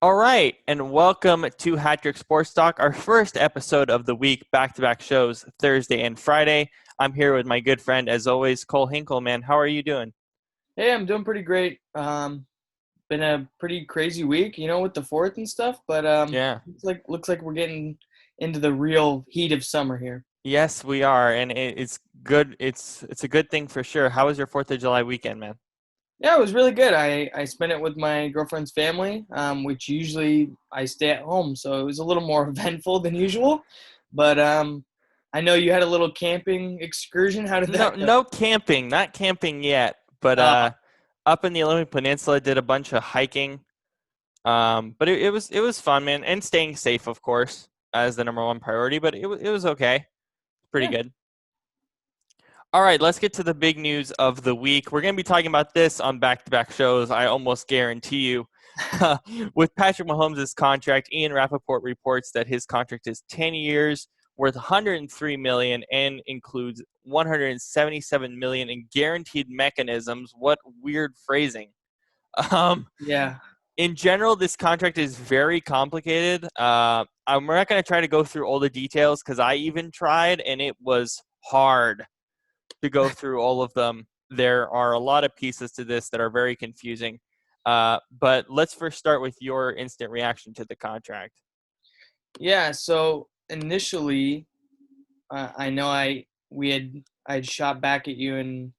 All right, and welcome to Hat Trick Sports Talk, our first episode of the week, back-to-back shows, Thursday and Friday. I'm here with my good friend, as always, Cole Hinkel. Man, how are you doing? Hey, I'm doing pretty great. Been a pretty crazy week, with the fourth and stuff, but Yeah. looks like we're getting into the real heat of summer here. Yes, we are, and it's good. It's a good thing for sure. How was your 4th of July weekend, man? Yeah, it was really good. I spent it with my girlfriend's family, which usually I stay at home, so it was a little more eventful than usual. But I know you had a little camping excursion. How did No, that go? no camping, not camping yet, but Uh, up in the Olympic Peninsula, did a bunch of hiking. But it was fun, man, and staying safe, of course, as the number one priority. But it was okay, pretty yeah, good. All right, let's get to the big news of the week. We're going to be talking about this on back-to-back shows, I almost guarantee you. With Patrick Mahomes' contract, Ian Rappaport reports that his contract is 10 years, worth $103 million, and includes $177 million in guaranteed mechanisms. What weird phrasing. Um, yeah. in general, this contract is very complicated. I'm not going to try to go through all the details because I even tried, and it was hard to go through all of them. There are a lot of pieces to this that are very confusing. But let's first start with your instant reaction to the contract. Yeah, so initially, I know I had shot back at you and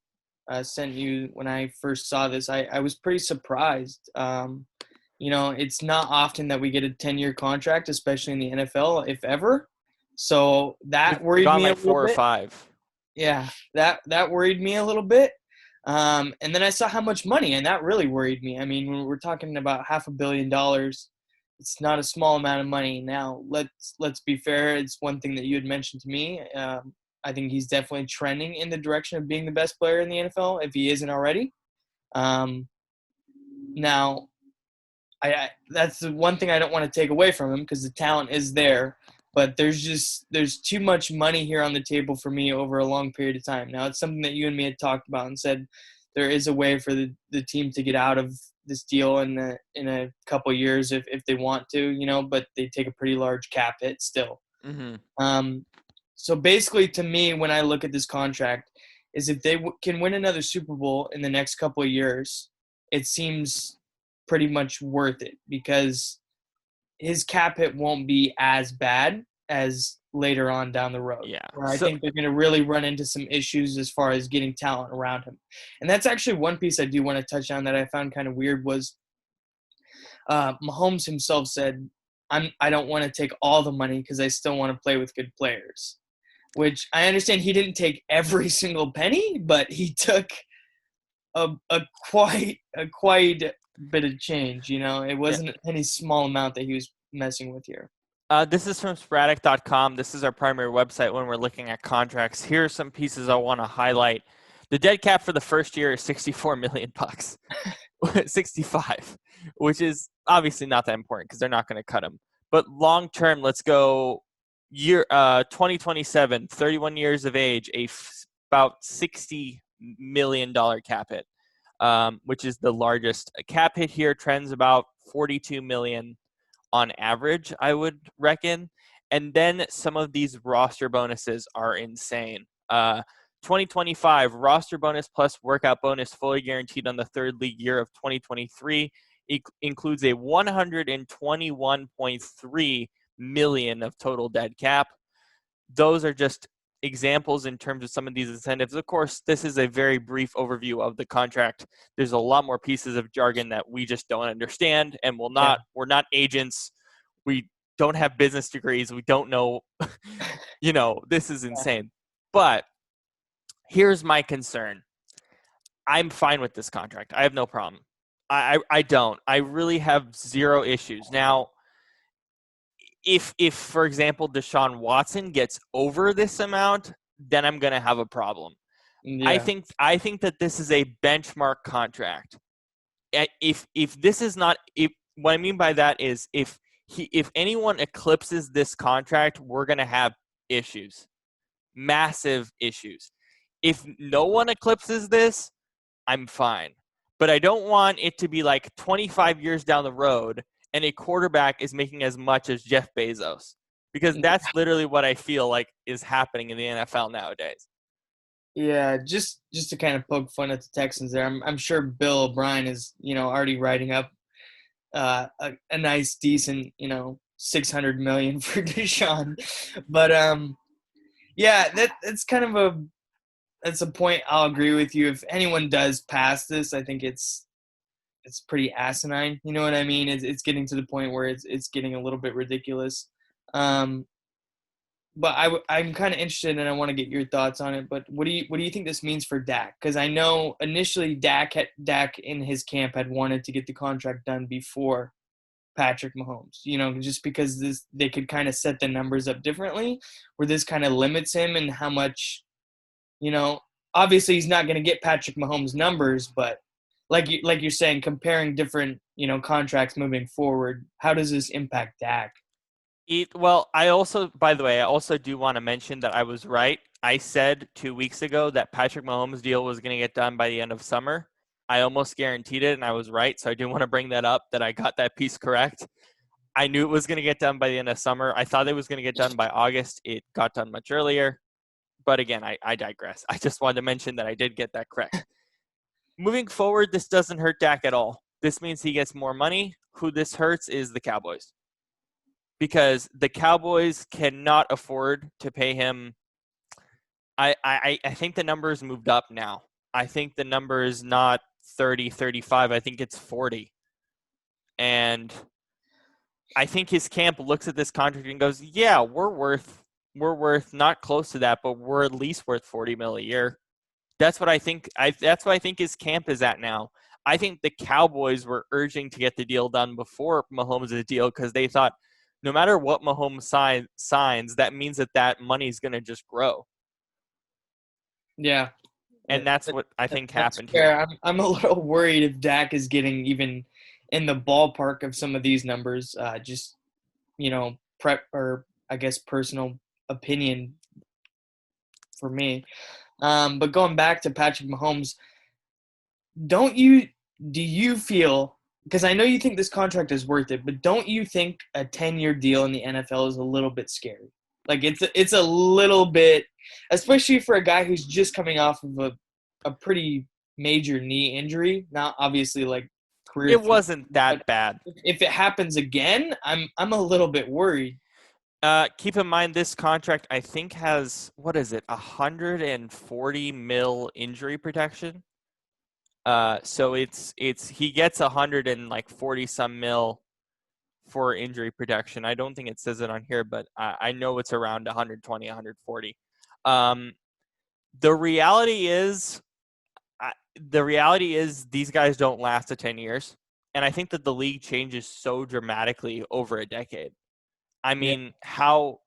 sent you when I first saw this. I was pretty surprised. It's not often that we get a 10-year contract, especially in the NFL, if ever. So We've that worried gone me a like little four or bit. five. Yeah, that worried me a little bit. And then I saw how much money, and that really worried me. I mean, when we're talking about $500 million, it's not a small amount of money. Now, let's be fair. It's one thing that you had mentioned to me. I think he's definitely trending in the direction of being the best player in the NFL if he isn't already. Um, now, I that's the one thing I don't want to take away from him because the talent is there, but there's too much money here on the table for me over a long period of time. Now it's something that you and me had talked about and said there is a way for the team to get out of this deal in a couple of years if they want to, but they take a pretty large cap hit still. Mm-hmm. Um, so basically, to me, when I look at this contract, is if they can win another Super Bowl in the next couple of years, it seems pretty much worth it because his cap hit won't be as bad as later on down the road, Yeah. where I So think they're going to really run into some issues as far as getting talent around him. And that's actually one piece I do want to touch on that I found kind of weird was Mahomes himself said, I don't want to take all the money because I still want to play with good players. Which I understand he didn't take every single penny, but he took a quite bit of change. It yeah. wasn't any small amount that he was messing with here. This is from sporadic.com. This is our primary website when we're looking at contracts. Here are some pieces I want to highlight. The dead cap for the first year is 64 million bucks. 65, which is obviously not that important because they're not going to cut him. But long term, let's go year 2027, 31 years of age, about $60 million cap hit, which is the largest. A cap hit here trends about 42 million on average, I would reckon. And then some of these roster bonuses are insane. 2025 roster bonus plus workout bonus fully guaranteed on the third league year of 2023 includes a 121.3 million of total dead cap. Those are just examples in terms of some of these incentives. Of course, this is a very brief overview of the contract. There's a lot more pieces of jargon that we just don't understand, and Yeah. we're not agents. We don't have business degrees. We don't know, this is insane. But here's my concern. I'm fine with this contract. I have no problem. I don't. I really have zero issues. Now, if for example Deshaun Watson gets over this amount, then I'm gonna have a problem. Yeah. I think that this is a benchmark contract. If this is not, if what I mean by that is if anyone eclipses this contract, we're gonna have issues, massive issues. If no one eclipses this, I'm fine. But I don't want it to be like 25 years down the road and a quarterback is making as much as Jeff Bezos. Because that's literally what I feel like is happening in the NFL nowadays. Yeah, just to kind of poke fun at the Texans there. I'm sure Bill O'Brien is, already writing up a nice, decent, 600 million for Deshaun. But yeah, that's a point I'll agree with you. If anyone does pass this, I think it's pretty asinine. You know what I mean? It's getting to the point where it's getting a little bit ridiculous. But I'm kind of interested, and I want to get your thoughts on it. But what do you think this means for Dak? Because I know initially Dak in his camp had wanted to get the contract done before Patrick Mahomes. Just because they could kind of set the numbers up differently, where this kind of limits him and how much. Obviously he's not going to get Patrick Mahomes numbers, but like you're saying, comparing different contracts moving forward, how does this impact Dak? Well, I also do want to mention that I was right. I said 2 weeks ago that Patrick Mahomes' deal was going to get done by the end of summer. I almost guaranteed it, and I was right. So I do want to bring that up, that I got that piece correct. I knew it was going to get done by the end of summer. I thought it was going to get done by August. It got done much earlier. But again, I digress. I just wanted to mention that I did get that correct. Moving forward, this doesn't hurt Dak at all. This means he gets more money. Who this hurts is the Cowboys. Because the Cowboys cannot afford to pay him. I think the number is moved up now. I think the number is not 30, 35. I think it's 40. And I think his camp looks at this contract and goes, yeah, we're worth not close to that, but we're at least worth 40 mil a year. That's what I think. That's what I think his camp is at now. I think the Cowboys were urging to get the deal done before Mahomes' deal because they thought, no matter what Mahomes signs, that means that money is going to just grow. Yeah. And that's what I think happened here. I'm a little worried if Dak is getting even in the ballpark of some of these numbers. Just, I guess personal opinion for me. But going back to Patrick Mahomes, do you feel, because I know you think this contract is worth it, but don't you think a 10-year deal in the NFL is a little bit scary? Like it's a little bit, especially for a guy who's just coming off of a pretty major knee injury. Not obviously like career. It wasn't that bad. If it happens again, I'm a little bit worried. Keep in mind this contract I think has 140 mil injury protection. So it's he gets 140 some mil for injury protection. I don't think it says it on here, but I know it's around 120, 140. The reality is these guys don't last to 10 years. And I think that the league changes so dramatically over a decade. I mean, how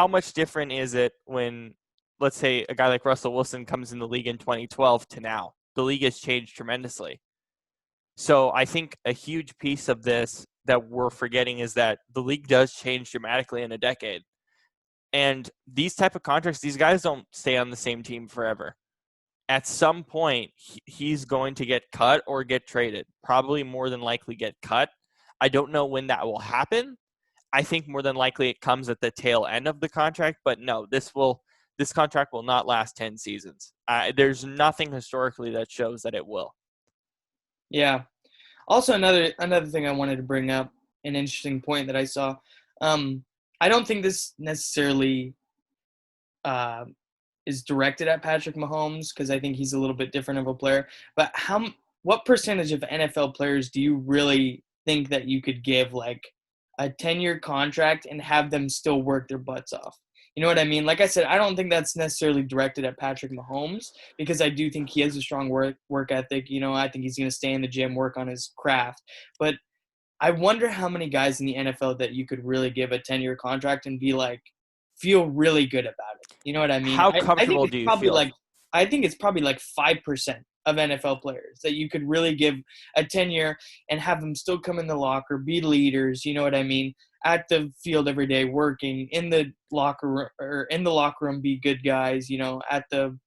much different is it when, let's say, a guy like Russell Wilson comes in the league in 2012 to now? The league has changed tremendously. So I think a huge piece of this that we're forgetting is that the league does change dramatically in a decade. And these type of contracts, these guys don't stay on the same team forever. At some point, he's going to get cut or get traded. Probably more than likely get cut. I don't know when that will happen. I think more than likely it comes at the tail end of the contract. But no, this contract will not last 10 seasons. There's nothing historically that shows that it will. Yeah. Also, another thing I wanted to bring up, an interesting point that I saw. I don't think this necessarily is directed at Patrick Mahomes because I think he's a little bit different of a player. But what percentage of NFL players do you really think that you could give like a 10-year contract and have them still work their butts off? You know what I mean? Like I said, I don't think that's necessarily directed at Patrick Mahomes because I do think he has a strong work ethic. I think he's going to stay in the gym, work on his craft. But I wonder how many guys in the NFL that you could really give a 10-year contract and be like, feel really good about it. You know what I mean? How comfortable do you feel? I think it's probably like 5% of NFL players that you could really give a 10-year and have them still come in the locker, be leaders, you know what I mean, at the field every day, working in the locker room, be good guys, at the,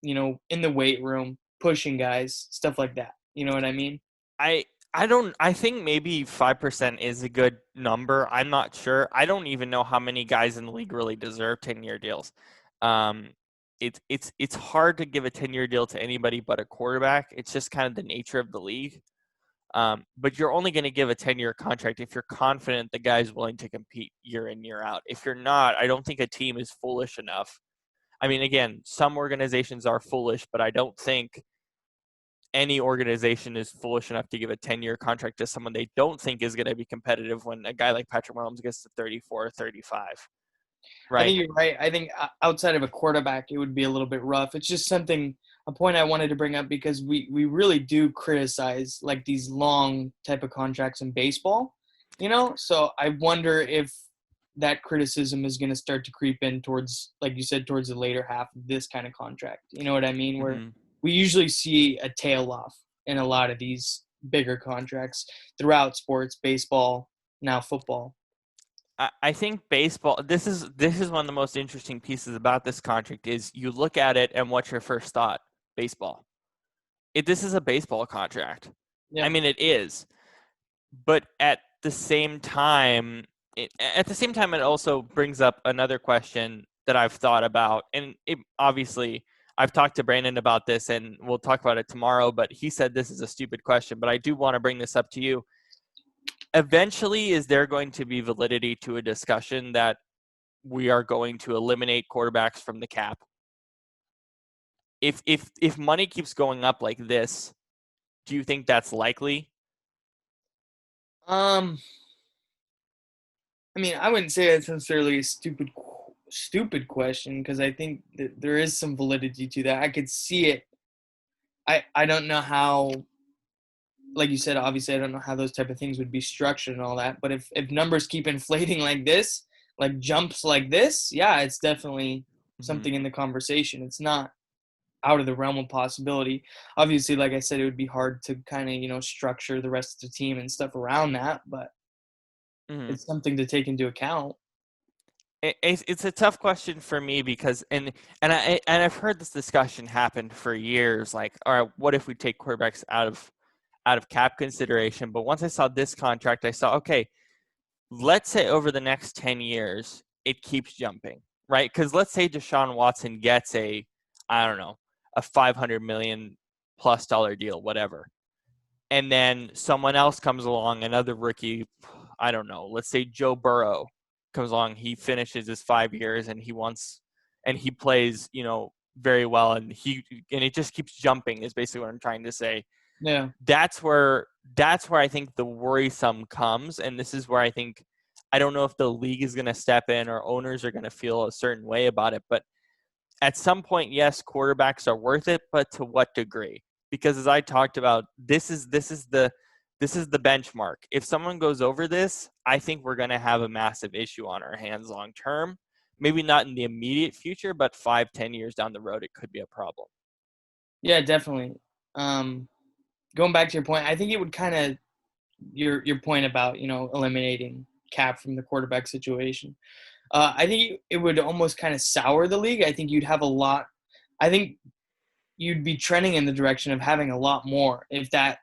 in the weight room, pushing guys, stuff like that. You know what I mean? I I think maybe 5% is a good number. I'm not sure. I don't even know how many guys in the league really deserve 10-year deals. Um, it's hard to give a 10-year deal to anybody but a quarterback. It's just kind of the nature of the league. But you're only going to give a 10-year contract if you're confident the guy's willing to compete year in, year out. If you're not, I don't think a team is foolish enough. I mean, again, some organizations are foolish, but I don't think any organization is foolish enough to give a 10-year contract to someone they don't think is going to be competitive when a guy like Patrick Mahomes gets to 34 or 35, I right? think you're right. I think outside of a quarterback, it would be a little bit rough. It's just a point I wanted to bring up because we really do criticize like these long type of contracts in baseball, you know? So I wonder if that criticism is going to start to creep in towards, like you said, towards the later half of this kind of contract. You know what I mean? Where Mm-hmm. we usually see a tail off in a lot of these bigger contracts throughout sports, baseball, now football. I think baseball. This is one of the most interesting pieces about this contract is you look at it and what's your first thought? Baseball. This is a baseball contract. I Yeah. mean, it is, but at the same time, it also brings up another question that I've thought about, and obviously I've talked to Brandon about this, and we'll talk about it tomorrow. But he said this is a stupid question, but I do want to bring this up to you. Eventually, is there going to be validity to a discussion that we are going to eliminate quarterbacks from the cap? If money keeps going up like this, do you think that's likely? Um, I mean, I wouldn't say it's necessarily a stupid question because I think that there is some validity to that. I could see it. I don't know how, like you said, obviously I don't know how those type of things would be structured and all that. But if numbers keep inflating like this, like jumps like this, yeah, it's definitely Mm-hmm. something in the conversation. It's not out of the realm of possibility. Obviously, like I said, it would be hard to kind of structure the rest of the team and stuff around that, but Mm-hmm. it's something to take into account. It's a tough question for me because I've heard this discussion happen for years. Like, all right, what if we take quarterbacks out of cap consideration? But once I saw this contract, I saw, okay, let's say over the next 10 years it keeps jumping, right? Because let's say Deshaun Watson gets I don't know, a $500 million+ deal, whatever, and then someone else comes along, another rookie, I don't know, let's say Joe Burrow comes along, he finishes his 5 years and he plays, very well, and it just keeps jumping is basically what I'm trying to say. Yeah. That's where I think the worrisome comes, and this is where I don't know if the league is going to step in or owners are going to feel a certain way about it, but at some point, yes, quarterbacks are worth it, but to what degree? Because as I talked about, this is the benchmark. If someone goes over this, I think we're going to have a massive issue on our hands long term. Maybe not in the immediate future, but 5-10 years down the road, it could be a problem. Yeah, definitely. Um, Going back to your point, I think it would kind of your point about eliminating cap from the quarterback situation. I think it would almost kind of sour the league. I think you'd have a lot. I think you'd be trending in the direction of having a lot more if that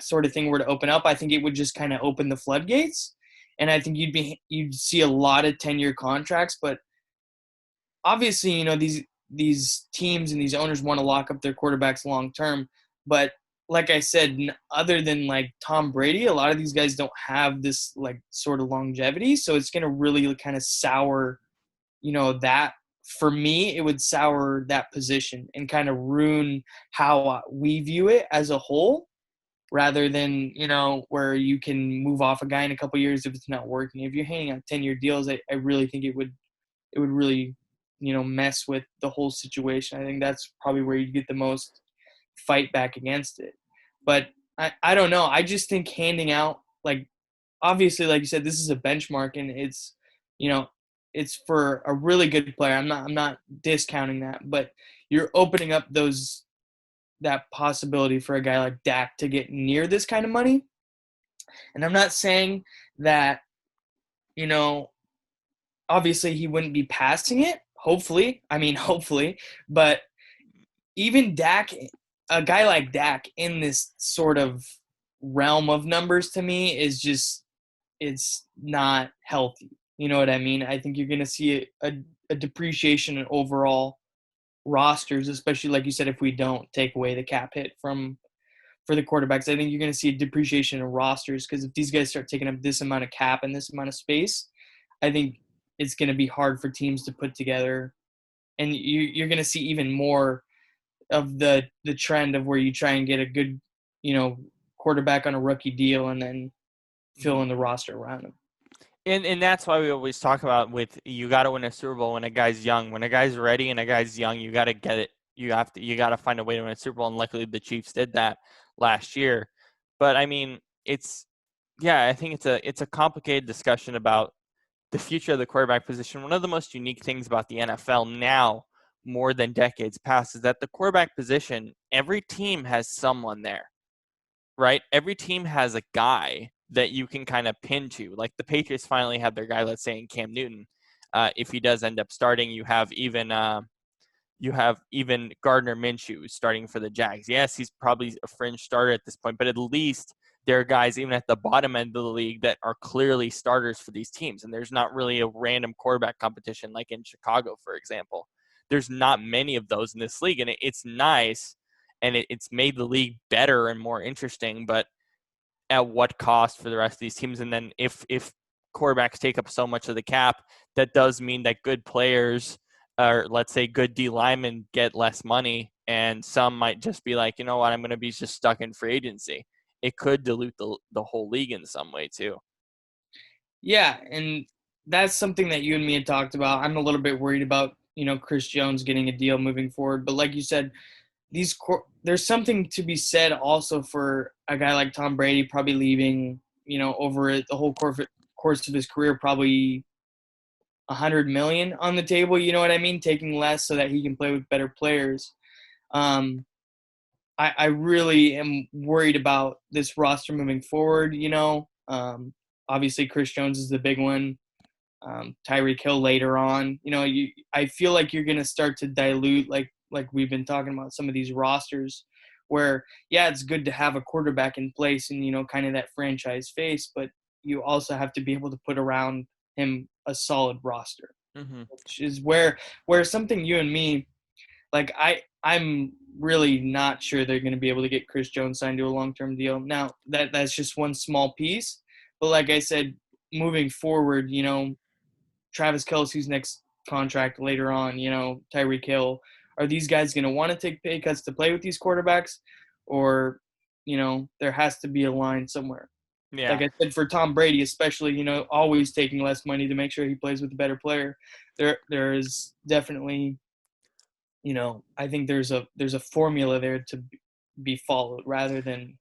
sort of thing were to open up. I think it would just kind of open the floodgates, and I think you'd see a lot of 10-year contracts. But obviously, these teams and these owners want to lock up their quarterbacks long term. But like I said, other than like Tom Brady, a lot of these guys don't have this like sort of longevity. So it's going to really kind of sour, that for me, it would sour that position and kind of ruin how we view it as a whole rather than, where you can move off a guy in a couple years if it's not working. If you're hanging on 10-year deals, I really think it would really, mess with the whole situation. I think that's probably where you get the most fight back against it. But I don't know. I just think handing out, like, obviously, like you said, this is a benchmark and you know, it's for a really good player. I'm not discounting that, but you're opening up that possibility for a guy like Dak to get near this kind of money. And I'm not saying that, you know, obviously he wouldn't be passing it. Hopefully, I mean, hopefully, but even Dak, a guy like Dak in this sort of realm of numbers to me is just it's not healthy. You know what I mean? I think you're going to see a depreciation in overall rosters, especially like you said, if we don't take away the cap hit from for the quarterbacks. I think you're going to see a depreciation in rosters because if these guys start taking up this amount of cap and this amount of space, I think it's going to be hard for teams to put together. And you're going to see even more of the trend of where you try and get a good, quarterback on a rookie deal and then fill in the roster around him. And that's why we always talk about with you got to win a Super Bowl when a guy's young. When a guy's ready and a guy's young, you got to get it. You got to find a way to win a Super Bowl. And luckily, the Chiefs did that last year. But I mean, I think it's a complicated discussion about the future of the quarterback position. One of the most unique things about the NFL now, more than decades past, is that the quarterback position, every team has someone there, right? Every team has a guy that you can kind of pin to. Like the Patriots finally have their guy, let's say in Cam Newton. If he does end up starting, you have even Gardner Minshew starting for the Jags. Yes, he's probably a fringe starter at this point, but at least there are guys even at the bottom end of the league that are clearly starters for these teams. And there's not really a random quarterback competition like in Chicago, for example. There's not many of those in this league, and it's nice, and it's made the league better and more interesting, but at what cost for the rest of these teams? And then if quarterbacks take up so much of the cap, that does mean that good players, or let's say good D linemen, get less money, and some might just be like, you know what, I'm going to be just stuck in free agency. It could dilute the whole league in some way too. Yeah, and that's something that you and me had talked about. I'm a little bit worried about, Chris Jones getting a deal moving forward. But like you said, there's something to be said also for a guy like Tom Brady probably leaving, over the whole course of his career, probably $100 million on the table. You know what I mean? Taking less so that he can play with better players. I really am worried about this roster moving forward. Obviously Chris Jones is the big one. Tyreek Hill later on. I feel like you're going to start to dilute, like we've been talking about, some of these rosters where, yeah, it's good to have a quarterback in place and, kind of that franchise face, but you also have to be able to put around him a solid roster, which is where something you and me, like I'm really not sure they're going to be able to get Chris Jones signed to a long-term deal. Now that's just one small piece, but like I said, moving forward, Travis Kelce's next contract later on, Tyreek Hill, are these guys going to want to take pay cuts to play with these quarterbacks, or, there has to be a line somewhere. Yeah. Like I said, for Tom Brady, especially, always taking less money to make sure he plays with a better player. There is definitely, I think there's a formula there to be followed rather than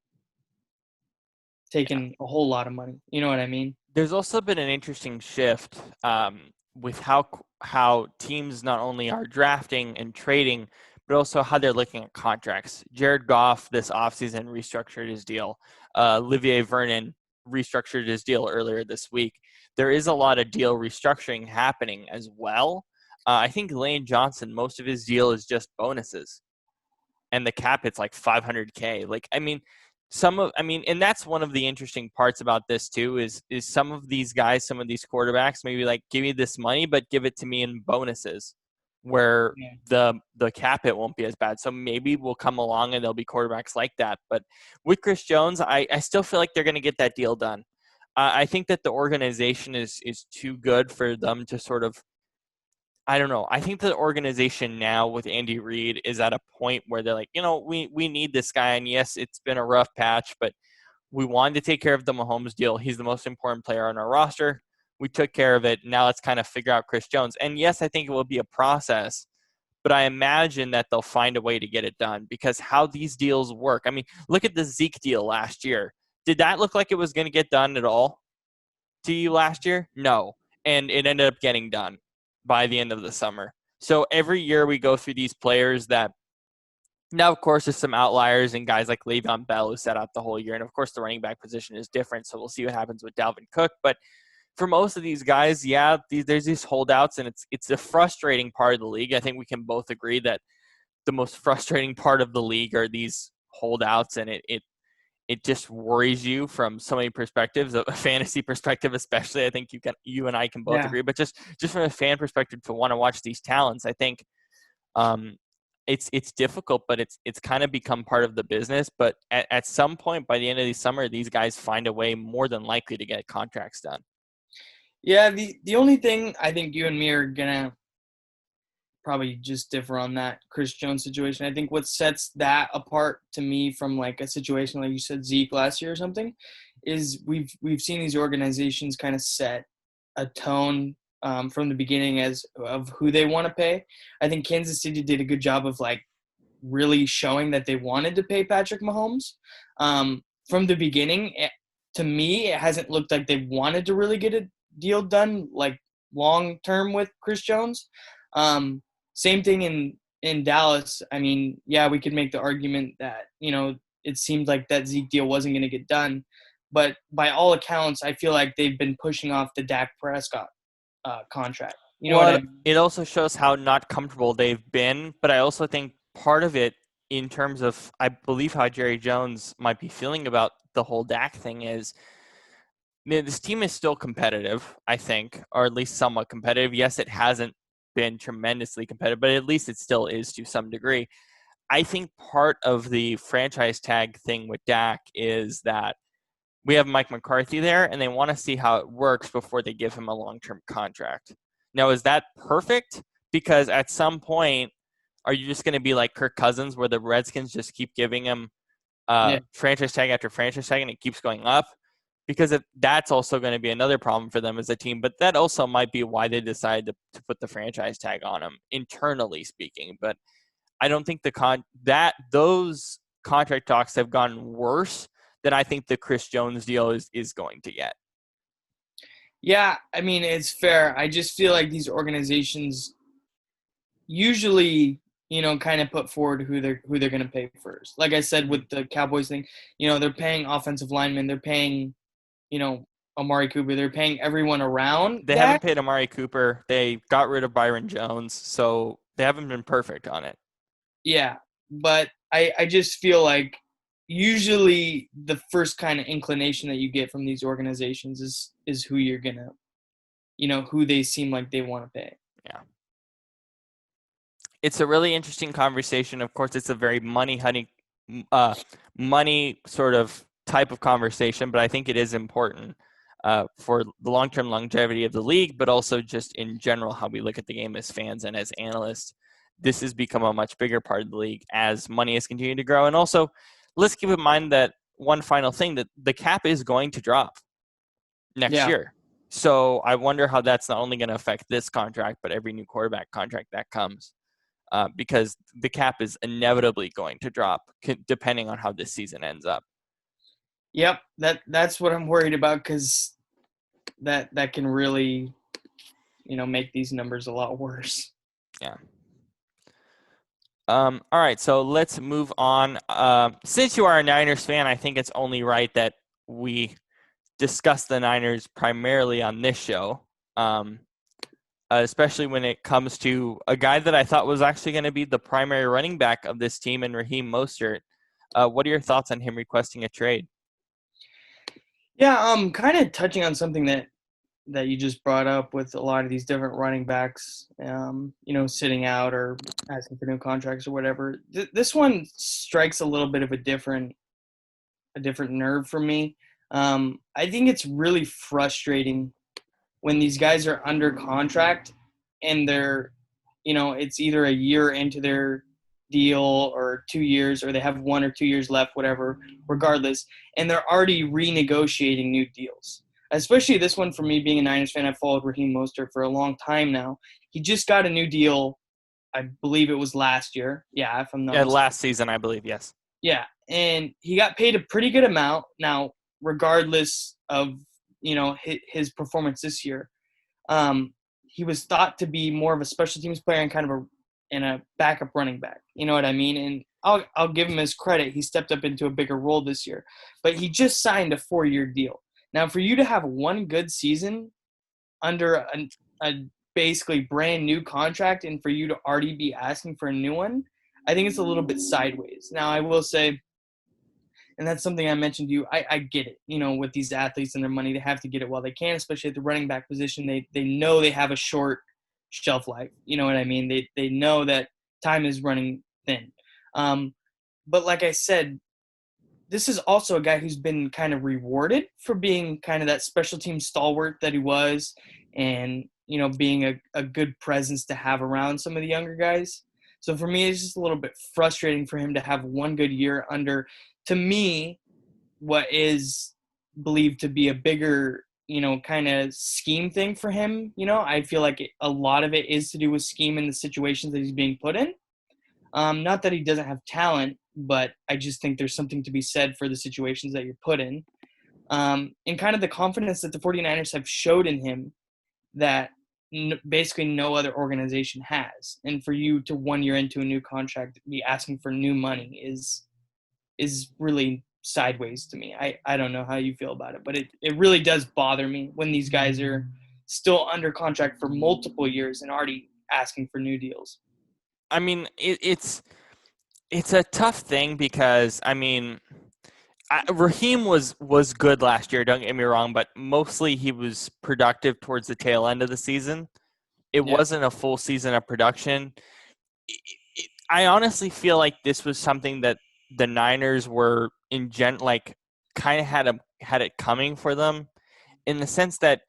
taking a whole lot of money. You know what I mean? There's also been an interesting shift with how teams not only are drafting and trading, but also how they're looking at contracts. Jared Goff this offseason restructured his deal. Olivier Vernon restructured his deal earlier this week. There is a lot of deal restructuring happening as well. I think Lane Johnson, most of his deal is just bonuses, and the cap it's like $500K. Like, I mean, and that's one of the interesting parts about this too, is some of these guys, some of these quarterbacks, maybe like, give me this money, but give it to me in bonuses where the cap hit won't be as bad. So maybe we'll come along and there'll be quarterbacks like that. But with Chris Jones, I still feel like they're going to get that deal done. I think that the organization is too good for them to sort of, I don't know. I think the organization now with Andy Reid is at a point where they're like, we need this guy. And yes, it's been a rough patch, but we wanted to take care of the Mahomes deal. He's the most important player on our roster. We took care of it. Now let's kind of figure out Chris Jones. And yes, I think it will be a process, but I imagine that they'll find a way to get it done because how these deals work. I mean, look at the Zeke deal last year. Did that look like it was going to get done at all to you last year? No. And it ended up getting done by the end of the summer. So every year we go through these players that now, of course, there's some outliers and guys like Le'Veon Bell who sat out the whole year. And of course, the running back position is different. So we'll see what happens with Dalvin Cook. But for most of these guys, there's these holdouts, and it's a frustrating part of the league. I think we can both agree that the most frustrating part of the league are these holdouts, and it just worries you from so many perspectives, a fantasy perspective especially. I think you and I can both Yeah. agree, but just from a fan perspective to want to watch these talents, I think um, it's difficult, but it's kind of become part of the business. But at some point by the end of the summer, these guys find a way more than likely to get contracts done. Yeah, the only thing I think you and me are gonna probably just differ on that Chris Jones situation. I think what sets that apart to me from like a situation like you said Zeke last year or something is we've seen these organizations kind of set a tone from the beginning as of who they want to pay. I think Kansas City did a good job of like really showing that they wanted to pay Patrick Mahomes. From the beginning, to me, it hasn't looked like they wanted to really get a deal done like long term with Chris Jones. Um, Same thing in Dallas. I mean, yeah, we could make the argument that it seemed like that Zeke deal wasn't going to get done, but by all accounts, I feel like they've been pushing off the Dak Prescott contract. You know what I Well, mean? it also shows how not comfortable they've been, but I also think part of it, in terms of, I believe how Jerry Jones might be feeling about the whole Dak thing is, this team is still competitive, I think, or at least somewhat competitive. Yes, it hasn't been tremendously competitive, but at least it still is to some degree. I think part of the franchise tag thing with Dak is that we have Mike McCarthy there, and they want to see how it works before they give him a long-term contract. Now, is that perfect? Because at some point, are you just going to be like Kirk Cousins, where the Redskins just keep giving him Yeah. franchise tag after franchise tag, and it keeps going up? Because that's also going to be another problem for them as a team. But that also might be why they decided to put the franchise tag on him, internally speaking. But I don't think those contract talks have gotten worse than I think the Chris Jones deal is going to get. Yeah, I mean, it's fair. I just feel like these organizations usually, kind of put forward who they're going to pay first. Like I said with the Cowboys thing, they're paying offensive linemen, they're paying, you know, Amari Cooper, they're paying everyone around They haven't Dak. paid Amari Cooper. They got rid of Byron Jones, so they haven't been perfect on it. Yeah, but I just feel like usually the first kind of inclination that you get from these organizations is who you're gonna, who they seem like they want to pay. Yeah. It's a really interesting conversation. Of course, it's a very uh, money sort of type of conversation, but I think it is important for the long-term longevity of the league, but also just in general how we look at the game as fans and as analysts. This has become a much bigger part of the league as money has continued to grow. And also, let's keep in mind that one final thing, that the cap is going to drop next Yeah. year. So I wonder how that's not only going to affect this contract, but every new quarterback contract that comes. Because the cap is inevitably going to drop depending on how this season ends up. Yep. That's what I'm worried about because that can really, make these numbers a lot worse. Yeah. All right, so let's move on. Since you are a Niners fan, I think it's only right that we discuss the Niners primarily on this show, especially when it comes to a guy that I thought was actually going to be the primary running back of this team, and Raheem Mostert. What are your thoughts on him requesting a trade? Yeah, kind of touching on something that you just brought up with a lot of these different running backs, sitting out or asking for new contracts or whatever. This one strikes a little bit of a different nerve for me. I think it's really frustrating when these guys are under contract and they're, it's either a year into their deal or 2 years, or they have 1 or 2 years left, whatever, regardless, and they're already renegotiating new deals. Especially this one for me being a Niners fan. I've followed Raheem Mostert for a long time now. He just got a new deal. I believe it was last year. Yeah, if I'm not Yeah, mistaken. last season, I believe, yes. Yeah, and he got paid a pretty good amount. Now, regardless of his performance this year, he was thought to be more of a special teams player and kind of a backup running back. You know what I mean? And I'll give him his credit. He stepped up into a bigger role this year, but he just signed a 4-year deal. Now, for you to have one good season under a basically brand new contract, and for you to already be asking for a new one, I think it's a little bit sideways. Now, I will say And that's something I mentioned to you. I get it. With these athletes and their money, they have to get it while they can, especially at the running back position. They know they have a short shelf life. You know what I mean? They know that time is running thin. But like I said, this is also a guy who's been kind of rewarded for being kind of that special team stalwart that he was, and being a good presence to have around some of the younger guys. So for me, it's just a little bit frustrating for him to have one good year under, to me, what is believed to be a bigger, kind of scheme thing for him. I feel like a lot of it is to do with scheme and the situations that he's being put in. Not that he doesn't have talent, but I just think there's something to be said for the situations that you're put in. And kind of the confidence that the 49ers have showed in him that basically no other organization has. And for you to 1 year into a new contract be asking for new money is really sideways to me. I don't know how you feel about it, but it really does bother me when these guys are still under contract for multiple years and already asking for new deals. I mean, it's a tough thing because, I mean, Raheem was good last year, don't get me wrong, but mostly he was productive towards the tail end of the season. It Yeah, wasn't a full season of production. I honestly feel like this was something that the Niners were kind of had it coming for them, in the sense that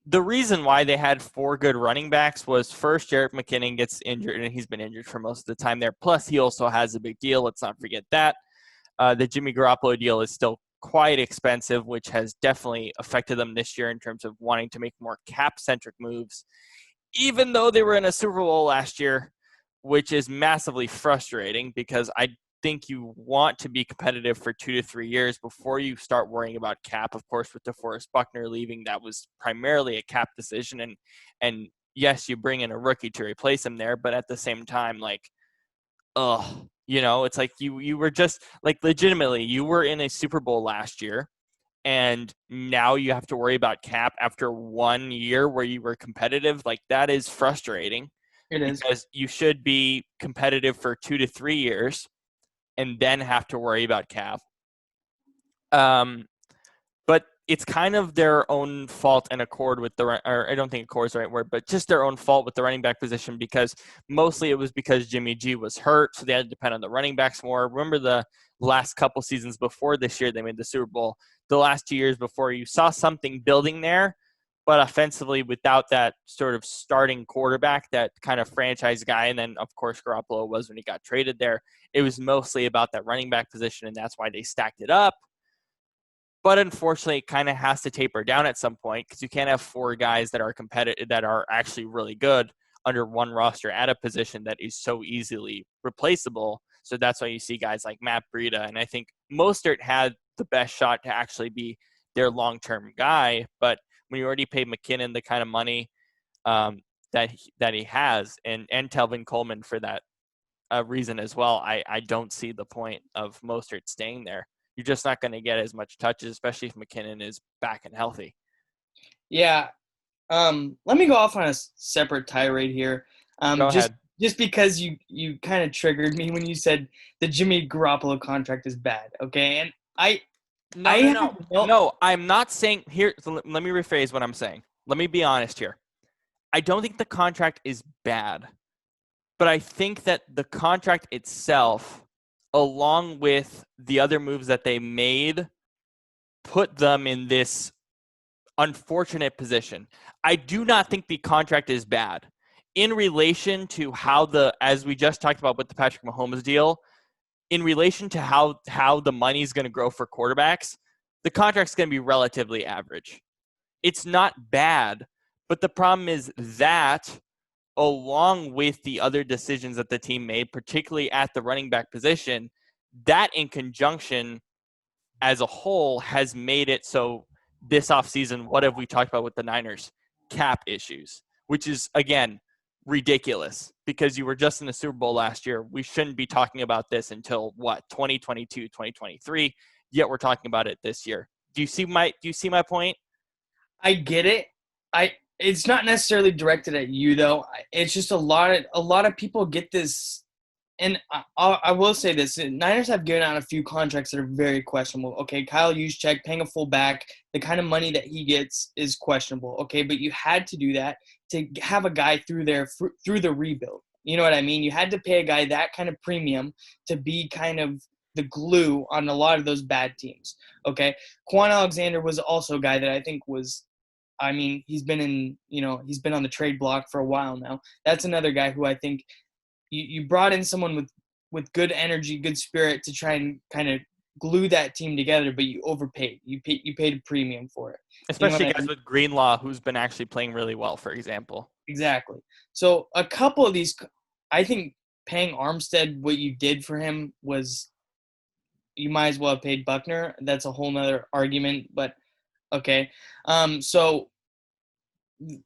the reason why they had 4 good running backs was, first, Jerick McKinnon gets injured, and he's been injured for most of the time there. Plus, he also has a big deal. Let's not forget that. The Jimmy Garoppolo deal is still quite expensive, which has definitely affected them this year in terms of wanting to make more cap-centric moves, even though they were in a Super Bowl last year, which is massively frustrating because I think you want to be competitive for 2 to 3 years before you start worrying about cap. Of course, with DeForest Buckner leaving, that was primarily a cap decision. And yes, you bring in a rookie to replace him there, but at the same time, like, it's like you were just, like, legitimately, you were in a Super Bowl last year, and now you have to worry about cap after 1 year where you were competitive. Like, that is frustrating it is. because you should be competitive for 2 to 3 years and then have to worry about cap. But it's kind of their own fault and accord with or I don't think accord is the right word, but just their own fault with the running back position, because mostly it was because Jimmy G was hurt, so they had to depend on the running backs more. Remember the last couple seasons before this year they made the Super Bowl, the last 2 years before, you saw something building there, but offensively without that sort of starting quarterback, that kind of franchise guy, and then of course Garoppolo was when he got traded there. It was mostly about that running back position, and that's why they stacked it up. But unfortunately, it kind of has to taper down at some point, because you can't have 4 guys that are competitive, that are actually really good, under one roster at a position that is so easily replaceable. So that's why you see guys like Matt Breida, and I think Mostert had the best shot to actually be their long-term guy. But when you already pay McKinnon the kind of money that he has, and Telvin Coleman for that reason as well, I don't see the point of Mostert staying there. You're just not going to get as much touches, especially if McKinnon is back and healthy. Yeah. Let me go off on a separate tirade here. Go ahead. Just because you kind of triggered me when you said the Jimmy Garoppolo contract is bad. Okay, and No. I'm not saying here. So let me rephrase what I'm saying. Let me be honest here. I don't think the contract is bad, but I think that the contract itself, along with the other moves that they made, put them in this unfortunate position. I do not think the contract is bad in relation to as we just talked about with the Patrick Mahomes deal, in relation to how the money is going to grow for quarterbacks, the contract's going to be relatively average. It's not bad, but the problem is that, along with the other decisions that the team made, particularly at the running back position, that in conjunction as a whole has made it so this offseason, what have we talked about with the Niners? Cap issues, which is, again, ridiculous, because you were just in the Super Bowl last year. We shouldn't be talking about this until 2022, 2023, yet we're talking about it this year. Do you see my point? I get it. It's not necessarily directed at you though. It's just a lot of people get this And I will say this: Niners have given out a few contracts that are very questionable. Okay, Kyle Juszczyk paying a fullback, the kind of money that he gets is questionable. Okay, but you had to do that to have a guy through the rebuild. You know what I mean? You had to pay a guy that kind of premium to be kind of the glue on a lot of those bad teams. Okay, Quan Alexander was also a guy that I think was. I mean, he's been on the trade block for a while now. That's another guy who I think you brought in someone with good energy, good spirit to try and kind of glue that team together, but you overpaid. You paid a premium for it. Especially I guys mean? with Greenlaw, who's been actually playing really well, for example. Exactly. So a couple of these, I think paying Armstead what you did for him was you might as well have paid Buckner. That's a whole nother argument, but okay. So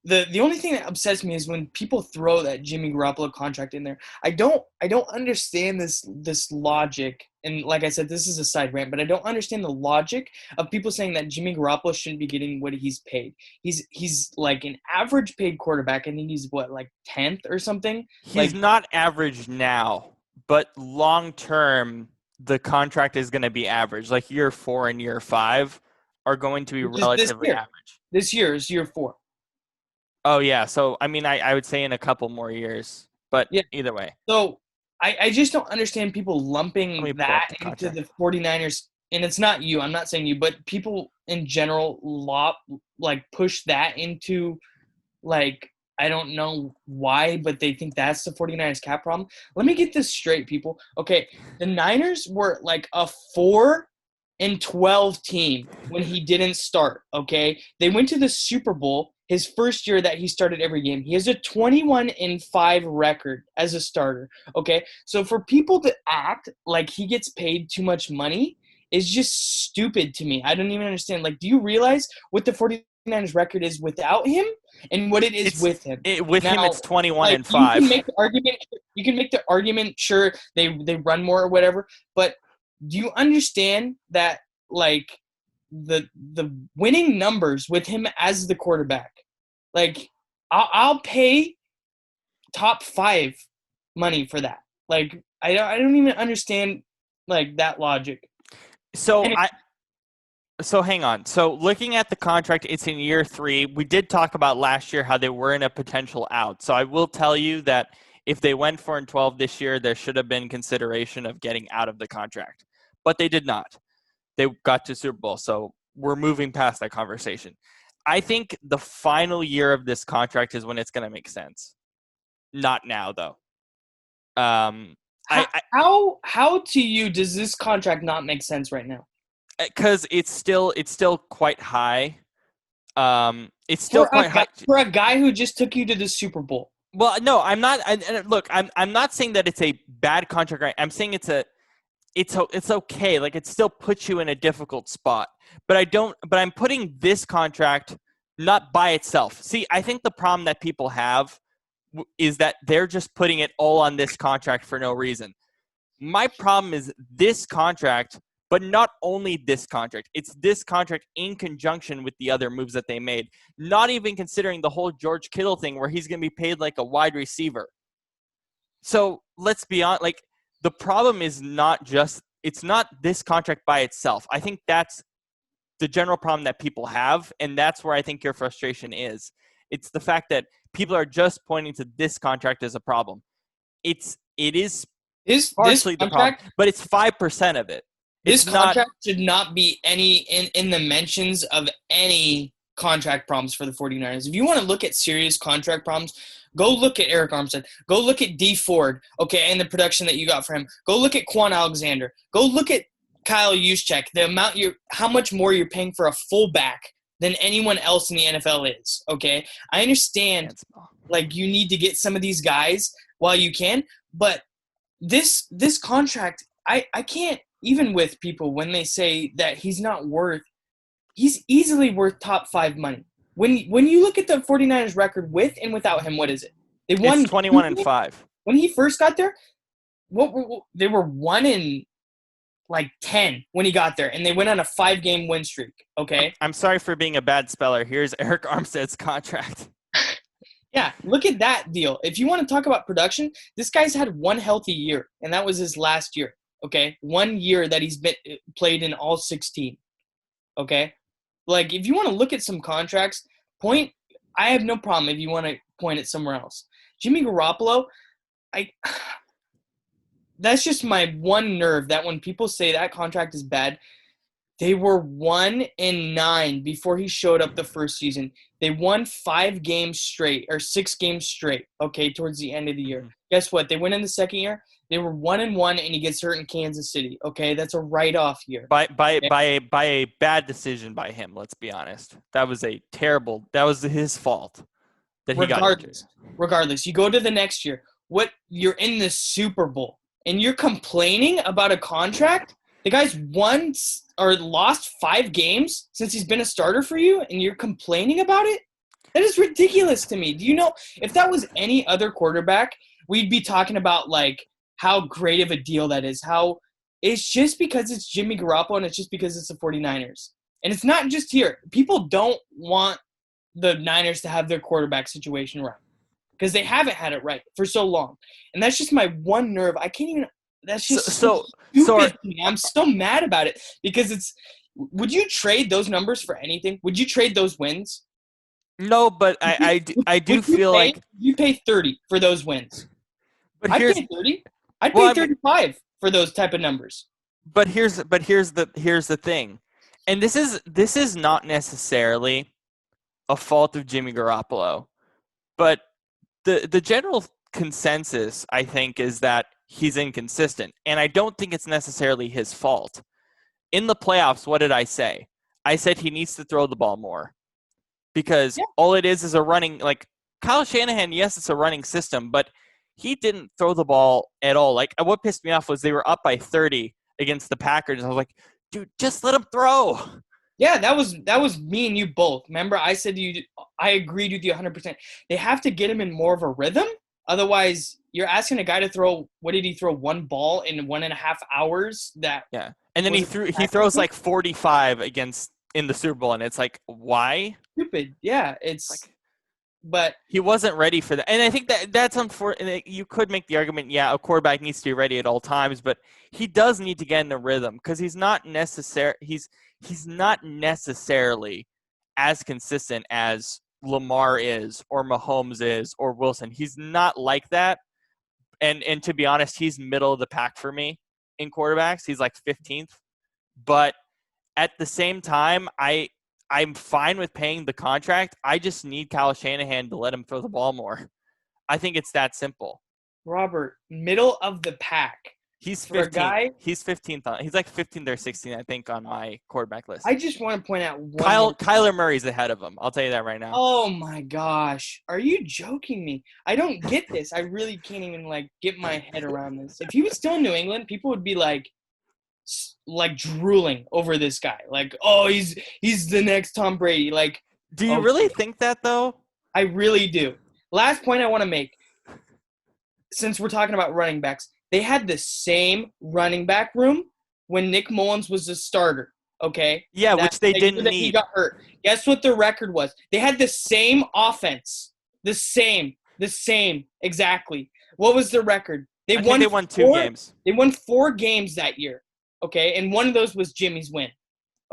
the only thing that upsets me is when people throw that Jimmy Garoppolo contract in there. I don't understand this logic. And like I said, this is a side rant, but I don't understand the logic of people saying that Jimmy Garoppolo shouldn't be getting what he's paid. He's like an average paid quarterback. I think he's what, like 10th or something. He's Like, not average now, but long term, the contract is going to be average. Like year 4 and year 5 are going to be which is this relatively year. average. This year is year 4. Oh, yeah. So, I mean, I would say in a couple more years, but Yeah. either way. So I just don't understand people Let lumping me pull up that the into contract. the 49ers. And it's not you. I'm not saying you, but people in general push that into, like, I don't know why, but they think that's the 49ers cap problem. Let me get this straight, people. Okay, the Niners were like a 4-12 team when he didn't start, okay? They went to the Super Bowl his first year that he started every game. He has a 21-5 record as a starter, okay? So for people to act like he gets paid too much money is just stupid to me. I don't even understand. Like, do you realize what the 49ers record is without him and what it is with him? With him, Now, it's 21 like, and you can 5. make the argument. You can make the argument. Sure, they run more or whatever, but do you understand that, like, the winning numbers with him as the quarterback? Like, I'll pay top 5 money for that. Like, I don't even understand, like, that logic. So Anyway, So hang on. So looking at the contract, it's in year 3. We did talk about last year how they were in a potential out. So I will tell you that if they went 4-12 this year, there should have been consideration of getting out of the contract, but they did not. They got to Super Bowl. So we're moving past that conversation. I think the final year of this contract is when it's going to make sense. Not now, though. how to you does this contract not make sense right now? Because it's still quite high. It's still For quite high. for a guy who just took you to the Super Bowl. Well, no, I'm not. Look, I'm not saying that it's a bad contract. Right? I'm saying it's okay. Like, it still puts you in a difficult spot. But I'm putting this contract not by itself. See, I think the problem that people have is that they're just putting it all on this contract for no reason. My problem is this contract, but not only this contract. It's this contract in conjunction with the other moves that they made, not even considering the whole George Kittle thing where he's going to be paid like a wide receiver. So let's be honest, like, the problem is it's not this contract by itself. I think that's the general problem that people have, and that's where I think your frustration is. It's the fact that people are just pointing to this contract as a problem. It is This partially the problem, contract but it's 5% of it. This It's not. contract should not be any in the mentions of any contract problems for the 49ers. If you want to look at serious contract problems, go look at Eric Armstead. Go look at D Ford, okay, and the production that you got for him. Go look at Quan Alexander. Go look at Kyle Juszczyk. How much more you're paying for a fullback than anyone else in the NFL is, okay? I understand, like, you need to get some of these guys while you can, but this contract, I can't, even with people when they say that he's easily worth top 5 money. When you look at the 49ers record with and without him, what is it? They won It's 21 and 5. When he first got there. They were 1 in like 10 when he got there, and they went on a 5-game win streak. Okay, I'm sorry for being a bad speller. Here's Eric Armstead's contract. Yeah, look at that deal. If you want to talk about production, this guy's had one healthy year, and that was his last year. Okay, 1 year that he's been played in all 16. Okay, like if you want to look at some contracts, point. I have no problem if you want to point it somewhere else. Jimmy Garoppolo, I. That's just my one nerve that when people say that contract is bad, they were 1-9 before he showed up the first season. They won 5 games straight or 6 games straight. Okay, towards the end of the year. Mm-hmm. Guess what? They went in the second year. They were 1-1, and he gets hurt in Kansas City. Okay, that's a write-off year. By Okay? a bad decision by him. Let's be honest. That was a terrible. That was his fault that he got injured. Regardless, you go to the next year. What you're in the Super Bowl, and you're complaining about a contract? The guy's won or lost 5 games since he's been a starter for you, and you're complaining about it? That is ridiculous to me. Do you know if that was any other quarterback, we'd be talking about like how great of a deal that is. How it's just because it's Jimmy Garoppolo and it's just because it's the 49ers. And it's not just here. People don't want the Niners to have their quarterback situation right because they haven't had it right for so long. And that's just my one nerve. I can't even – that's just so stupid to me. I'm so mad about it because it's – would you trade those numbers for anything? Would you trade those wins? No, but I do feel like – you pay 30 for those wins. But I'd pay 30. I'd pay 35 for those type of numbers. But here's the thing. And this is not necessarily a fault of Jimmy Garoppolo. But the general consensus, I think, is that he's inconsistent. And I don't think it's necessarily his fault. In the playoffs, what did I say? I said he needs to throw the ball more. Because all it is a running, like, Kyle Shanahan, yes, it's a running system, but he didn't throw the ball at all. Like, what pissed me off was they were up by 30 against the Packers. I was like, dude, just let him throw. Yeah, that was me and you both. Remember, I said to you, I agreed with you 100%. They have to get him in more of a rhythm. Otherwise, you're asking a guy to throw, what did he throw, one ball in 1.5 hours? Yeah. And then he throws like 45 in the Super Bowl, and it's like, why? Stupid. Yeah, it's like, but he wasn't ready for that. And I think that's unfortunate. You could make the argument, yeah, a quarterback needs to be ready at all times, but he does need to get in the rhythm because he's not necessarily as consistent as Lamar is or Mahomes is or Wilson. He's not like that. And to be honest, he's middle of the pack for me in quarterbacks. He's like 15th. But at the same time, I'm fine with paying the contract. I just need Kyle Shanahan to let him throw the ball more. I think it's that simple. Robert, middle of the pack. He's 15th. He's 15th. He's like 15th or 16th, I think, on my quarterback list. I just want to point out Kyler Murray's ahead of him. I'll tell you that right now. Oh my gosh. Are you joking me? I don't get this. I really can't even get my head around this. If he was still in New England, people would be like drooling over this guy. Like, oh, he's the next Tom Brady. Like, do you really think that though? I really do. Last point I want to make, since we're talking about running backs, they had the same running back room when Nick Mullins was the starter. Okay. Yeah, which they didn't need. He got hurt. Guess what the record was? They had the same offense. The same exactly. What was the record? They won 2 games. They won 4 games that year. Okay, and one of those was Jimmy's win.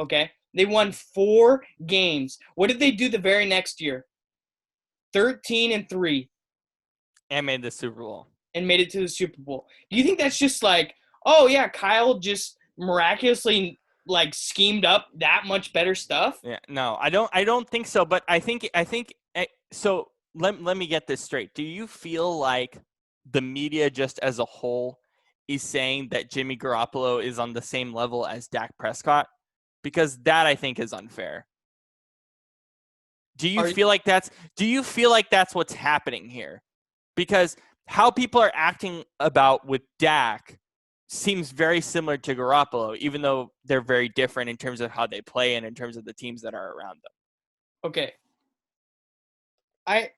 Okay, they won 4 games. What did they do the very next year? 13-3. And made the Super Bowl. And made it to the Super Bowl. Do you think that's just like, oh yeah, Kyle just miraculously schemed up that much better stuff? Yeah, no, I don't think so. But I think so. Let me get this straight. Do you feel like the media just as a whole is saying that Jimmy Garoppolo is on the same level as Dak Prescott? Because that, I think, is unfair. Do you feel like that's what's happening here? Because how people are acting about with Dak seems very similar to Garoppolo, even though they're very different in terms of how they play and in terms of the teams that are around them. Okay. I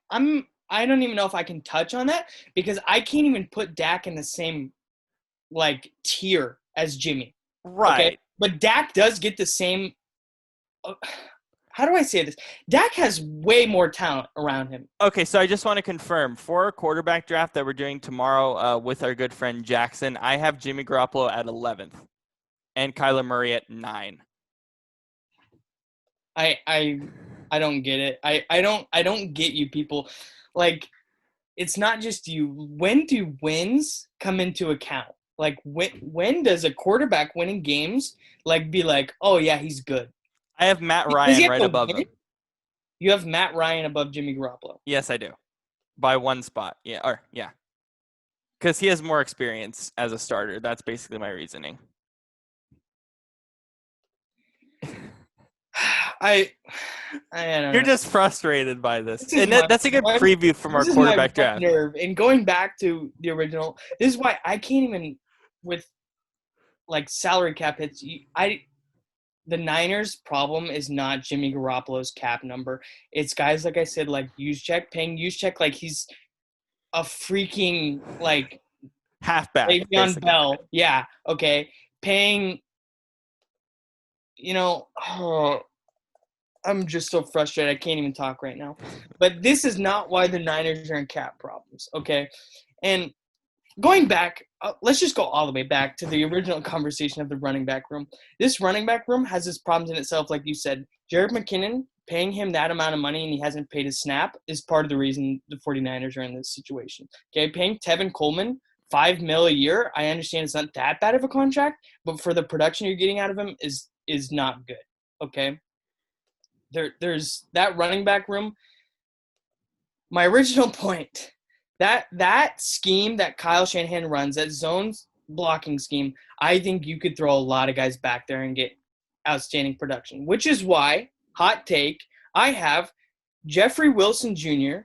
don't even know if I can touch on that because I can't even put Dak in the same tier as Jimmy. Right. Okay? But Dak does get the same how do I say this? Dak has way more talent around him. Okay, so I just want to confirm for our quarterback draft that we're doing tomorrow with our good friend Jackson, I have Jimmy Garoppolo at 11th and Kyler Murray at 9. I don't get it. I don't get you people. Like, it's not just you. When do wins come into account? Like, when does a quarterback winning games like be like, oh yeah, he's good? I have Matt Does he Ryan have right to above win? him. You have Matt Ryan above Jimmy Garoppolo. Yes, I do. By one spot. Yeah. Because he has more experience as a starter. That's basically my reasoning. I don't You're know. just frustrated by this. This is And that's a good preview from our this is my quarterback one draft. nerve. And going back to the original, this is why I can't even with like salary cap hits. The Niners' problem is not Jimmy Garoppolo's cap number. It's guys like I said, like paying Juszczyk like he's a freaking like Halfback, Le'Veon basically. Bell. Yeah, okay. Paying, I'm just so frustrated. I can't even talk right now. But this is not why the Niners are in cap problems, okay? And going back, let's just go all the way back to the original conversation of the running back room. This running back room has its problems in itself, like you said. Jared McKinnon, paying him that amount of money and he hasn't paid his snap is part of the reason the 49ers are in this situation. Okay, paying Tevin Coleman $5 million a year, I understand it's not that bad of a contract, but for the production you're getting out of him is not good, okay? There's that running back room. My original point, that scheme that Kyle Shanahan runs, that zone blocking scheme, I think you could throw a lot of guys back there and get outstanding production, which is why, hot take, I have Jeffrey Wilson Jr.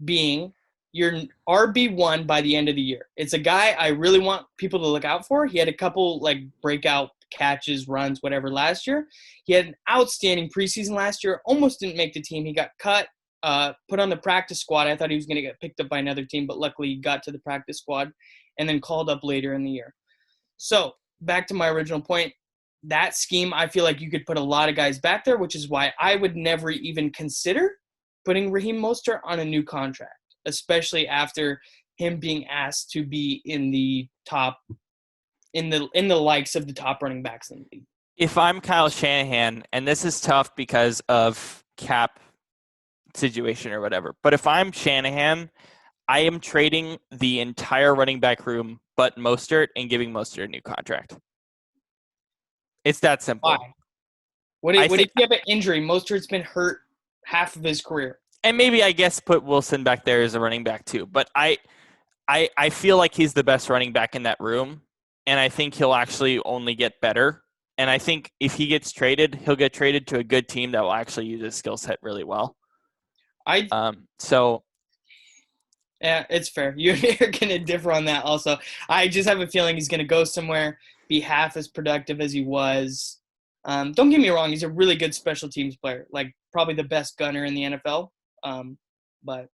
being your RB1 by the end of the year. It's a guy I really want people to look out for. He had a couple like breakout catches, runs, whatever last year. He had an outstanding preseason last year, almost didn't make the team. He got cut, put on the practice squad. I thought he was going to get picked up by another team, but luckily he got to the practice squad and then called up later in the year. So back to my original point, that scheme, I feel like you could put a lot of guys back there, which is why I would never even consider putting Raheem Mostert on a new contract, especially after him being asked to be in the top, in the likes of the top running backs in the league. If I'm Kyle Shanahan, and this is tough because of cap situation or whatever, but if I'm Shanahan, I am trading the entire running back room but Mostert and giving Mostert a new contract. It's that simple. Why? What if you have an injury? Mostert's been hurt half of his career. And maybe I guess put Wilson back there as a running back too. But I feel like he's the best running back in that room. And I think he'll actually only get better. And I think if he gets traded, he'll get traded to a good team that will actually use his skill set really well. Yeah, it's fair. You're going to differ on that also. I just have a feeling he's going to go somewhere, be half as productive as he was. Don't get me wrong. He's a really good special teams player, like probably the best gunner in the NFL. But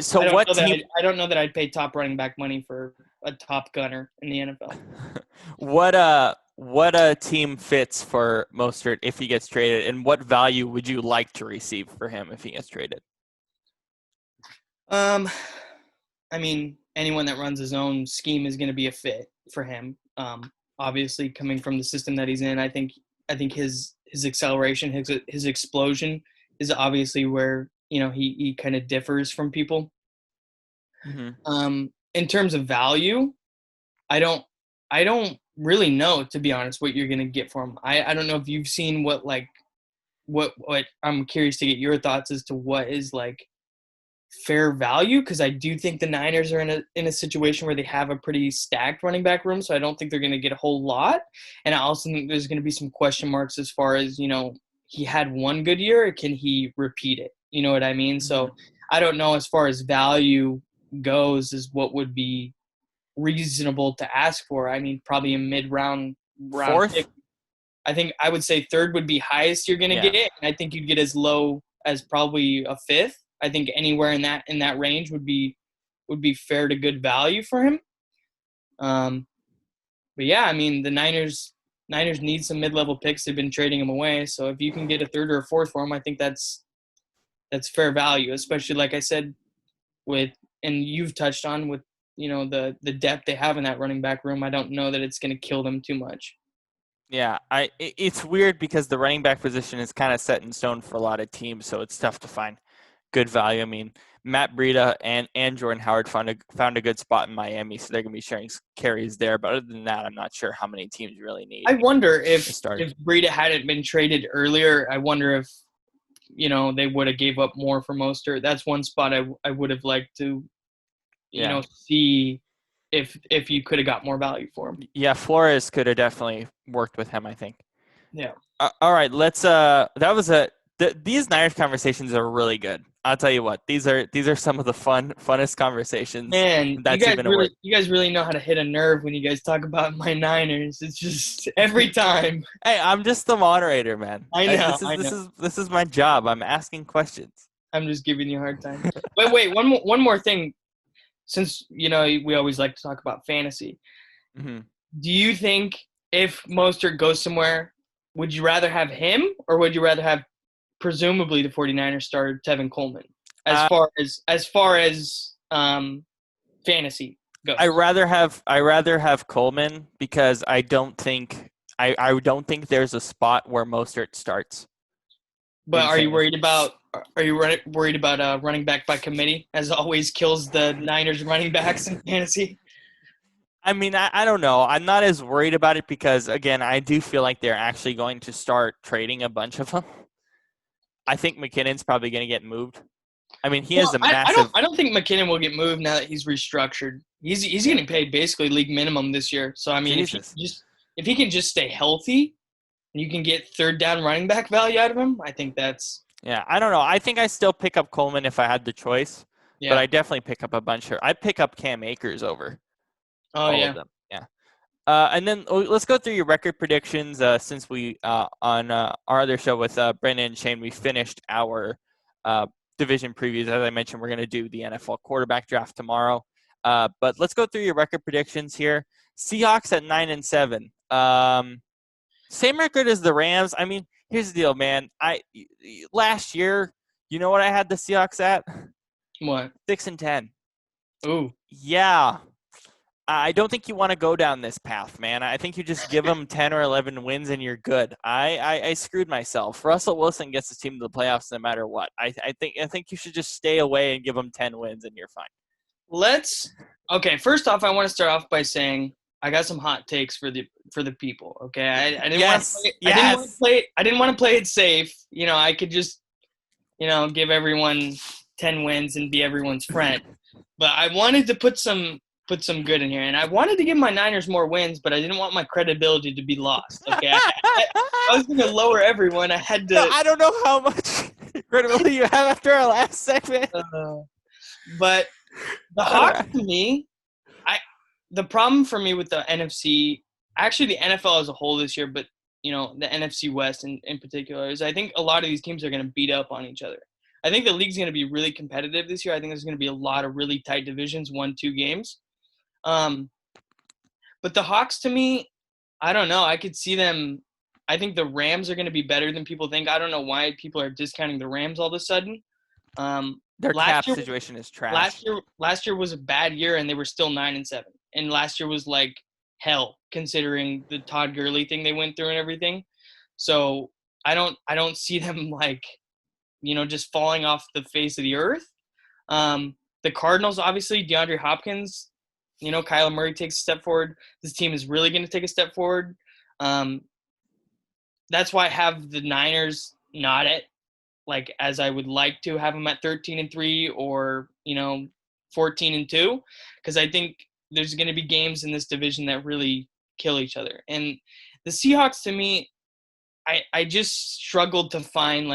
so what team? I don't know that I'd pay top running back money for a top gunner in the NFL. What team fits for Mostert if he gets traded, and what value would you like to receive for him if he gets traded? I mean, anyone that runs his own scheme is going to be a fit for him. Obviously, coming from the system that he's in, I think his acceleration, his explosion is obviously where he kind of differs from people. Mm-hmm. In terms of value, I don't really know, to be honest, what you're going to get for him. I don't know if you've seen what I'm curious to get your thoughts as to what is like fair value, because I do think the Niners are in a situation where they have a pretty stacked running back room, so I don't think they're going to get a whole lot. And I also think there's going to be some question marks as far as, he had one good year, can he repeat it? You know what I mean? Mm-hmm. So I don't know, as far as value goes, is what would be reasonable to ask for. I mean, probably a mid-round fourth pick. I think I would say third would be highest you're going to get, and I think you'd get as low as probably a fifth. I think anywhere in that range would be fair to good value for him. But yeah, I mean, the Niners Niners need some mid-level picks. They've been trading them away. So if you can get a third or a fourth for him, I think that's fair value, especially like I said and you've touched on with, the depth they have in that running back room. I don't know that it's going to kill them too much. Yeah, it's weird because the running back position is kind of set in stone for a lot of teams, so it's tough to find good value. I mean, Matt Breida and Jordan Howard found a good spot in Miami, so they're going to be sharing carries there. But other than that, I'm not sure how many teams really need. I wonder if to start. Breida hadn't been traded earlier. I wonder if they would have gave up more for Mostert. That's one spot I would have liked to see if you could have got more value for him. Yeah, Flores could have definitely worked with him, I think. Yeah. All right, let's these Niners conversations are really good. I'll tell you what, these are some of the funnest conversations. Man, you guys really know how to hit a nerve when you guys talk about my Niners. It's just every time. Hey, I'm just the moderator, man. I know. This is my job. I'm asking questions. I'm just giving you a hard time. But wait, one more thing. Since we always like to talk about fantasy, mm-hmm. Do you think if Mostert goes somewhere, would you rather have him or would you rather have presumably the 49ers starter Tevin Coleman as far as fantasy goes? I rather have Coleman because I don't think there's a spot where Mostert starts. But are you worried about running back by committee, as always kills the Niners running backs in fantasy? I mean, I don't know. I'm not as worried about it because, again, I do feel like they're actually going to start trading a bunch of them. I think McKinnon's probably going to get moved. I mean, he has a massive – I don't think McKinnon will get moved now that he's restructured. He's getting paid basically league minimum this year. So, I mean, if he can just stay healthy and you can get third down running back value out of him, I think that's – Yeah, I don't know. I think I still pick up Coleman if I had the choice. Yeah. But I definitely pick up a bunch here. I pick up Cam Akers over all of them. Yeah. And then let's go through your record predictions. Since we on our other show with Brendan and Shane, we finished our division previews. As I mentioned, we're going to do the NFL quarterback draft tomorrow. But let's go through your record predictions here. Seahawks at 9-7. Same record as the Rams. I mean, here's the deal, man. Last year, you know what I had the Seahawks at? What? 6-10. Ooh. Yeah. I don't think you want to go down this path, man. I think you just give them 10 or 11 wins and you're good. I screwed myself. Russell Wilson gets his team to the playoffs no matter what. I think you should just stay away and give them 10 wins and you're fine. Okay, first off, I want to start off by saying I got some hot takes for the people. Okay, I didn't want to play it safe. I could just give everyone 10 wins and be everyone's friend. But I wanted to put some good in here, and I wanted to give my Niners more wins, but I didn't want my credibility to be lost. Okay, I was going to lower everyone. I had to. I don't know how much credibility you have after our last segment. But the Hawks, to me, the problem for me with the NFC, actually the NFL as a whole this year, but the NFC West in particular, is I think a lot of these teams are going to beat up on each other. I think the league's going to be really competitive this year. I think there's going to be a lot of really tight divisions, 1-2 games. But the Hawks, to me, I don't know. I could see them. I think the Rams are going to be better than people think. I don't know why people are discounting the Rams all of a sudden. Their cap situation is trash. Last year was a bad year, and they were still 9-7. And last year was like hell, considering the Todd Gurley thing they went through and everything. So I don't see them just falling off the face of the earth. The Cardinals, obviously, DeAndre Hopkins, Kyler Murray takes a step forward. This team is really going to take a step forward. That's why I have the Niners not at as I would like to have them at 13-3 or 14-2, because I think there's going to be games in this division that really kill each other. And the Seahawks, to me, I just struggled to find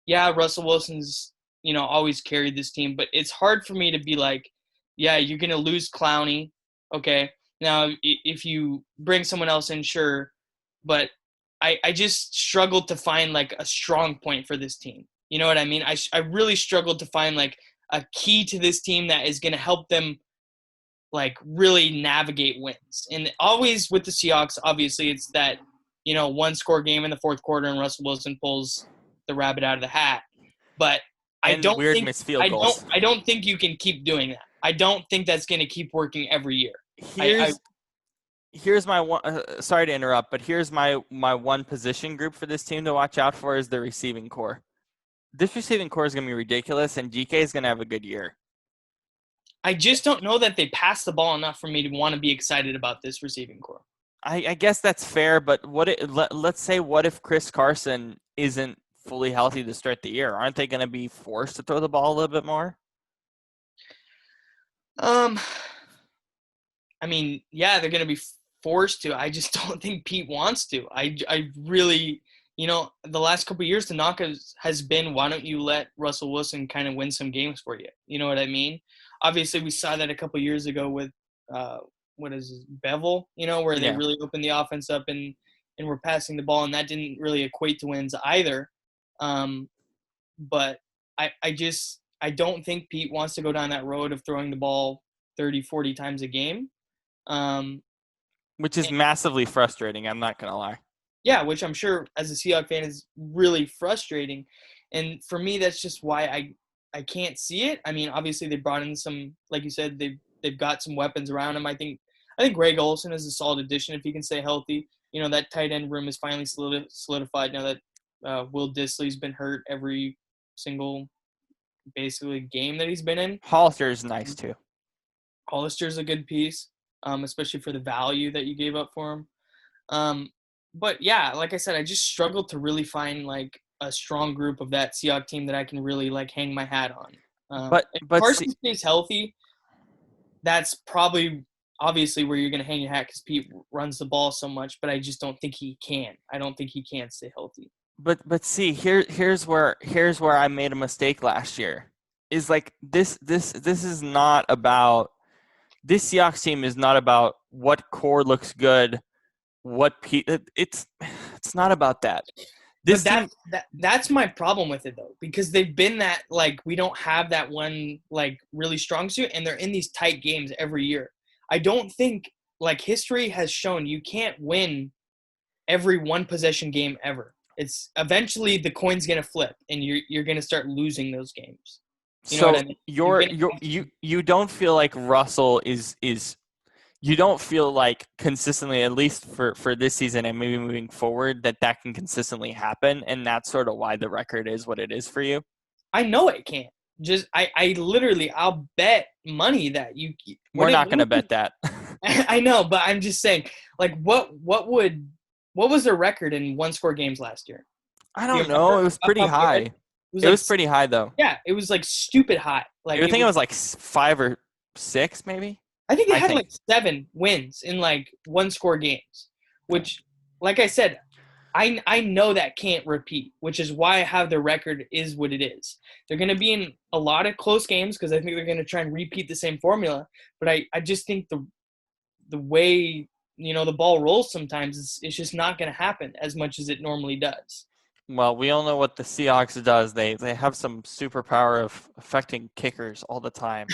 Russell Wilson's always carried this team, but it's hard for me to be you're going to lose Clowney. Okay. Now, if you bring someone else in, sure. But I just struggled to find a strong point for this team. You know what I mean? I really struggled to find a key to this team that is going to help them really navigate wins. And always with the Seahawks, obviously, it's that one-score game in the fourth quarter and Russell Wilson pulls the rabbit out of the hat. But I And don't weird think missed field goals. I don't think you can keep doing that. I don't think that's going to keep working every year. Here's my one. Sorry to interrupt, but here's my one position group for this team to watch out for is the receiving core. This receiving core is going to be ridiculous, and GK is going to have a good year. I just don't know that they pass the ball enough for me to want to be excited about this receiving core. I guess that's fair, but let's say what if Chris Carson isn't fully healthy to start the year? Aren't they going to be forced to throw the ball a little bit more? I mean, yeah, they're going to be forced to. I just don't think Pete wants to. I really, the last couple of years, the knock has been, why don't you let Russell Wilson kind of win some games for you? You know what I mean? Obviously, we saw that a couple of years ago with Bevel, where they really opened the offense up and were passing the ball, and that didn't really equate to wins either. But I don't think Pete wants to go down that road of throwing the ball 30, 40 times a game. Which is massively frustrating, I'm not going to lie. Yeah, which I'm sure as a Seahawks fan is really frustrating. And for me, that's just why I can't see it. I mean, obviously they brought in some, like you said, they've got some weapons around him. I think Greg Olsen is a solid addition if he can stay healthy. That tight end room is finally solidified now that Will Dissly's been hurt every single basically game that he's been in. Hollister is nice too. Hollister's a good piece, especially for the value that you gave up for him. But yeah, like I said, I just struggled to really find like a strong group of that Seahawks team that I can really like hang my hat on. But if Carson stays healthy, that's probably obviously where you're going to hang your hat because Pete runs the ball so much. But I just don't think he can. I don't think he can stay healthy. But see, here's where I made a mistake last year. Is like this is not about this Seahawks team is not about what core looks good, it's not about that. That's my problem with it though, because they've been that like we don't have that one like really strong suit, and they're in these tight games every year. I don't think like history has shown you can't win every one possession game ever. It's eventually the coin's gonna flip, and you're gonna start losing those games. You know what I mean? You don't feel like Russell is you don't feel like consistently, at least for this season and maybe moving forward, that can consistently happen, and that's sort of why the record is what it is for you? I know it can't. Just I literally I'll bet money that you. We're not going to bet that. I know, but I'm just saying, like, what was their record in one-score games last year? I don't know. It was pretty high. It was pretty high, though. Yeah, it was like stupid high. Like I think it was like 5 or 6, maybe. I think they had like 7 wins in like one-score games, which, like I said, I know that can't repeat, which is why I have their record is what it is. They're going to be in a lot of close games because I think they're going to try and repeat the same formula. But I just think the way the ball rolls sometimes it's just not going to happen as much as it normally does. Well, we all know what the Seahawks does. They have some superpower of affecting kickers all the time,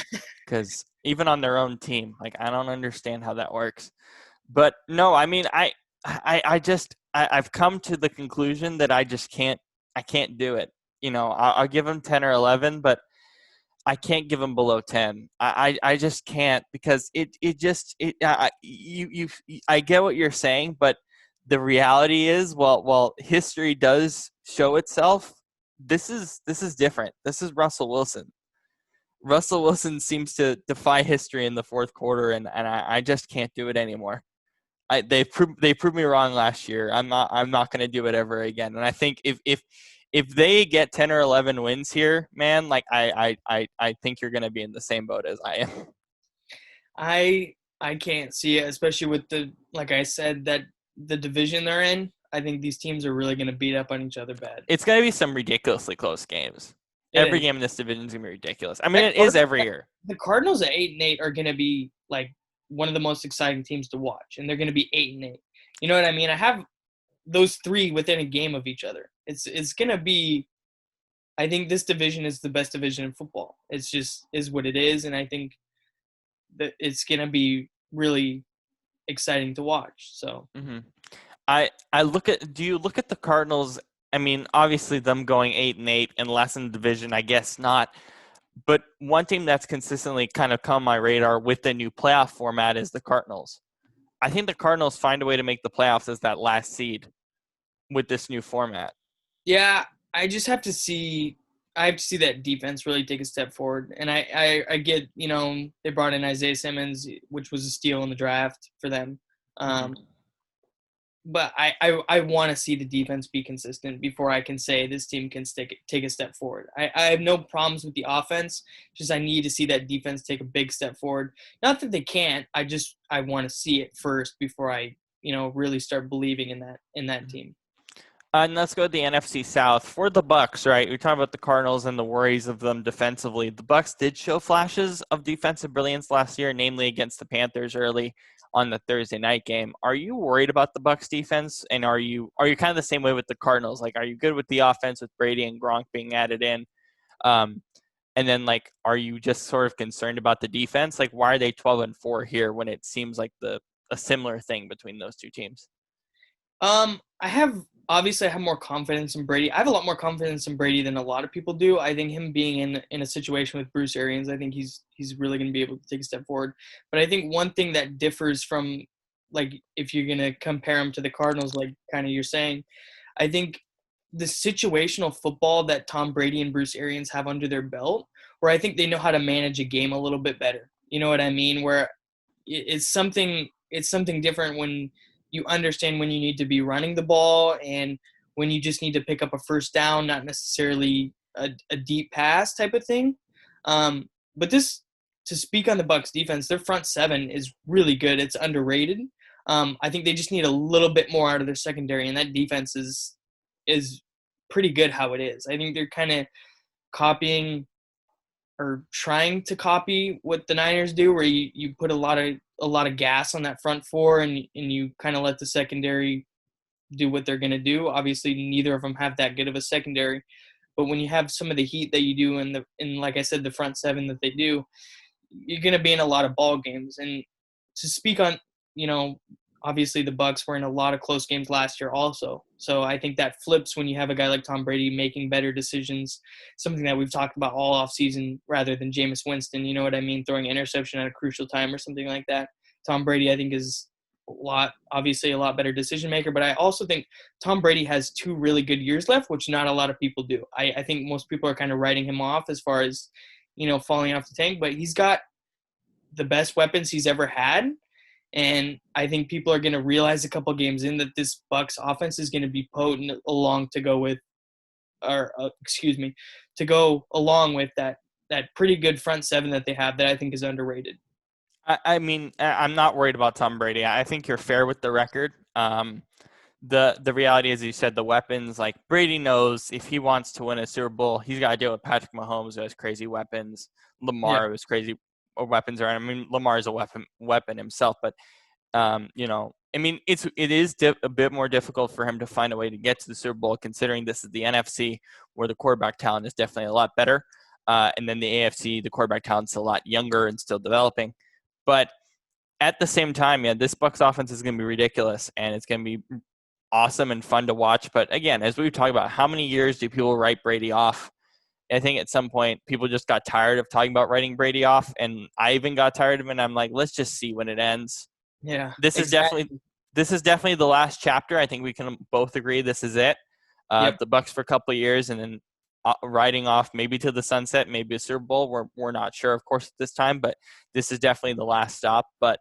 because even on their own team, like I don't understand how that works. But no, I mean I've come to the conclusion that I can't do it. I'll give them 10 or 11, but I can't give them below 10. I just can't, because I get what you're saying, but the reality is, well, history does show itself. This is different. This is Russell Wilson. Russell Wilson seems to defy history in the fourth quarter, and I just can't do it anymore. They proved me wrong last year. I'm not going to do it ever again. And I think if they get 10 or 11 wins here, man, like I think you're going to be in the same boat as I am. I can't see it, especially with like I said, that the division they're in. I think these teams are really going to beat up on each other bad. It's going to be some ridiculously close games. Every game in this division is going to be ridiculous. I mean, it is every year. The Cardinals at 8-8 are going to be like one of the most exciting teams to watch, and they're going to be 8-8. You know what I mean? I have those 3 within a game of each other. It's going to be. I think this division is the best division in football. It's just is what it is, and I think that it's going to be really exciting to watch. So I look at do you look at the Cardinals? I mean, obviously them going 8-8 and less in the division, I guess not. But one team that's consistently kind of come on my radar with the new playoff format is the Cardinals. I think the Cardinals find a way to make the playoffs as that last seed with this new format. Yeah, I just have to see. I have to see that defense really take a step forward. And I get, they brought in Isaiah Simmons, which was a steal in the draft for them. Mhm. Um, but I want to see the defense be consistent before I can say this team can take a step forward. I have no problems with the offense. Just I need to see that defense take a big step forward. Not that they can't. I want to see it first before I really start believing in that team. And let's go to the NFC South for the Bucks. Right, we're talking about the Cardinals and the worries of them defensively. The Bucks did show flashes of defensive brilliance last year, namely against the Panthers early on the Thursday night game. Are you worried about the Bucks defense? And are you kind of the same way with the Cardinals? Like, are you good with the offense with Brady and Gronk being added in? Um, and then, like, are you just sort of concerned about the defense? Like, why are they 12-4 here when it seems like a similar thing between those two teams? I have obviously I have more confidence in Brady. I have a lot more confidence in Brady than a lot of people do. I think him being in a situation with Bruce Arians, I think he's really going to be able to take a step forward. But I think one thing that differs from, like, if you're going to compare him to the Cardinals, like kind of you're saying, I think the situational football that Tom Brady and Bruce Arians have under their belt, where I think they know how to manage a game a little bit better. You know what I mean? Where it's something different when you understand when you need to be running the ball and when you just need to pick up a first down, not necessarily a deep pass type of thing. But this, to speak on the Bucks defense, their front seven is really good. It's underrated. I think they just need a little bit more out of their secondary, and that defense is pretty good how it is. I think they're kind of copying or trying to copy what the Niners do, where you put a lot of gas on that front four and you kind of let the secondary do what they're going to do. Obviously, neither of them have that good of a secondary, but when you have some of the heat that you do in like I said, the front seven that they do, you're going to be in a lot of ball games. And to speak on, obviously the Bucks were in a lot of close games last year also. So I think that flips when you have a guy like Tom Brady making better decisions, something that we've talked about all offseason rather than Jameis Winston, you know what I mean, throwing an interception at a crucial time or something like that. Tom Brady, I think, is obviously a lot better decision maker, but I also think Tom Brady has 2 really good years left, which not a lot of people do. I think most people are kind of writing him off as far as, falling off the tank, but he's got the best weapons he's ever had. And I think people are going to realize a couple games in that this Bucks offense is going to be potent along to go with, to go along with that pretty good front seven that they have that I think is underrated. I mean, I'm not worried about Tom Brady. I think you're fair with the record. The reality is, you said the weapons. Like, Brady knows if he wants to win a Super Bowl, he's got to deal with Patrick Mahomes, who has crazy weapons. Yeah. Lamar, who has crazy weapons around. I mean, Lamar is a weapon himself, but I mean, it is a bit more difficult for him to find a way to get to the Super Bowl, considering this is the NFC, where the quarterback talent is definitely a lot better, and then the AFC, the quarterback talent's a lot younger and still developing. But at the same time, yeah, this Bucks offense is going to be ridiculous, and it's going to be awesome and fun to watch. But again, as we've talked about, how many years do people write Brady off? I think at some point people just got tired of talking about writing Brady off, and I even got tired of it. And I'm like, let's just see when it ends. Yeah, This is definitely exactly. this is definitely the last chapter. I think we can both agree this is it. Yep. The Bucks for a couple of years, and then riding off maybe to the sunset, maybe a Super Bowl. We're not sure, of course, at this time, but this is definitely the last stop. But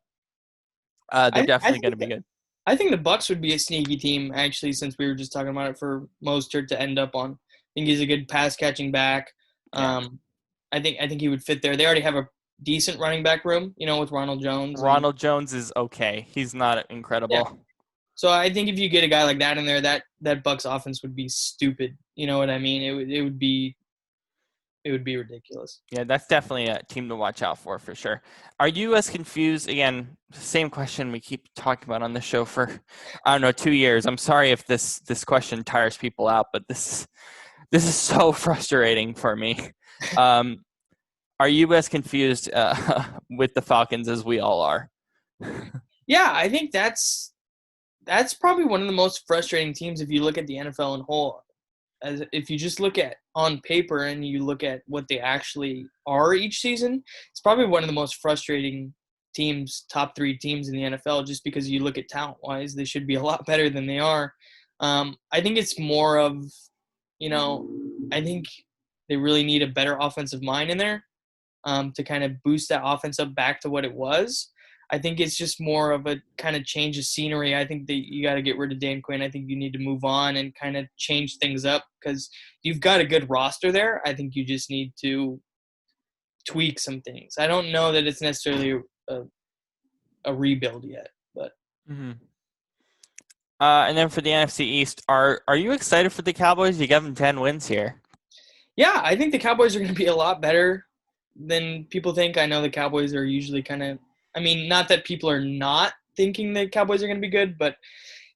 they're I, I definitely going to think be good. I think the Bucks would be a sneaky team, actually, since we were just talking about it for Mostert to end up on. I think he's a good pass catching back. Yeah. I think he would fit there. They already have a decent running back room, with Ronald Jones and Ronald Jones is okay. He's not yeah. incredible. So I think if you get a guy like that in there, that Bucks offense would be stupid. You know what I mean? It would be ridiculous. Yeah, that's definitely a team to watch out for sure. Are you as confused? Again, same question we keep talking about on the show for, I don't know, 2 years. I'm sorry if this question tires people out, but this is so frustrating for me. Are you as confused with the Falcons as we all are? Yeah, I think that's that's probably one of the most frustrating teams if you look at the NFL in whole. As if you just look at on paper and you look at what they actually are each season, it's probably one of the most frustrating teams, top 3 teams in the NFL, just because you look at talent-wise, they should be a lot better than they are. I think it's more of, I think they really need a better offensive mind in there to kind of boost that offense up back to what it was. I think it's just more of a kind of change of scenery. I think that you got to get rid of Dan Quinn. I think you need to move on and kind of change things up because you've got a good roster there. I think you just need to tweak some things. I don't know that it's necessarily a rebuild yet, but. Mm-hmm. And then for the NFC East, are you excited for the Cowboys? You got them 10 wins here. Yeah, I think the Cowboys are going to be a lot better than people think. I know the Cowboys are usually kind of – I mean, not that people are not thinking the Cowboys are going to be good, but,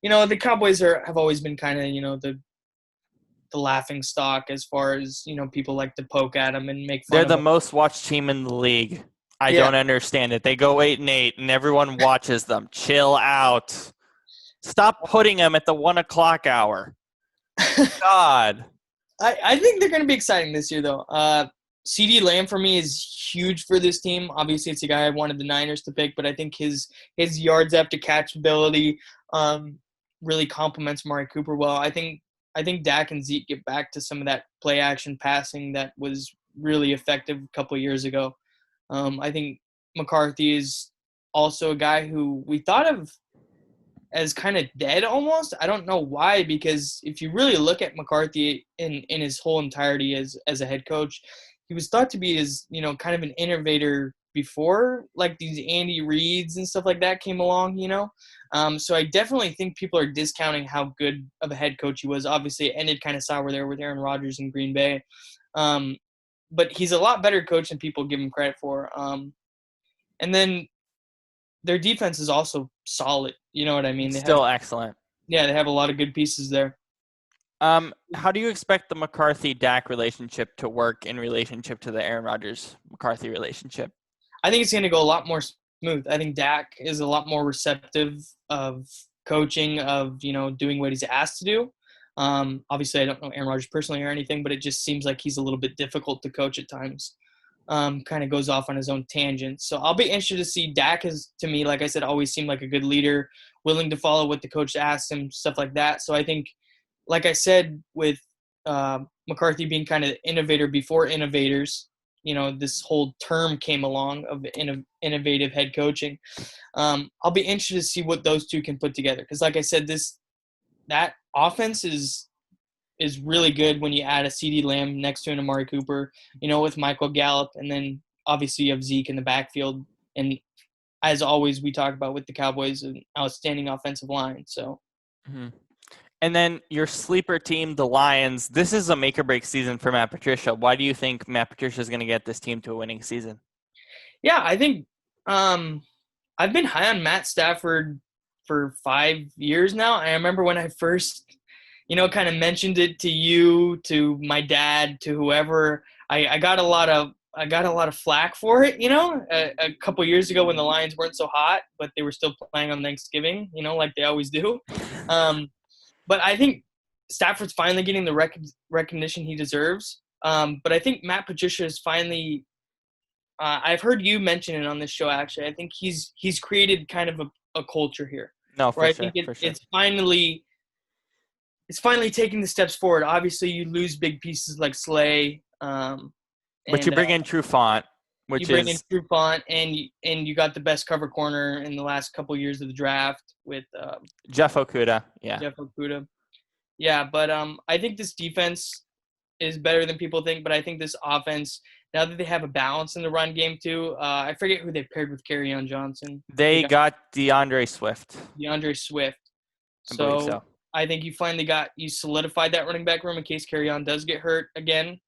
the Cowboys have always been kind of, the laughing stock as far as, people like to poke at them and make fun They're of the them. most watched team in the league. I Yeah. don't understand it. They go 8-8, and everyone watches them. Chill out. Stop putting them at the 1 o'clock hour. God. I think they're going to be exciting this year, though. CeeDee Lamb for me is huge for this team. Obviously, it's a guy I wanted the Niners to pick, but I think his yards after catch ability really complements Amari Cooper well. I think Dak and Zeke get back to some of that play action passing that was really effective a couple of years ago. I think McCarthy is also a guy who we thought of as kind of dead almost. I don't know why, because if you really look at McCarthy in his whole entirety as a head coach, he was thought to be as, kind of an innovator before, like these Andy Reids and stuff like that came along, So I definitely think people are discounting how good of a head coach he was. Obviously, it ended kind of sour there with Aaron Rodgers in Green Bay. But he's a lot better coach than people give him credit for. And then their defense is also solid. You know what I mean? Still excellent. Yeah, they have a lot of good pieces there. How do you expect the McCarthy-Dak relationship to work in relationship to the Aaron Rodgers-McCarthy relationship? I think it's going to go a lot more smooth. I think Dak is a lot more receptive of coaching, of, doing what he's asked to do. Obviously, I don't know Aaron Rodgers personally or anything, but it just seems like he's a little bit difficult to coach at times. Kind of goes off on his own tangent. So I'll be interested to see. Dak has, to me, like I said, always seemed like a good leader, willing to follow what the coach asks him, stuff like that. So I think, like I said, with McCarthy being kind of innovator before innovators, this whole term came along of innovative head coaching. I'll be interested to see what those two can put together. Because like I said, that offense is really good when you add a CeeDee Lamb next to an Amari Cooper, with Michael Gallup, and then obviously you have Zeke in the backfield. And as always, we talk about with the Cowboys, an outstanding offensive line. So, And then your sleeper team, the Lions. This is a make or break season for Matt Patricia. Why do you think Matt Patricia is going to get this team to a winning season? Yeah, I think I've been high on Matt Stafford for 5 years now. I remember when I first kind of mentioned it to you, to my dad, to whoever. I got a lot of flack for it, a couple years ago when the Lions weren't so hot, but they were still playing on Thanksgiving, like they always do. But I think Stafford's finally getting the recognition he deserves. But I think Matt Patricia is finally. I've heard you mention it on this show. Actually, I think he's created kind of a culture here. No, for where sure. I think For sure. it's finally taking the steps forward. Obviously, you lose big pieces like Slay. But you bring in Trufant, which you bring in Trufant, and you got the best cover corner in the last couple of years of the draft with Jeff Okudah. Yeah. Jeff Okudah. Yeah, but I think this defense is better than people think. But I think this offense, now that they have a balance in the run game too, I forget who they paired with Kerryon Johnson. They got DeAndre Swift. I believe so. I think you solidified that running back room in case Kerryon does get hurt again,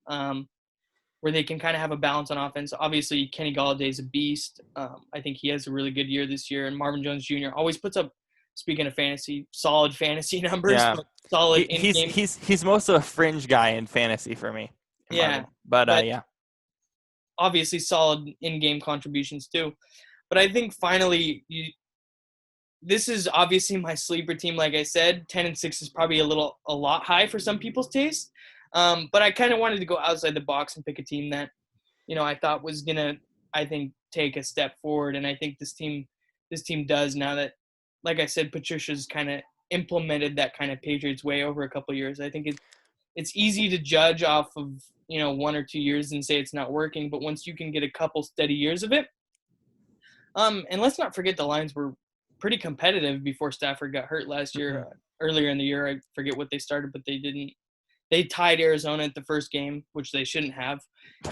where they can kind of have a balance on offense. Obviously, Kenny Galladay is a beast. I think he has a really good year this year, and Marvin Jones Jr. always puts up, speaking of fantasy, solid fantasy numbers. Yeah. Solid in-game. He's most of a fringe guy in fantasy for me. Yeah. Marvin. But yeah. Obviously, solid in-game contributions too. But I think finally this is obviously my sleeper team. Like I said, 10-6 is probably a lot high for some people's taste. But I kind of wanted to go outside the box and pick a team that, I thought was gonna, I think, take a step forward. And I think this team does, now that, like I said, Patricia's kind of implemented that kind of Patriots way over a couple of years. I think it's easy to judge off of 1 or 2 years and say it's not working, but once you can get a couple steady years of it, and let's not forget the Lions were pretty competitive before Stafford got hurt last year. Mhm. Earlier in the year, I forget what they started, but they didn't. They tied Arizona at the first game, which they shouldn't have,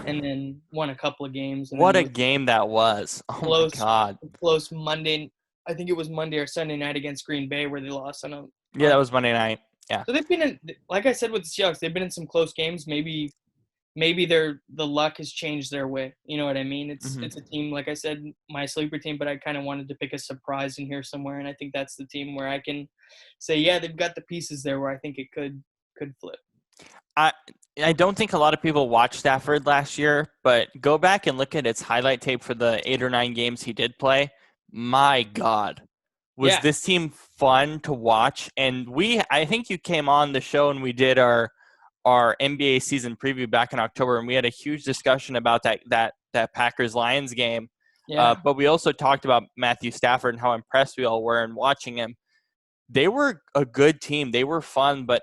and then won a couple of games. And What then a it was game that was. Oh my close, God. close Monday. I think it was Monday or Sunday night against Green Bay where they lost Yeah, that on. was Monday night. Yeah. So they've been in, like I said with the Seahawks, they've been in some close games. Maybe the luck has changed their way. You know what I mean? Mhm. It's a team, like I said, my sleeper team, but I kind of wanted to pick a surprise in here somewhere, and I think that's the team where I can say, yeah, they've got the pieces there where I think it could flip. I I don't think a lot of people watched Stafford last year, but go back and look at its highlight tape for the 8 or 9 games he did play. My God, was Yeah, this team fun to watch? And I think you came on the show and we did our NBA season preview back in October, and we had a huge discussion about that Packers Lions game. yeah. But we also talked about Matthew Stafford and how impressed we all were in watching him. They were a good team. They were fun, but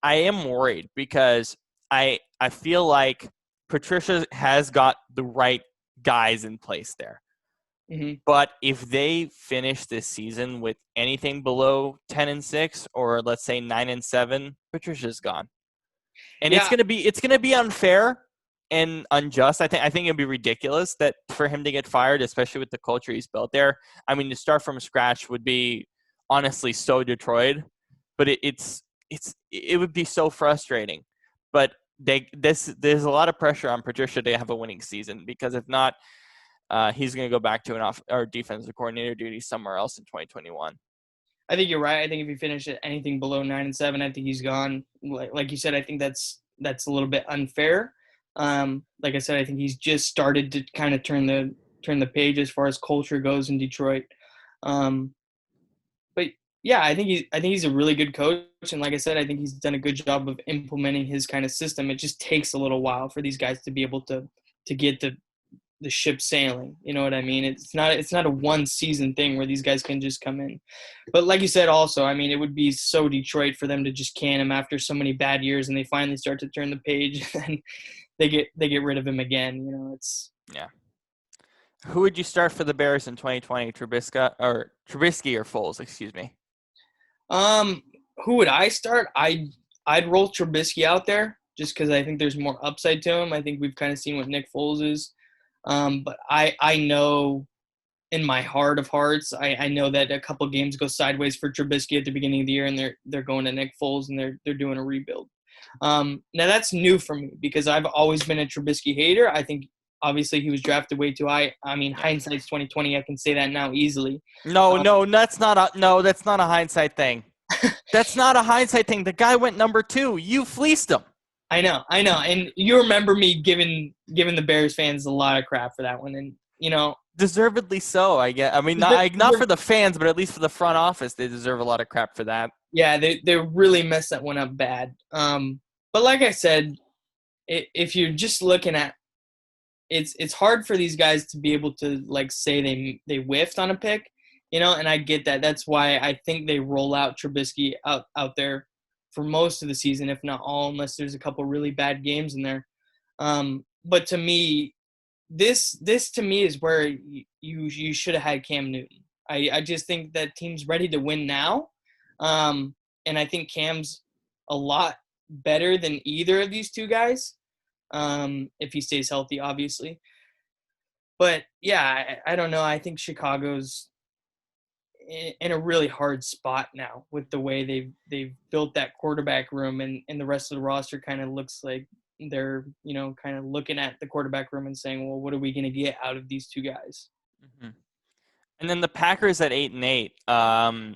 I am worried because I feel like Patricia has got the right guys in place there. hmm But if they finish this season with anything below 10-6 or let's say 9-7, Patricia's gone. And Yeah, it's gonna be unfair and unjust. I think it'd be ridiculous that for him to get fired, especially with the culture he's built there. I mean, to start from scratch would be honestly so Detroit, but it would be so frustrating. But there's a lot of pressure on Patricia to have a winning season because if not, he's going to go back to or defensive coordinator duty somewhere else in 2021. I think you're right. I think if he finished at anything below 9-7, I think he's gone. Like you said, I think that's a little bit unfair. Like I said, I think he's just started to kind of turn the page as far as culture goes in Detroit. Um, but yeah, I think he's a really good coach, and like I said, I think he's done a good job of implementing his kind of system. It just takes a little while for these guys to be able to get the ship sailing. You know what I mean? It's not a one season thing where these guys can just come in. But like you said, also, I mean, it would be so Detroit for them to just can him after so many bad years, and they finally start to turn the page, and they get rid of him again. It's Yeah. Who would you start for the Bears in 2020? Trubisky or Foles? Excuse me. um, who would I start? I'd roll Trubisky out there just because I think there's more upside to him. I think we've kind of seen what Nick Foles is. But I know in my heart of hearts, I know that a couple games go sideways for Trubisky at the beginning of the year, and they're going to Nick Foles and they're doing a rebuild. Now that's new for me because I've always been a Trubisky hater. I think obviously he was drafted way too high. I mean, Yeah. hindsight's 2020. I can say that now easily. No, Um, no, that's not a hindsight thing. That's not a hindsight thing. The guy went number 2. You fleeced him. I know, and you remember me giving the Bears fans a lot of crap for that one, and Deservedly so, I guess. I mean, not for the fans, but at least for the front office, they deserve a lot of crap for that. yeah, they really messed that one up bad. But like I said, if you're just looking at it's hard for these guys to be able to like say they whiffed on a pick, and I get that. That's why I think they roll out Trubisky out there for most of the season, if not all, unless there's a couple really bad games in there. But to me, this to me is where you should have had Cam Newton. I just think that team's ready to win now, and I think Cam's a lot better than either of these two guys, if he stays healthy, obviously. But yeah, I don't know. I think Chicago's in a really hard spot now with the way they've built that quarterback room, and the rest of the roster kind of looks like they're kind of looking at the quarterback room and saying, well, what are we going to get out of these two guys? Mm-hmm. And then the Packers at 8-8.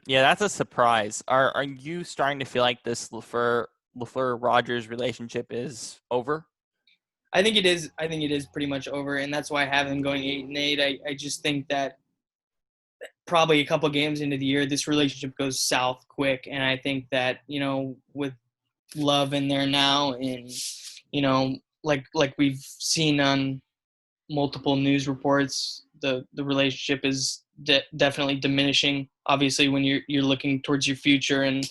Yeah, that's a surprise. Are you starting to feel like this LaFleur Rogers relationship is over? I think it is. I think it is pretty much over, and that's why I have them going 8-8. I just think that probably a couple games into the year, this relationship goes south quick. And I think that, with Love in there now, and, like we've seen on multiple news reports, the relationship is definitely diminishing. Obviously, when you're looking towards your future, and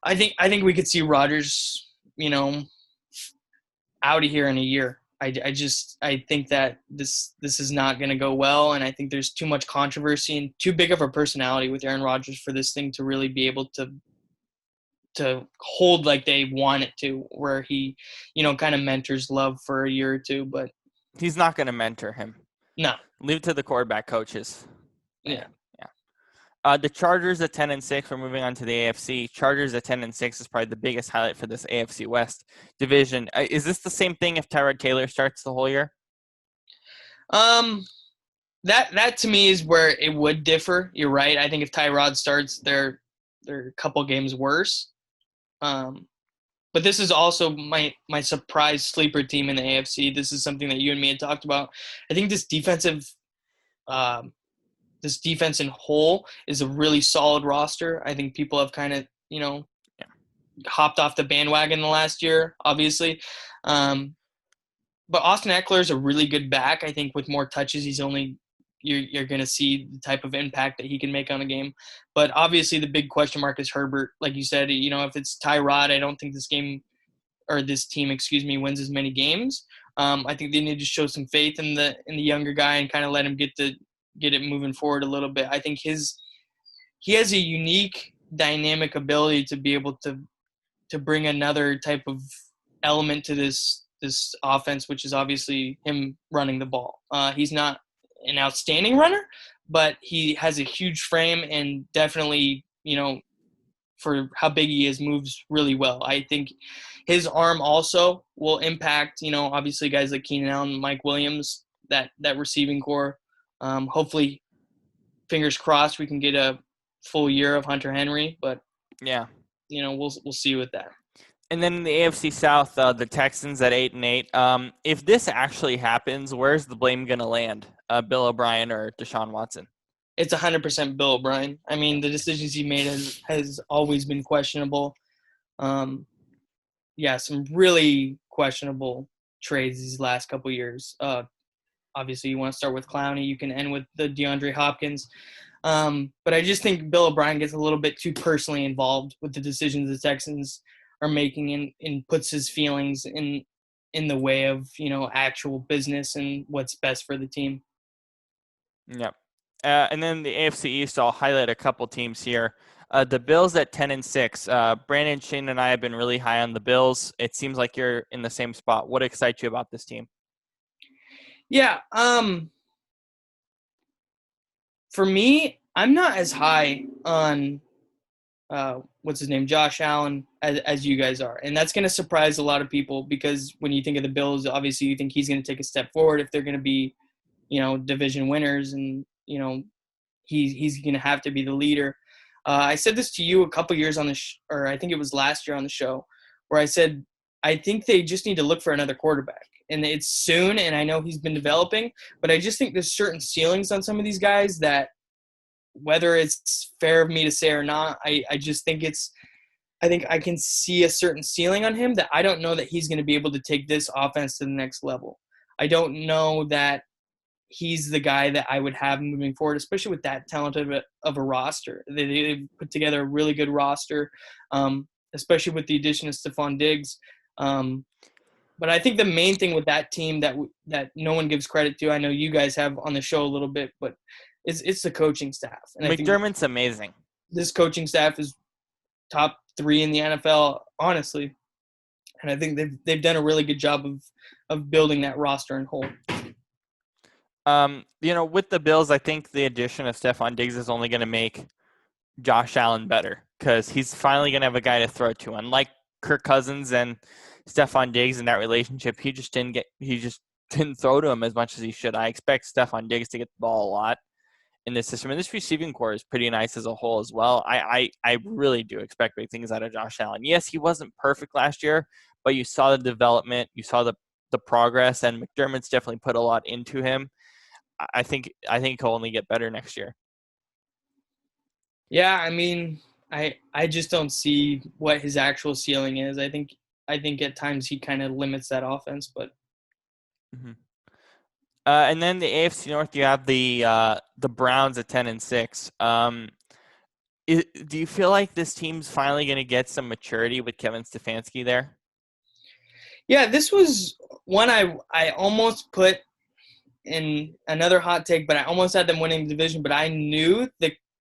I think we could see Rodgers, out of here in a year. I think that this is not going to go well, and I think there's too much controversy and too big of a personality with Aaron Rodgers for this thing to really be able to hold like they want it to, where he, kind of mentors Love for a year or two, but He's not going to mentor him. no. Leave it to the quarterback coaches. Yeah. The Chargers at 10-6. We're moving on to the AFC. Chargers at 10-6 is probably the biggest highlight for this AFC West division. Is this the same thing if Tyrod Taylor starts the whole year? That to me is where it would differ. You're right. I think if Tyrod starts, they're a couple games worse. But this is also my surprise sleeper team in the AFC. This is something that you and me had talked about. I think this defense in whole is a really solid roster. I think people have kind of, hopped off the bandwagon the last year, obviously. But Austin Eckler is a really good back. I think with more touches, you're going to see the type of impact that he can make on a game. But obviously the big question mark is Herbert. Like you said, if it's Tyrod, I don't think this team, wins as many games. I think they need to show some faith in the younger guy and kind of let him get it moving forward a little bit. I think he has a unique dynamic ability to be able to bring another type of element to this offense, which is obviously him running the ball. He's not an outstanding runner, but he has a huge frame and definitely, for how big he is, moves really well. I think his arm also will impact, obviously guys like Keenan Allen, Mike Williams, that receiving core. Hopefully, fingers crossed, we can get a full year of Hunter Henry, but yeah, we'll see with that. And then in the AFC South, the Texans at 8-8. If this actually happens, where's the blame going to land? Bill O'Brien or Deshaun Watson? It's 100% Bill O'Brien. I mean, the decisions he made has always been questionable. Some really questionable trades these last couple years. Obviously, you want to start with Clowney. You can end with the DeAndre Hopkins. But I just think Bill O'Brien gets a little bit too personally involved with the decisions the Texans are making and puts his feelings in the way of, actual business and what's best for the team. Yep. And then the AFC East, I'll highlight a couple teams here. The Bills at 10-6. Brandon, Shane, and I have been really high on the Bills. It seems like you're in the same spot. What excites you about this team? Yeah. For me, I'm not as high on what's his name, Josh Allen, as you guys are. And that's going to surprise a lot of people because when you think of the Bills, obviously you think he's going to take a step forward if they're going to be, division winners and, he's going to have to be the leader. I said this to you a couple years on or I think it was last year on the show, where I said, I think they just need to look for another quarterback. And it's soon, and I know he's been developing, but I just think there's certain ceilings on some of these guys that, whether it's fair of me to say or not, I just think I think I can see a certain ceiling on him that I don't know that he's going to be able to take this offense to the next level. I don't know that he's the guy that I would have moving forward, especially with that talented of a roster. They've put together a really good roster, especially with the addition of Stephon Diggs. But I think the main thing with that team that no one gives credit to, I know you guys have on the show a little bit, but it's the coaching staff. And McDermott's amazing. This coaching staff is top 3 in the NFL, honestly. And I think they've done a really good job of building that roster in whole. With the Bills, I think the addition of Stephon Diggs is only going to make Josh Allen better because he's finally going to have a guy to throw to. Unlike Kirk Cousins and Stephon Diggs in that relationship, he just didn't throw to him as much as he should. I expect Stephon Diggs to get the ball a lot in this system. And this receiving core is pretty nice as a whole as well. I really do expect big things out of Josh Allen. Yes, he wasn't perfect last year, but you saw the development, you saw the progress, and McDermott's definitely put a lot into him. I think he'll only get better next year. Yeah, I mean, I just don't see what his actual ceiling is. I think at times he kind of limits that offense, but Mhm. And then the AFC North, you have the Browns at 10-6. Do you feel like this team's finally going to get some maturity with Kevin Stefanski there? yeah, this was one I almost put in another hot take, but I almost had them winning the division, but I knew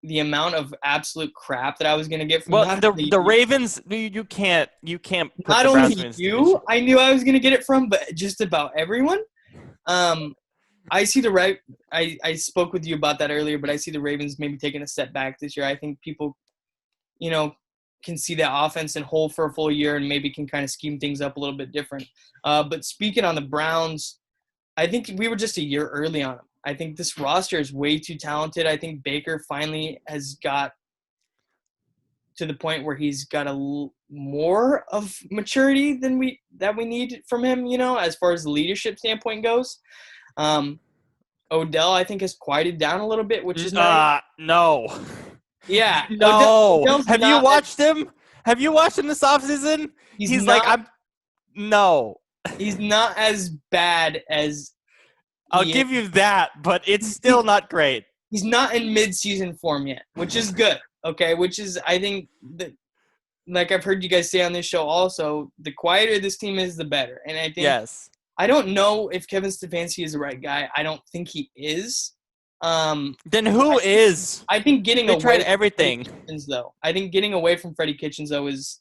the amount of absolute crap that I was going to get from Well, the Ravens, you can't put not the Browns in only this you, division. I knew I was going to get it from, but just about everyone. Um, I see the right. I spoke with you about that earlier, but I see the Ravens maybe taking a step back this year. I think people, you know, can see that offense in whole for a full year and maybe can kind of scheme things up a little bit different. But speaking on the Browns, I think we were just a year early on them. I think this roster is way too talented. I think Baker finally has got to the point where he's got more of maturity than we need from him. As far as the leadership standpoint goes. Um, Odell, I think, has quieted down a little bit, which is nice. No. Yeah, No. Odell's Have you not. watched him? Have you watched him this offseason? He's He's like, not. I'm no. He's not as bad as I'll he is. give you that, but it's still not great. He's not in mid-season form yet, which is good. Okay, which is I think that, like I've heard you guys say on this show also, the quieter this team is, the better. And I think Yes. I don't know if Kevin Stefanski is the right guy. I don't think he is. Then who is? I think getting They tried away from Freddie everything. Kitchens, though. I think getting away from Freddie Kitchens, though, is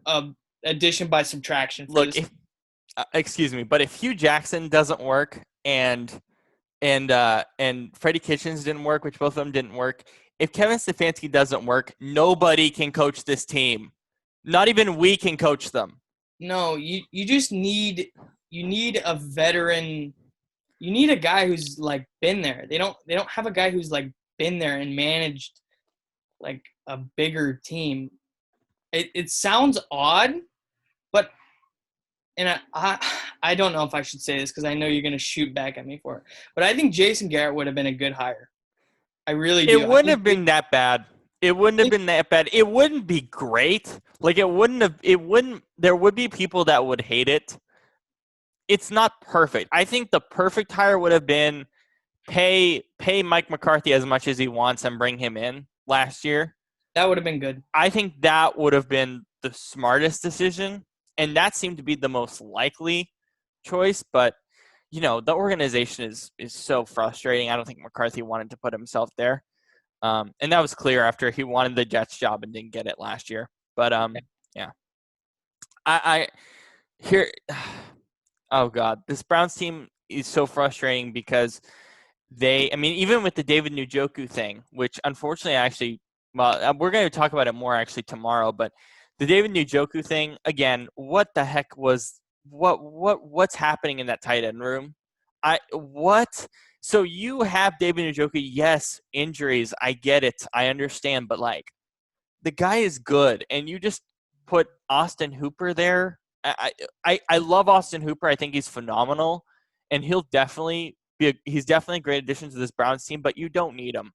a addition by subtraction for Look, this. if excuse me, but if Hugh Jackson doesn't work and Freddie Kitchens didn't work, which both of them didn't work, if Kevin Stefanski doesn't work, nobody can coach this team. Not even we can coach them. No, you just need a veteran. You need a guy who's like been there. They don't have a guy who's like been there and managed like a bigger team. It sounds odd, but and I don't know if I should say this because I know you're gonna shoot back at me for it. But I think Jason Garrett would have been a good hire. I really It do. I wouldn't think have been that bad. It wouldn't have been that bad. It wouldn't be great. Like there would be people that would hate it. It's not perfect. I think the perfect hire would have been pay Mike McCarthy as much as he wants and bring him in last year. that would have been good. I think that would have been the smartest decision, and that seemed to be the most likely choice. But the organization is so frustrating. I don't think McCarthy wanted to put himself there, and that was clear after he wanted the Jets job and didn't get it last year. But yeah, I here. Oh God, this Browns team is so frustrating because I mean, even with the David Njoku thing, which unfortunately we're going to talk about it more actually tomorrow, but the David Njoku thing, again, what the heck what's happening in that tight end room? What? So you have David Njoku, yes, injuries, I get it, I understand, but like the guy is good, and you just put Austin Hooper there. I love Austin Hooper. I think he's phenomenal, and he's definitely a great addition to this Browns team. But you don't need him.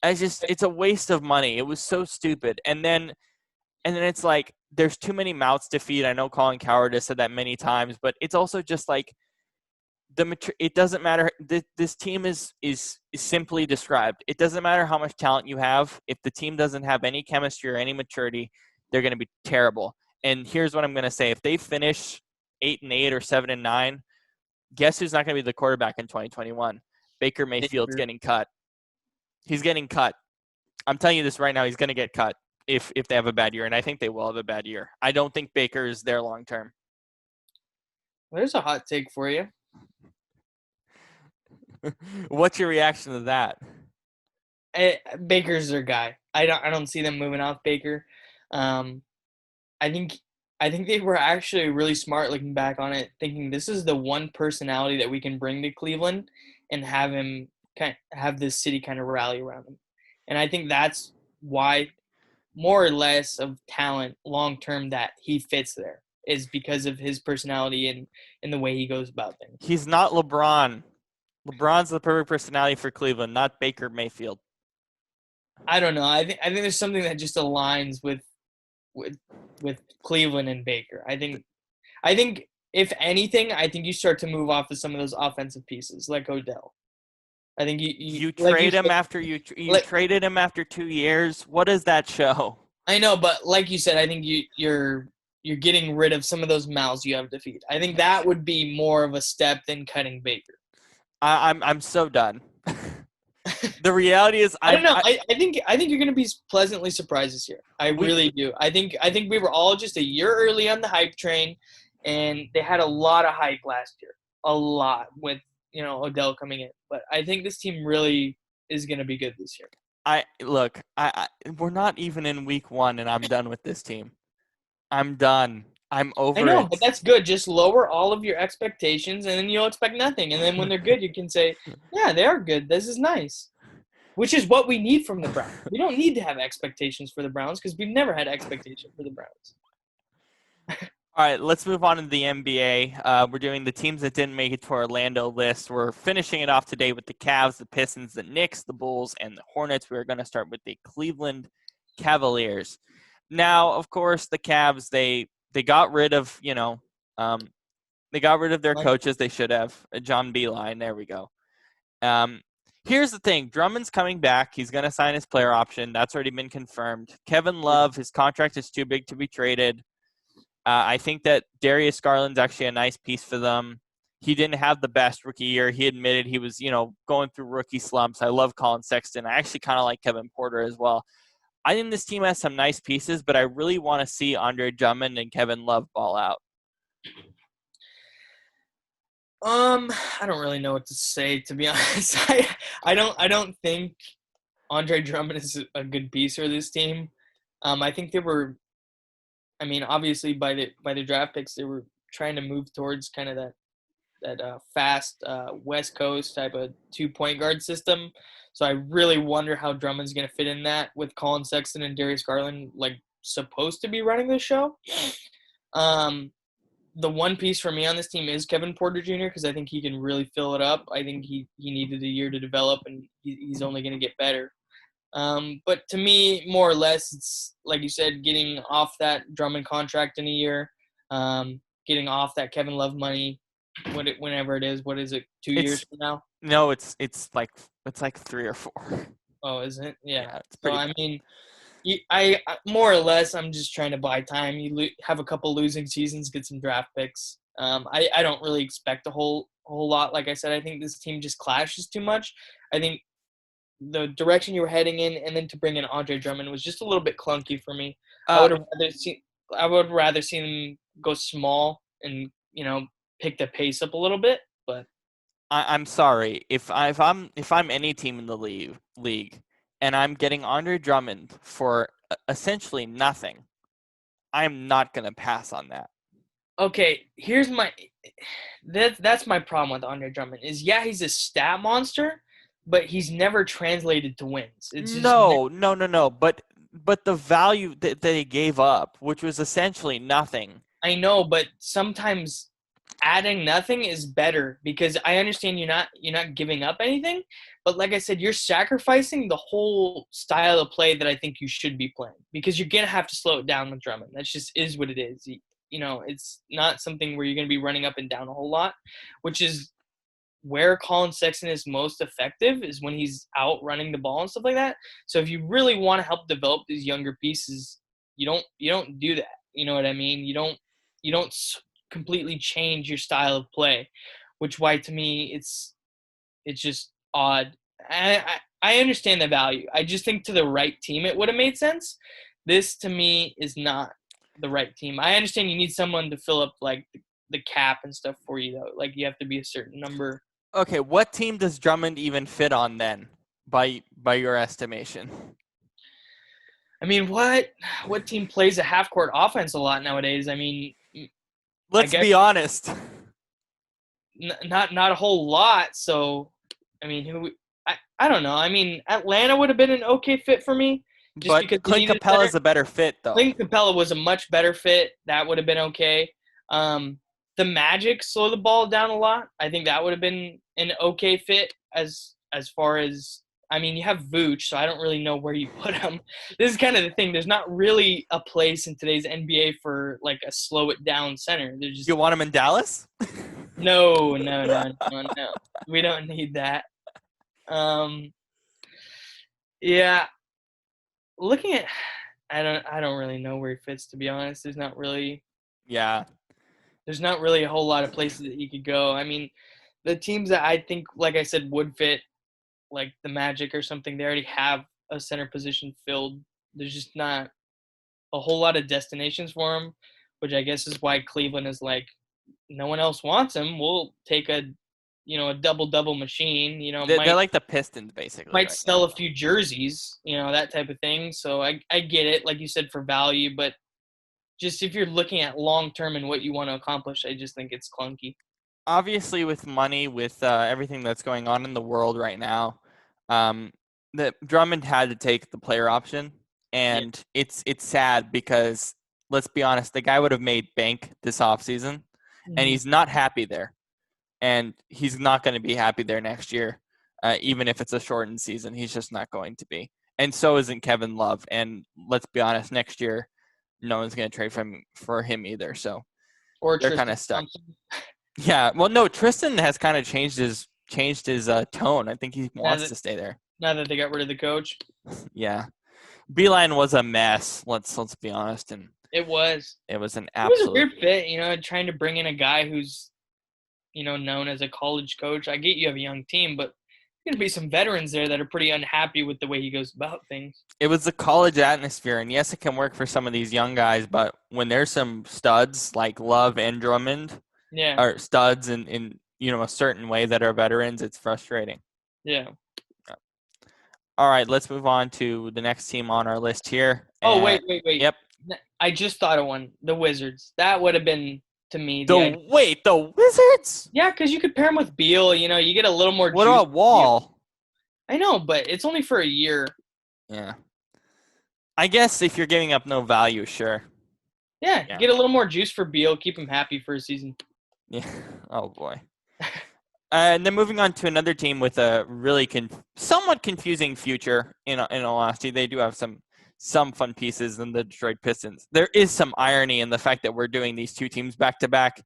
It's a waste of money. It was so stupid. And then it's like there's too many mouths to feed. I know Colin Cowherd has said that many times, but it's also just like it doesn't matter. This team is simply described. It doesn't matter how much talent you have. If the team doesn't have any chemistry or any maturity, they're going to be terrible. And here's what I'm going to say: if they finish 8-8 or 7-9, guess who's not going to be the quarterback in 2021? Baker Mayfield's getting cut. He's getting cut. I'm telling you this right now. He's going to get cut if they have a bad year, and I think they will have a bad year. I don't think Baker is there long term. There's a hot take for you. What's your reaction to that? Baker's their guy. I don't see them moving off Baker. I think they were actually really smart looking back on it, thinking this is the one personality that we can bring to Cleveland and have him have this city kind of rally around him. And I think that's why, more or less of talent long term, that he fits there is because of his personality and the way he goes about things. He's not LeBron. LeBron's the perfect personality for Cleveland, not Baker Mayfield. I don't know. I think there's something that just aligns with with Cleveland and Baker. I think if anything, I think you start to move off of some of those offensive pieces like Odell. I think you You like you trade him said, after you like traded him after 2 years. What does that show? I know, but like you said, I think you're getting rid of some of those mouths you have to feed. I think that would be more of a step than cutting Baker. I'm so done. The reality is I don't know. I think you're going to be pleasantly surprised this year. I we really do. I think we were all just a year early on the hype train, and they had a lot of hype last year, a lot with Odell coming in. But I think this team really is going to be good this year. I look. We're not even in week 1, and I'm done with this team. I'm done. I'm I over know, it. but that's good. Just lower all of your expectations, and then you'll expect nothing. And then when they're good, you can say, "Yeah, they are good. This is nice." Which is what we need from the Browns. We don't need to have expectations for the Browns because we've never had expectation for the Browns. All right, let's move on to the NBA. We're doing the teams that didn't make it to our Orlando list. We're finishing it off today with the Cavs, the Pistons, the Knicks, the Bulls, and the Hornets. We're going to start with the Cleveland Cavaliers. Now, of course, the Cavs they got rid of they got rid of their coaches. They should have John Beeline. There we go. Here's the thing: Drummond's coming back. He's going to sign his player option. That's already been confirmed. Kevin Love, his contract is too big to be traded. I think that Darius Garland's actually a nice piece for them. He didn't have the best rookie year. He admitted he was, going through rookie slumps. I love Colin Sexton. I actually kind of like Kevin Porter as well. I think this team has some nice pieces, but I really want to see Andre Drummond and Kevin Love ball out. I don't really know what to say, to be honest. I don't think Andre Drummond is a good piece for this team. I think they were. I mean, obviously by the draft picks, they were trying to move towards kind of that fast West Coast type of 2 point guard system. So I really wonder how Drummond's going to fit in that with Colin Sexton and Darius Garland supposed to be running the show. Um, the one piece for me on this team is Kevin Porter Jr. because I think he can really fill it up. I think he needed a year to develop, and he's only going to get better. But to me, more or less, it's like you said, getting off that Drummond contract in a year, getting off that Kevin Love money, whenever it is. What is it? 2 years from now? No, it's like 3 or 4. Oh, isn't it? Yeah. It's So pretty. I mean, I more or less, I'm just trying to buy time. You have a couple losing seasons, get some draft picks. I don't really expect a whole lot. Like I said, I think this team just clashes too much. I think the direction you were heading in, and then to bring in Andre Drummond was just a little bit clunky for me. I would rather see them go small and pick the pace up a little bit. But I'm sorry if I'm any team in the league, and I'm getting Andre Drummond for essentially nothing, I'm not gonna pass on that. okay, that's my problem with Andre Drummond is he's a stat monster, but he's never translated to wins. It's just No. But the value that they gave up, which was essentially nothing. I know, but sometimes adding nothing is better because I understand you're not giving up anything, but like I said, you're sacrificing the whole style of play that I think you should be playing because you're gonna have to slow it down with Drummond. That just is what it is. It's not something where you're gonna be running up and down a whole lot, which is where Colin Sexton is most effective is when he's out running the ball and stuff like that. So if you really want to help develop these younger pieces, you don't do that. You know what I mean? You don't completely change your style of play, which why to me it's just odd. I understand the value. I just think to the right team it would have made sense. This to me is not the right team. I understand you need someone to fill up like the cap and stuff for you though. Like you have to be a certain number. Okay, what team does Drummond even fit on then, by your estimation? I mean, what team plays a half court offense a lot nowadays? I mean, I Let's guess be honest. not a whole lot. So, I mean, I don't know. I mean, Atlanta would have been an okay fit for me just But because they Clint needed a Capella center. is a better fit, though. Clint Capella was a much better fit. That would have been okay. The Magic slow the ball down a lot. I think that would have been an okay fit as far as I mean, you have Vooch, so I don't really know where you put him. This is kind of the thing. There's not really a place in today's NBA for like a slow it down center. There's You just want him in Dallas? no, no, no, no, no. We don't need that. Um, yeah, looking at, I don't really know where he fits, to be honest. Yeah. There's not really a whole lot of places that he could go. I mean, the teams that I think, like I said, would fit, like the Magic or something, they already have a center position filled. There's just not a whole lot of destinations for him, which I guess is why Cleveland is like, no one else wants him. We'll take a double machine. They're Might like the Pistons basically might right now. sell a few jerseys, that type of thing. So I get it, like you said, for value, but just if you're looking at long term and what you want to accomplish, I just think it's clunky. Obviously, with money, with everything that's going on in the world right now, um, the Drummond had to take the player option, Yeah. and it's sad because let's be honest, the guy would have made bank this offseason, and Mhm. he's not happy there, and he's not going to be happy there next year, even if it's a shortened season. He's just not going to be, and so isn't Kevin Love. And let's be honest, next year, no one's going to trade for him either. So Or they're kind Tristan of stuck. Thompson. Yeah, well, no, Tristan has kind of changed his tone. I think he Now wants that to stay there. now that they got rid of the coach, Yeah, Beeline was a mess. Let's be honest, and it was it was an it was a absolute. weird fit. Trying to bring in a guy who's known as a college coach. I get you have a young team, but there's gonna be some veterans there that are pretty unhappy with the way he goes about things. It was the college atmosphere, and yes, it can work for some of these young guys, but when there's some studs like Love and Drummond, Yeah, or studs in a certain way that are veterans, it's frustrating. yeah. All right, let's move on to the next team on our list here. Oh, And wait. yep, I just thought of one. The Wizards. That would have been to me the idea. the Wizards. Yeah, because you could pair him with Beal. You get a little more What juice. about Wall? I know, but it's only for a year. Yeah. I guess if you're giving up no value, sure. Yeah, Yeah. get a little more juice for Beal. Keep him happy for a season. Yeah. Oh boy. And then moving on to another team with a really somewhat confusing future. In all honesty, they do have some fun pieces in the Detroit Pistons. There is some irony in the fact that we're doing these two teams back to back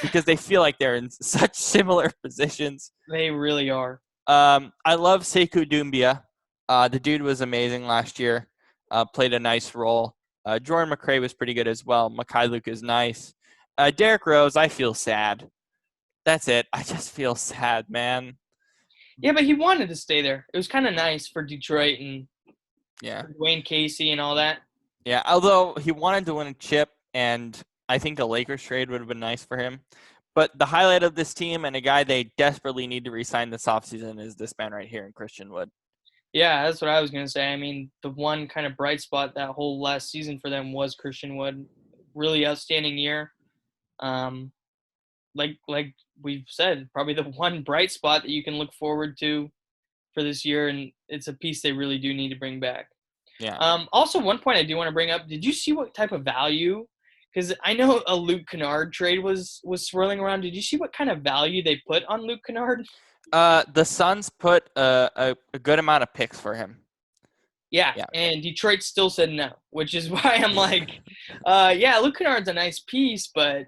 because they feel like they're in such similar positions. They really are. I love Sekou Doumbia. The dude was amazing last year. Played a nice role. Jordan McRae was pretty good as well. Mikhailuk is nice. Derrick Rose, I feel sad. That's it. I just feel sad, man. Yeah, but he wanted to stay there. It was kind of nice for Detroit and Yeah. for Dwayne Casey and all that. Yeah. Although he wanted to win a chip, and I think a Lakers trade would have been nice for him. But the highlight of this team and a guy they desperately need to re-sign this offseason is this man right here in Christian Wood. Yeah, that's what I was going to say. I mean, the one kind of bright spot that whole last season for them was Christian Wood. Really outstanding year. Like we've said, probably the one bright spot that you can look forward to for this year, and it's a piece they really do need to bring back. Yeah. Also, one point I do want to bring up: did you see what type of value? Because I know a Luke Kennard trade was swirling around. Did you see what kind of value they put on Luke Kennard? The Suns put a good amount of picks for him. Yeah, Yeah. and Detroit still said no, which is why I'm like, yeah, Luke Kennard's a nice piece, but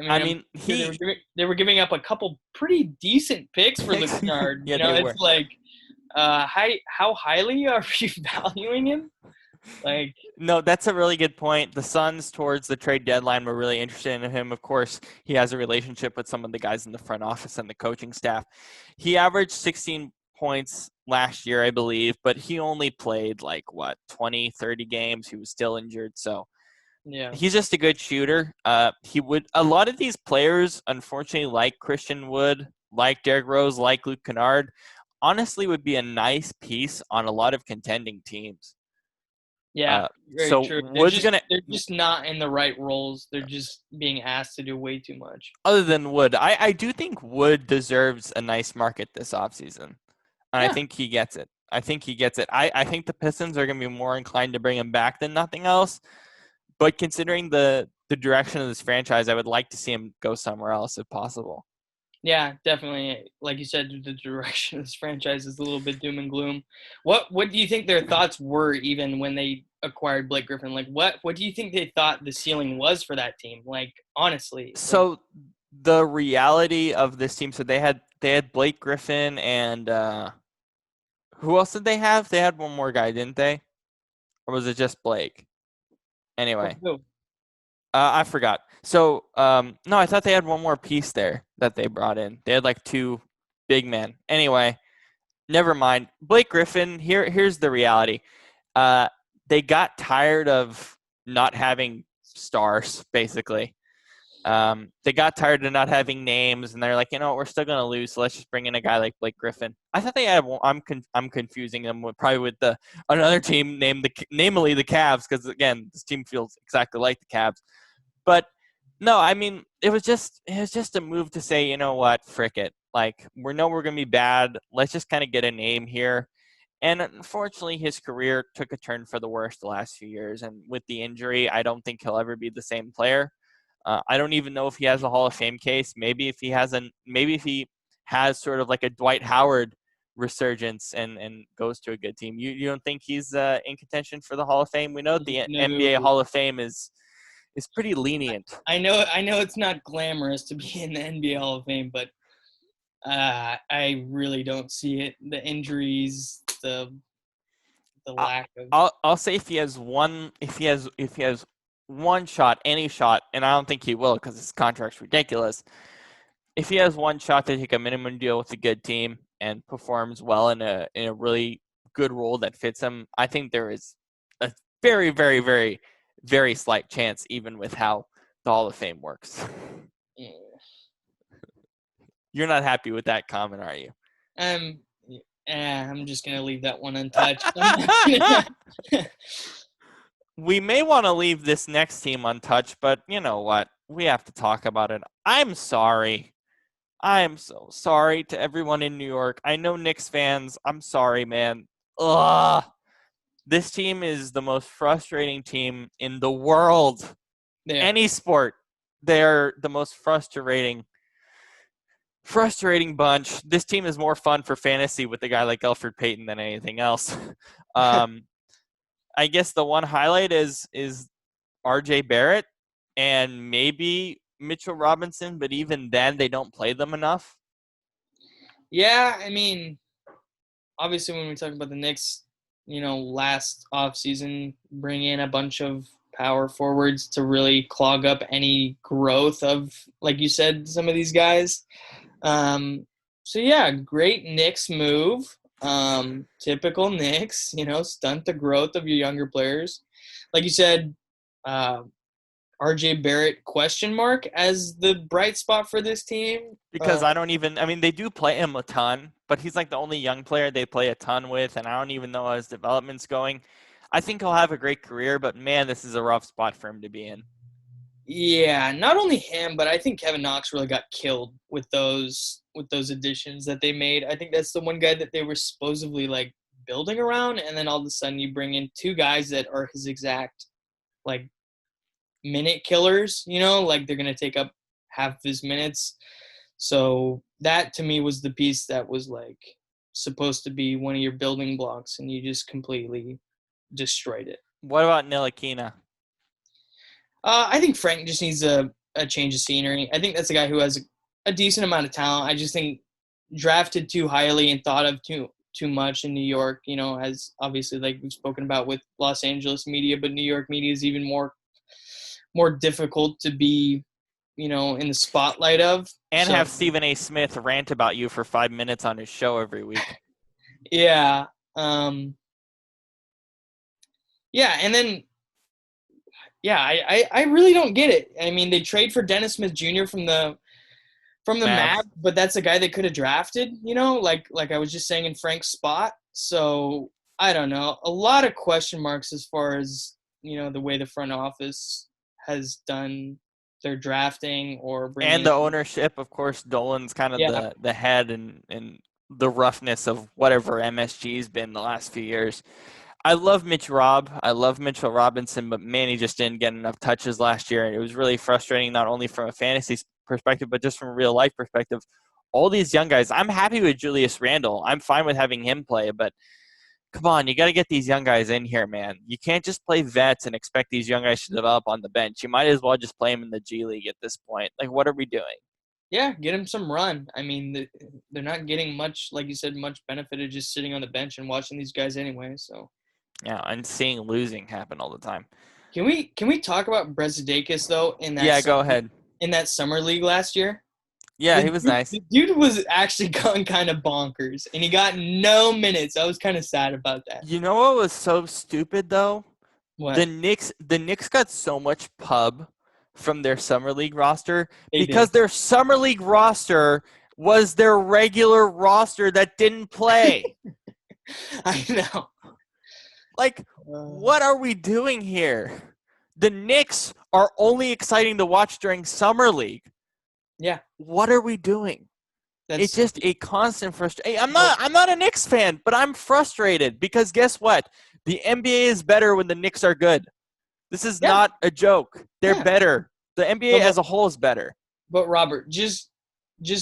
I mean, they were giving up a couple pretty decent picks for Luke Picks? Kennard. Yeah, they were. It's like, how highly are you valuing him? Like, No, that's a really good point. The Suns, towards the trade deadline, were really interested in him. Of course, he has a relationship with some of the guys in the front office and the coaching staff. He averaged 16 points last year, I believe, but he only played 20, 30 games. He was still injured, so yeah, he's just a good shooter. A lot of these players, unfortunately, like Christian Wood, like Derrick Rose, like Luke Kennard, honestly would be a nice piece on a lot of contending teams. yeah, very So true. Wood's gonna. They're just not in the right roles. They're just being asked to do way too much. Other than Wood, I do think Wood deserves a nice market this offseason. And I Yeah. think he gets it. I think the Pistons are going to be more inclined to bring him back than nothing else. But considering the direction of this franchise, I would like to see him go somewhere else if possible. Yeah, definitely. Like you said, the direction of this franchise is a little bit doom and gloom. What do you think their thoughts were even when they acquired Blake Griffin? Like what do you think they thought the ceiling was for that team? Like honestly, like So the reality of this team, so they had Blake Griffin and who else did they have? They had one more guy, didn't they? Or was it just Blake? Anyway, oh, I forgot. So no, I thought they had one more piece there that they brought in. They had like two big men. Anyway, never mind. Blake Griffin, here's the reality. Uh, they got tired of not having stars, basically. They got tired of not having names, and they're like, you know what, we're still going to lose, so let's just bring in a guy like Blake Griffin. I thought they had. I'm confusing them with probably with the another team named namely the Cavs, because again, this team feels exactly like the Cavs. But no, I mean, it was just a move to say, you know what, frick it. Like we know we're going to be bad. Let's just kind of get a name here. And unfortunately, his career took a turn for the worse the last few years. And with the injury, I don't think he'll ever be the same player. I don't even know if he has a Hall of Fame case. Maybe if he has sort of like a Dwight Howard resurgence and goes to a good team. You don't think he's in contention for the Hall of Fame? We know that the no. NBA Hall of Fame is pretty lenient. I know it's not glamorous to be in the NBA Hall of Fame, but I really don't see it. The injuries, the I- lack of I'll say if he has one shot, any shot, and I don't think he will because his contract's ridiculous. If he has one shot to take a minimum deal with a good team and performs well in a really good role that fits him, I think there is a very, very, very, very slight chance, even with how the Hall of Fame works. You're not happy with that comment, are you? um I'm just gonna leave that one untouched. We may want to leave this next team untouched, but you know what? We have to talk about it. I'm sorry. I am so sorry to everyone in New York. I know Knicks fans. I'm sorry, man. Ugh. This team is the most frustrating team in the world. Yeah. Any sport. They're the most frustrating bunch. This team is more fun for fantasy with a guy like Elfrid Payton than anything else. Um, I guess the one highlight is RJ Barrett and maybe Mitchell Robinson, but even then they don't play them enough. Yeah, I mean, obviously when we talk about the Knicks, last offseason, bring in a bunch of power forwards to really clog up any growth of, like you said, some of these guys. So yeah, great Knicks move. Typical Knicks, stunt the growth of your younger players. Like you said, uh, RJ Barrett question mark as the bright spot for this team. Because I mean, they do play him a ton, but he's like the only young player they play a ton with, and I don't even know how his development's going. I think he'll have a great career, but man, this is a rough spot for him to be in. Yeah, not only him, but I think Kevin Knox really got killed with those additions that they made. I think that's the one guy that they were supposedly like building around, and then all of a sudden you bring in two guys that are his exact like minute killers. Like they're gonna take up half of his minutes. So that to me was the piece that was like supposed to be one of your building blocks, and you just completely destroyed it. What about Ntilikina? I think Frank just needs a change of scenery. I think that's a guy who has a decent amount of talent. I just think drafted too highly and thought of too much in New York. As obviously like we've spoken about with Los Angeles media, but New York media is even more difficult to be in the spotlight of. And So have Stephen A. Smith rant about you for 5 minutes on his show every week. yeah, um, yeah, and then yeah, I really don't get it. I mean, they trade for Dennis Smith Jr. from the Mavs. Mavs, but that's a guy they could have drafted, like I was just saying in Frank's spot. So I don't know. A lot of question marks as far as, the way the front office has done their drafting or And bringing the in. ownership, of course, Dolan's kind of Yeah. the head and the roughness of whatever MSG's been the last few years. I love I love Mitchell Robinson, but man, he just didn't get enough touches last year. It was really frustrating, not only from a fantasy perspective, but just from a real life perspective, all these young guys, I'm happy with Julius Randle. I'm fine with having him play, but come on, you got to get these young guys in here, man. You can't just play vets and expect these young guys to develop on the bench. You might as well just play them in the G League at this point. Like, what are we doing? Yeah, get him some run. I mean, they're not getting much, like you said, much benefit of just sitting on the bench and watching these guys anyway. So Yeah, and seeing losing happen all the time. can we talk about Brezidakis though Yeah, go ahead. in that summer league last year? Yeah, he was nice. The dude was actually going kind of bonkers, and he got no minutes. I was kind of sad about that. You know what was so stupid though? What? The Knicks got so much pub from their summer league roster They because did. their summer league roster was their regular roster that didn't play. I know. Like, what are we doing here? The Knicks are only exciting to watch during summer league. Yeah. What are we doing? It's just a constant frustration. I'm not a Knicks fan, but I'm frustrated because guess what? The NBA is better when the Knicks are good. This is not a joke. They're better. The NBA as a whole is better. But Robert, just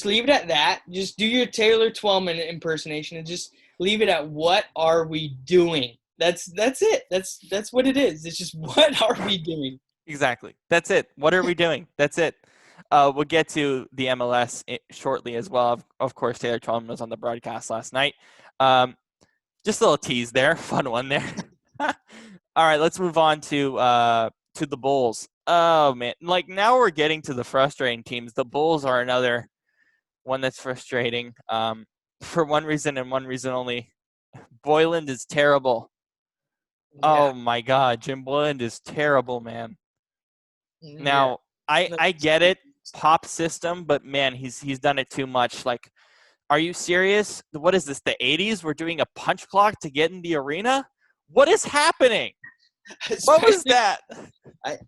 leave it at that. Just do your Taylor Twellman impersonation and just leave it at what are we doing? That's it. That's what it is. It's just what are we doing? Exactly. That's it. What are we doing? That's it. We'll get to the MLS shortly as well. Of course, Taylor Twellman was on the broadcast last night. Just a little tease there. Fun one there. All right, let's move on to the Bulls. Oh, man. Like, now we're getting to the frustrating teams. The Bulls are another one that's frustrating for one reason and one reason only. Boyland is terrible. Yeah. Oh, my God. Jim Boyland is terrible, man. Yeah. Now, I get it, pop system, but, man, he's done it too much. Like, are you serious? What is this, the 80s? We're doing a punch clock to get in the arena? What is happening? What was that?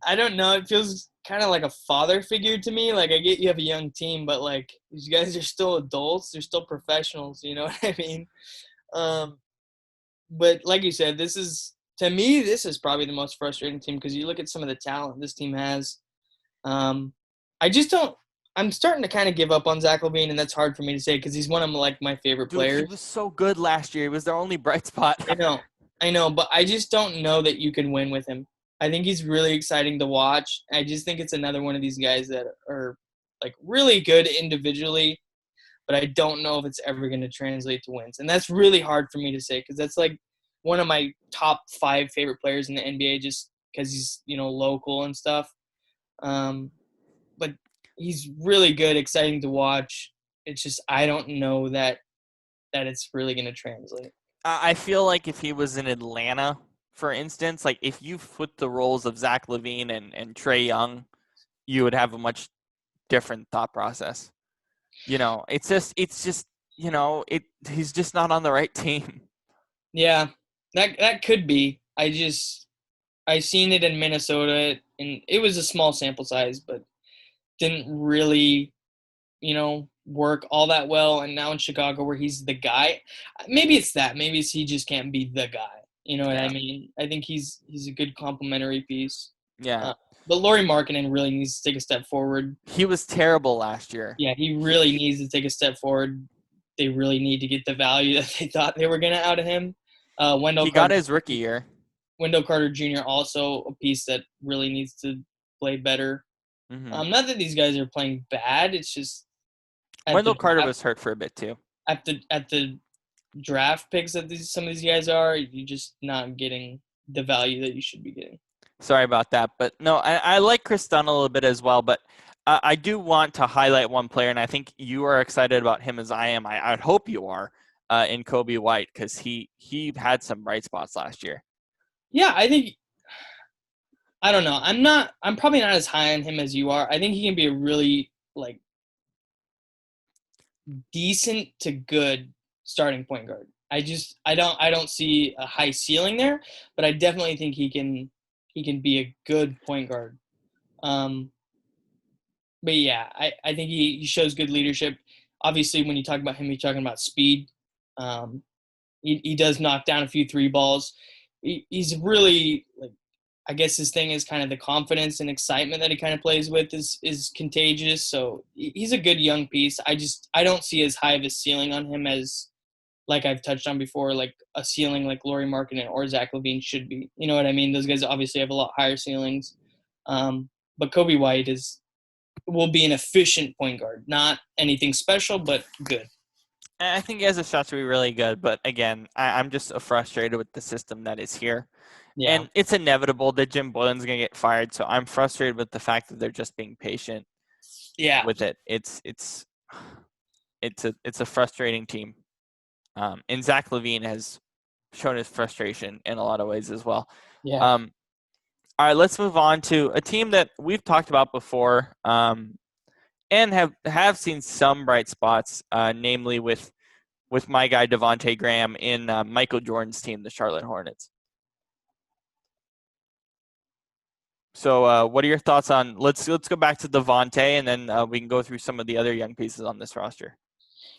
I don't know. It feels kind of like a father figure to me. Like, I get you have a young team, but, like, these guys are still adults. They're still professionals. You know what I mean? But like you said, to me, this is probably the most frustrating team because you look at some of the talent this team has. I just don't – I'm starting to kind of give up on Zach LaVine, and that's hard for me to say because he's one of, like, my favorite players. He was so good last year. He was their only bright spot. I know, but I just don't know that you can win with him. I think he's really exciting to watch. I just think it's another one of these guys that are, like, really good individually, but I don't know if it's ever going to translate to wins. And that's really hard for me to say because that's, like, one of my top 5 favorite players in the NBA just because he's, local and stuff. But he's really good, exciting to watch. It's just I don't know that it's really going to translate. I feel like if he was in Atlanta, for instance, like if you flip the roles of Zach LaVine and Trae Young, you would have a much different thought process. It's just he's just not on the right team. Yeah, that could be. I seen it in Minnesota, and it was a small sample size, but didn't really, work all that well. And now in Chicago, where he's the guy, maybe it's that. Maybe it's he just can't be the guy. You know what I mean? I think he's a good complementary piece. Yeah. But Lauri Markkanen really needs to take a step forward. He was terrible last year. Yeah, he really needs to take a step forward. They really need to get the value that they thought they were going to out of him. He got his rookie year. Wendell Carter Jr. also a piece that really needs to play better. Mm-hmm. Not that these guys are playing bad. It's just Wendell Carter was hurt for a bit too. At the draft picks that some of these guys are, you're just not getting the value that you should be getting. Sorry about that, but no, I like Chris Dunn a little bit as well, but I do want to highlight one player, and I think you are excited about him as I am. I hope you are in Kobe White because he had some bright spots last year. Yeah, I don't know. I'm probably not as high on him as you are. I think he can be a really, like, decent to good starting point guard. I don't see a high ceiling there, but I definitely think he can be a good point guard. But yeah, I think he shows good leadership. Obviously, when you talk about him, you're talking about speed. He does knock down a few 3 balls. He's really, like, I guess his thing is kind of the confidence and excitement that he kind of plays with is contagious. So he's a good young piece. I don't see as high of a ceiling on him as, like I've touched on before, like a ceiling like Lauri Markkanen or Zach LaVine should be. You know what I mean? Those guys obviously have a lot higher ceilings. But Kobe White will be an efficient point guard, not anything special, but good. I think he has a shot to be really good, but again, I'm just frustrated with the system that is here. Yeah. And it's inevitable that Jim Boylen's going to get fired, so I'm frustrated with the fact that they're just being patient Yeah. with it. It's a frustrating team. And Zach LaVine has shown his frustration in a lot of ways as well. Yeah. All right, let's move on to a team that we've talked about before, and have seen some bright spots, namely with my guy Devontae Graham in Michael Jordan's team, the Charlotte Hornets. So what are your thoughts on let's go back to Devontae, and then we can go through some of the other young pieces on this roster.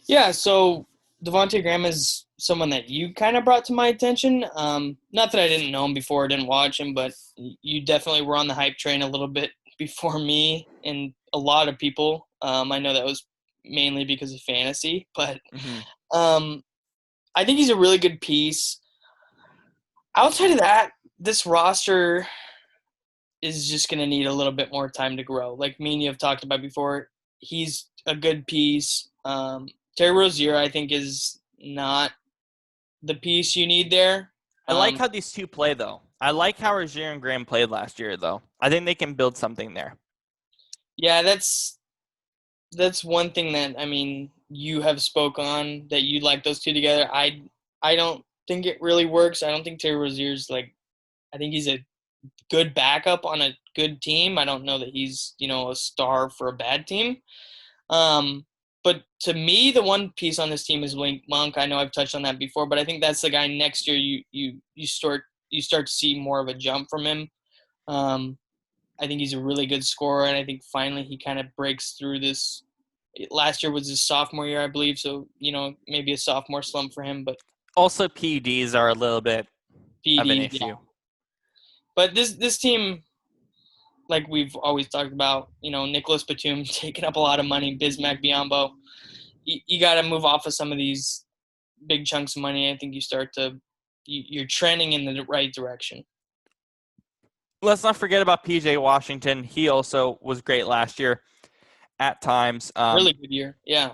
Yeah, so Devontae Graham is someone that you kind of brought to my attention. Not that I didn't know him before, didn't watch him, but you definitely were on the hype train a little bit before me and a lot of people. I know that was mainly because of fantasy, but I think he's a really good piece. Outside of that, this roster is just going to need a little bit more time to grow. Like me and you have talked about before, he's a good piece. Terry Rozier, I think, is not the piece you need there. I like how these two play, though. I like how Rozier and Graham played last year, though. I think they can build something there. Yeah, that's one thing that, I mean, you have spoke on, that you like those two together. I don't think it really works. I don't think Terry Rozier's I think he's a good backup on a good team. I don't know that he's, a star for a bad team. But to me, the one piece on this team is Wink Monk. I know I've touched on that before, but I think that's the guy next year you start to see more of a jump from him. I think he's a really good scorer, and I think finally he kind of breaks through this. Last year was his sophomore year, I believe, so maybe a sophomore slump for him. But also, PEDs are a little bit of an issue. Yeah. But this team, like we've always talked about, Nicholas Batum taking up a lot of money, Bismack Biyombo. You got to move off of some of these big chunks of money. I think you're trending in the right direction. Let's not forget about PJ Washington. He also was great last year at times. Really good year, yeah.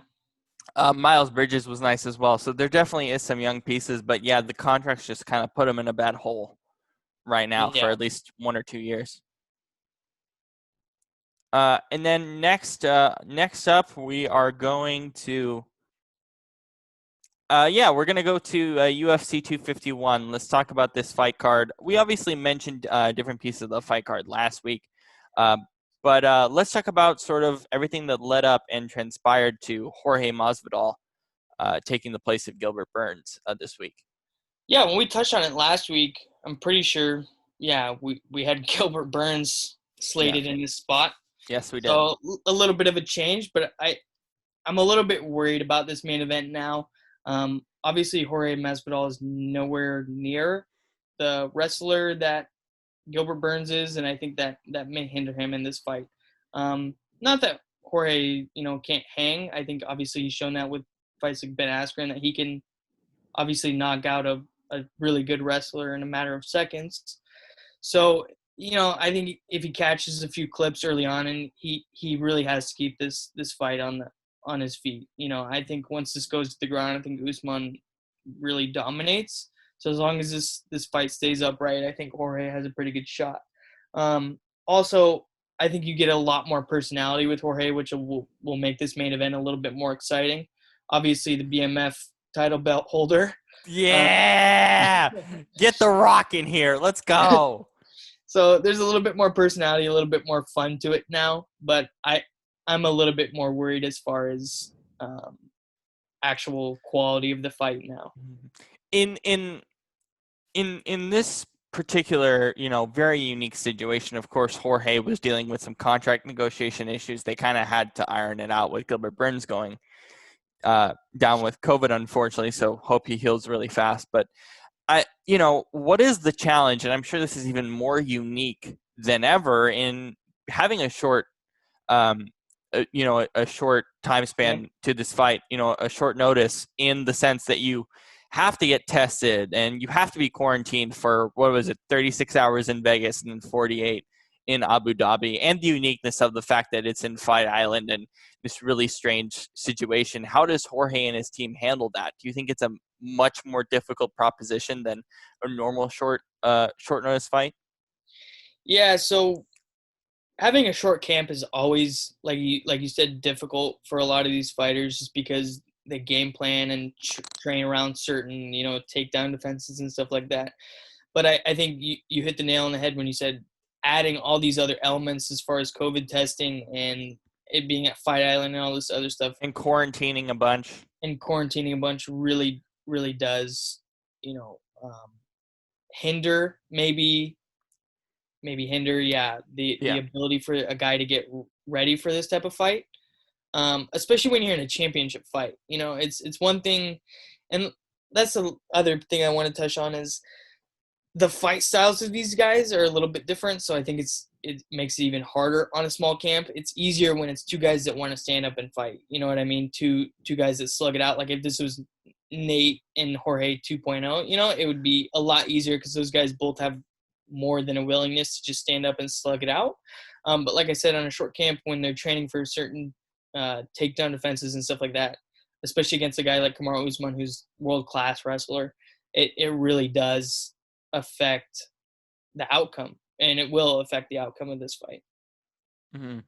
Miles Bridges was nice as well. So there definitely is some young pieces, but yeah, the contracts just kind of put him in a bad hole right now for at least 1 or 2 years. And then next up, we are going to we're going to go to UFC 251. Let's talk about this fight card. We obviously mentioned different pieces of the fight card last week, but let's talk about sort of everything that led up and transpired to Jorge Masvidal taking the place of Gilbert Burns this week. Yeah, when we touched on it last week, I'm pretty sure, we had Gilbert Burns slated in this spot. Yes, we did. So a little bit of a change, but I'm a little bit worried about this main event now. Obviously, Jorge Masvidal is nowhere near the wrestler that Gilbert Burns is, and I think that may hinder him in this fight. Not that Jorge, can't hang. I think obviously he's shown that with fights like Ben Askren, that he can obviously knock out a really good wrestler in a matter of seconds. So, I think if he catches a few clips early on, and he really has to keep this fight on his feet. I think once this goes to the ground, I think Usman really dominates. So as long as this fight stays upright, I think Jorge has a pretty good shot. Also, I think you get a lot more personality with Jorge, which will make this main event a little bit more exciting. Obviously, the BMF title belt holder. Yeah! Get The Rock in here. Let's go. So there's a little bit more personality, a little bit more fun to it now, but I'm a little bit more worried as far as actual quality of the fight now. In this particular, very unique situation, of course, Jorge was dealing with some contract negotiation issues. They kind of had to iron it out with Gilbert Burns going down with COVID, unfortunately, so hope he heals really fast. But what is the challenge? And I'm sure this is even more unique than ever in having a short, um, a short time Yeah. span to this fight, a short notice in the sense that you have to get tested and you have to be quarantined for, what was it, 36 hours in Vegas and then 48 in Abu Dhabi, and the uniqueness of the fact that it's in Fight Island and this really strange situation. How does Jorge and his team handle that? Do you think it's a much more difficult proposition than a normal short notice fight? Yeah, so having a short camp is always like you said difficult for a lot of these fighters just because they game plan and train around certain takedown defenses and stuff like that. But I think you hit the nail on the head when you said adding all these other elements as far as COVID testing and it being at Fight Island and all this other stuff And quarantining a bunch. and quarantining a bunch really does you know um, hinder maybe hinder, yeah, the Yeah. ability for a guy to get ready for this type of fight, especially when you're in a championship fight. It's one thing, and that's the other thing I want to touch on is the fight styles of these guys are a little bit different. So I think it makes it even harder on a small camp. It's easier when it's two guys that want to stand up and fight. You know what I mean? Two guys that slug it out. Like if this was Nate and Jorge 2.0, it would be a lot easier because those guys both have more than a willingness to just stand up and slug it out. But like I said, on a short camp, when they're training for certain takedown defenses and stuff like that, especially against a guy like Kamaru Usman, who's world-class wrestler, it really does affect the outcome, and it will affect the outcome of this fight. Mm-hmm.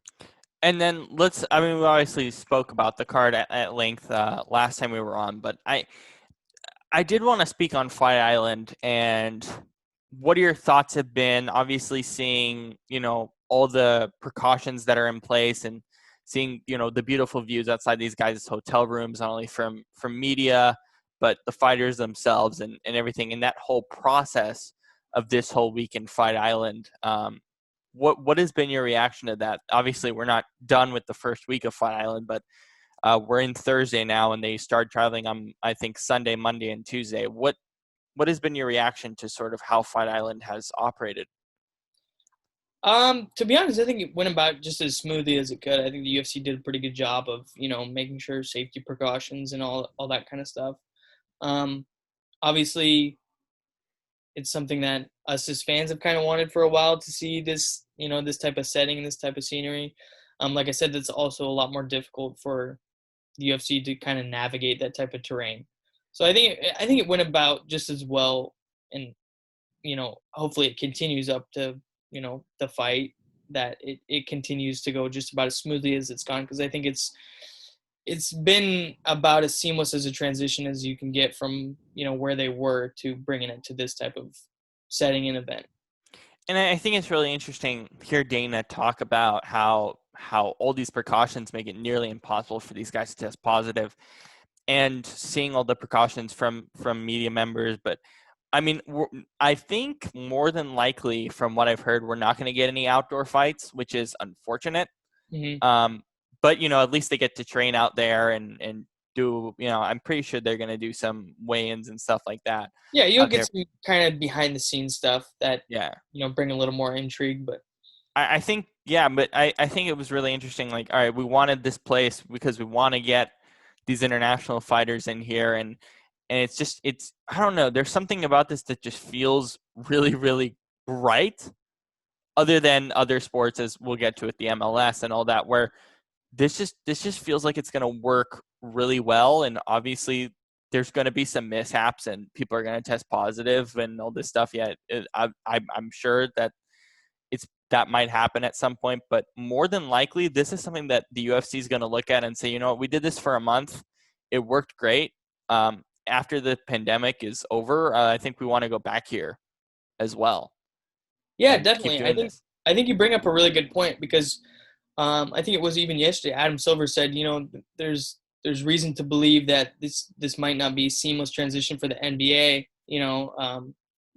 And then we obviously spoke about the card at length last time we were on, but I did want to speak on Fight Island and what your thoughts have been. Obviously, seeing all the precautions that are in place and seeing the beautiful views outside these guys' hotel rooms, not only from media but the fighters themselves and everything, and that whole process of this whole week in Fight Island. What has been your reaction to that? Obviously, we're not done with the first week of Fight Island, but we're in Thursday now, and they start traveling on, I think, Sunday, Monday, and Tuesday. What has been your reaction to sort of how Fight Island has operated? To be honest, I think it went about just as smoothly as it could. I think the UFC did a pretty good job of, making sure safety precautions and all that kind of stuff. Um, Obviously, it's something that us as fans have kind of wanted for a while to see this, this type of setting and this type of scenery. Like I said, that's also a lot more difficult for the UFC to kind of navigate that type of terrain. So I think it went about just as well, and hopefully it continues up to the fight, that it continues to go just about as smoothly as it's gone, because I think it's been about as seamless as a transition as you can get from where they were to bringing it to this type of setting and event. And I think it's really interesting to hear Dana talk about how all these precautions make it nearly impossible for these guys to test positive, and seeing all the precautions from media members. But I mean, I think more than likely, from what I've heard, we're not going to get any outdoor fights, which is unfortunate. Hmm. But at least they get to train out there and do. I'm pretty sure they're going to do some weigh-ins and stuff like that Yeah, you'll out get there. some kind of behind the scenes stuff that Yeah. bring a little more intrigue, but I think, yeah, but I think it was really interesting. Like, all right, we wanted this place because we want to get these international fighters in here, and it's I don't know. There's something about this that just feels really, really right, other than other sports, as we'll get to it, the MLS and all that, where this just feels like it's going to work really well. And obviously, there's going to be some mishaps, and people are going to test positive and all this stuff. Yeah, I'm sure that might happen at some point, but more than likely, this is something that the UFC is going to look at and say, we did this for a month, it worked great. After the pandemic is over, I think we want to go back here as well yeah, and keep definitely. I doing think this. I think you bring up a really good point, because I think it was even yesterday. Adam Silver said, there's reason to believe that this might not be a seamless transition for the NBA.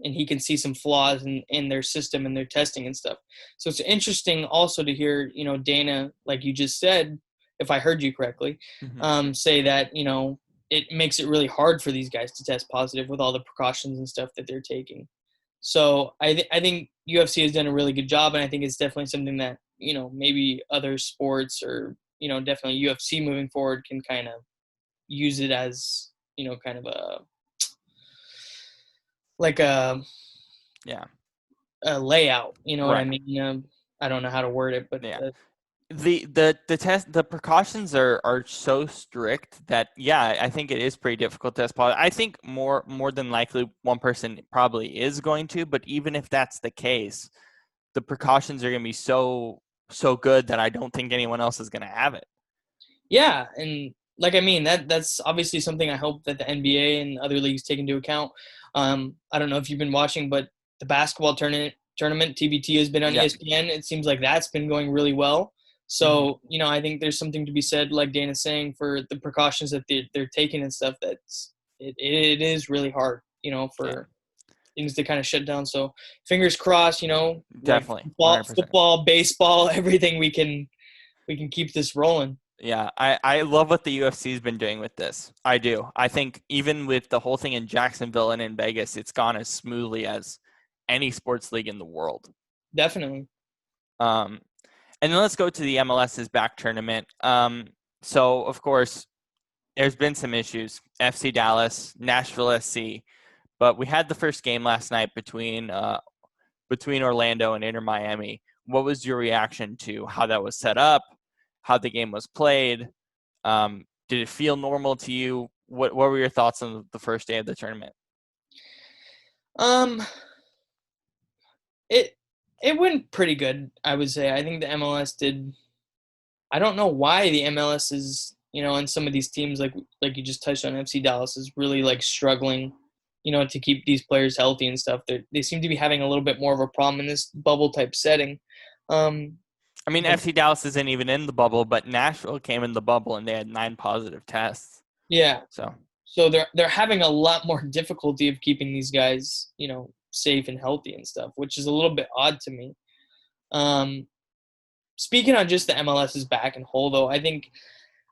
And he can see some flaws in their system and their testing and stuff. So it's interesting also to hear, Dana, like you just said, if I heard you correctly, Hmm. say that it makes it really hard for these guys to test positive with all the precautions and stuff that they're taking. So I think UFC has done a really good job, and I think it's definitely something that, maybe other sports or, definitely UFC moving forward can kind of use it as, kind of like Yeah. a layout. You know what I Right. mean? I don't know how to word it, but Yeah. The precautions are so strict that, yeah, I think it is pretty difficult to test positive. I think more than likely one person probably is going to, but even if that's the case, the precautions are going to be so good that I don't think anyone else is going to have it. yeah, and that's obviously something I hope that the NBA and other leagues take into account. I don't know if you've been watching, but the basketball tournament TBT has been on Yeah. ESPN. It seems like that's been going really well. Mm-hmm. So I think there's something to be said, like Dana's saying, for the precautions that they're taking and stuff. It is really hard, Yeah. for things to kind of shut down. So fingers crossed, like Definitely. football, 100%. football, baseball, everything we can keep this rolling. Yeah, I love what the UFC has been doing with this. I do. I think even with the whole thing in Jacksonville and in Vegas, it's gone as smoothly as any sports league in the world. Definitely. Um, and then let's go to the MLS's back tournament. So of course, there's been some issues. FC Dallas, Nashville SC, but we had the first game last night between Orlando and Inter Miami. What was your reaction to how that was set up, how the game was played? Did it feel normal to you? What were your thoughts on the first day of the tournament? Um, it it went pretty good, I would say. I think the MLS did. I don't know why the MLS is, and some of these teams like you just touched on, FC Dallas is really like struggling, to keep these players healthy and stuff. They seem to be having a little bit more of a problem in this bubble type setting. Um, I mean, but FC Dallas isn't even in the bubble, but Nashville came in the bubble and they had 9 positive tests. yeah, So, so they're having a lot more difficulty of keeping these guys, safe and healthy and stuff, which is a little bit odd to me. Um, Speaking on just the MLS's back and whole, though, I think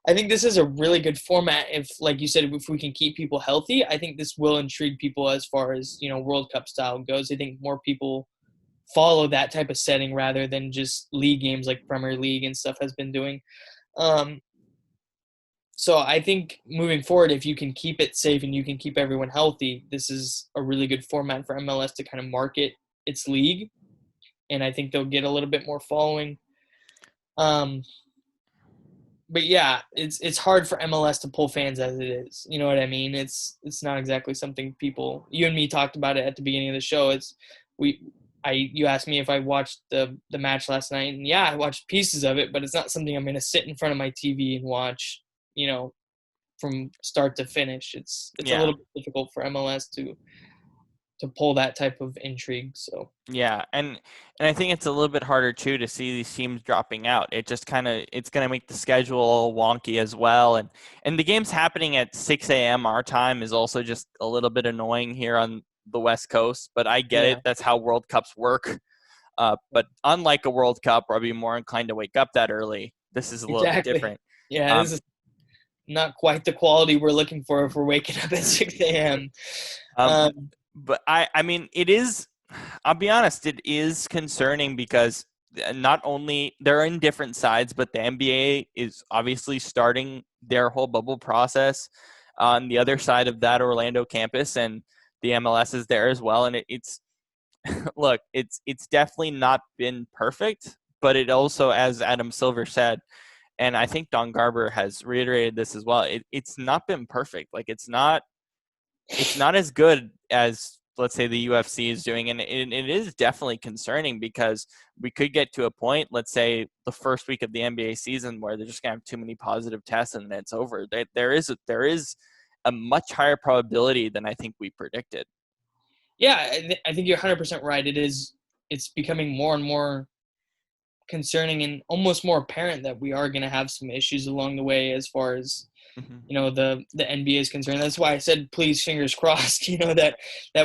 this is a really good format. If, like you said, if we can keep people healthy, I think this will intrigue people as far as World Cup style goes. I think more people follow that type of setting rather than just league games like Premier League and stuff has been doing. Um, so I think moving forward, if you can keep it safe and you can keep everyone healthy, this is a really good format for MLS to kind of market its league, and I think they'll get a little bit more following. Um, but yeah, it's hard for MLS to pull fans as it is. You know what I mean? It's not exactly something you and me talked about it at the beginning of the show. You asked me if I watched the match last night, and yeah, I watched pieces of it, but it's not something I'm going to sit in front of my TV and watch, from start to finish. It's a yeah. little bit difficult for MLS to pull that type of intrigue. So Yeah, and I think it's a little bit harder too to see these teams dropping out. It just it's going to make the schedule wonky as well, and the game's happening at 6 a.m. our time is also just a little bit annoying here on the West Coast. But I get yeah, it. That's how World Cups work. But unlike a World Cup where I'd be more inclined to wake up that early, this is a little bit exactly. different. Yeah, Um, this is not quite the quality we're looking for if we're waking up at 6 a.m. um, Um, but I mean, it is. I'll be honest, it is concerning because not only they're in different sides, but the NBA is obviously starting their whole bubble process on the other side of that Orlando campus, and the MLS is there as well. And it's look, it's definitely not been perfect, but it also, as Adam Silver said, and I think Don Garber has reiterated this as well. It's not been perfect. Like it's not as good as, let's say, the UFC is doing, and it is definitely concerning because we could get to a point, let's say the first week of the NBA season, where they're just gonna have too many positive tests and then it's over. There is a much higher probability than I think we predicted. yeah, I think you're 100% right. It's becoming more and more concerning and almost more apparent that we are going to have some issues along the way as far as Mm-hmm. the NBA is concerned. That's why I said, please, fingers crossed, that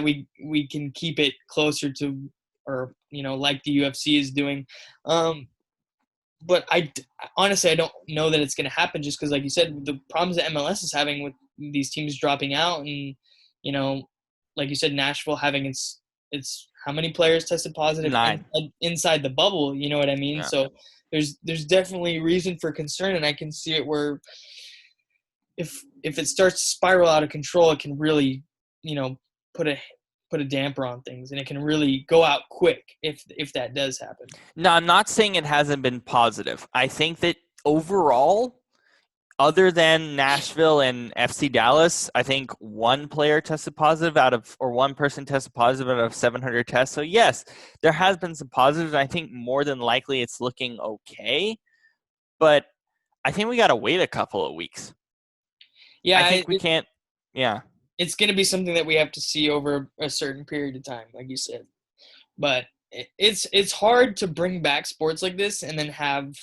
we can keep it closer to, or like the UFC is doing. But honestly, I don't know that it's going to happen, just because, like you said, the problems that MLS is having with these teams dropping out, and like you said, Nashville having its how many players tested positive 9. inside the bubble. You know what I mean? Yeah. So there's definitely reason for concern, and I can see it where if it starts to spiral out of control, it can really put a damper on things, and it can really go out quick if that does happen. No, I'm not saying it hasn't been positive. I think that overall, other than Nashville and FC Dallas, I think one player tested positive or one person tested positive out of 700 tests. So yes, there has been some positives. And I think more than likely it's looking okay, but I think we got to wait a couple of weeks. Yeah, I think we can't. Yeah. It's going to be something that we have to see over a certain period of time, like you said. But it's hard to bring back sports like this and then have,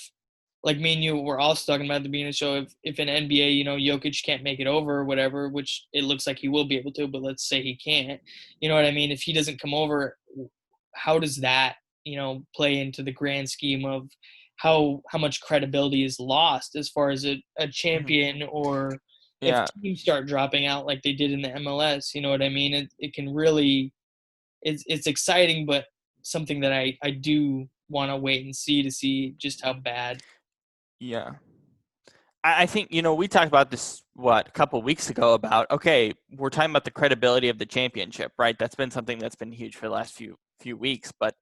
like me and you were also talking about at the beginning of the show, if an NBA, Jokic can't make it over or whatever, which it looks like he will be able to, but let's say he can't, you know what I mean? If he doesn't come over, how does that, play into the grand scheme of how much credibility is lost as far as a champion, or if Yeah. teams start dropping out like they did in the MLS, you know what I mean? It can really, it's exciting, but something that I do want to wait and see to see just how bad. Yeah. I think, we talked about this, a couple of weeks ago about, okay, we're talking about the credibility of the championship, right? That's been something that's been huge for the last few weeks. But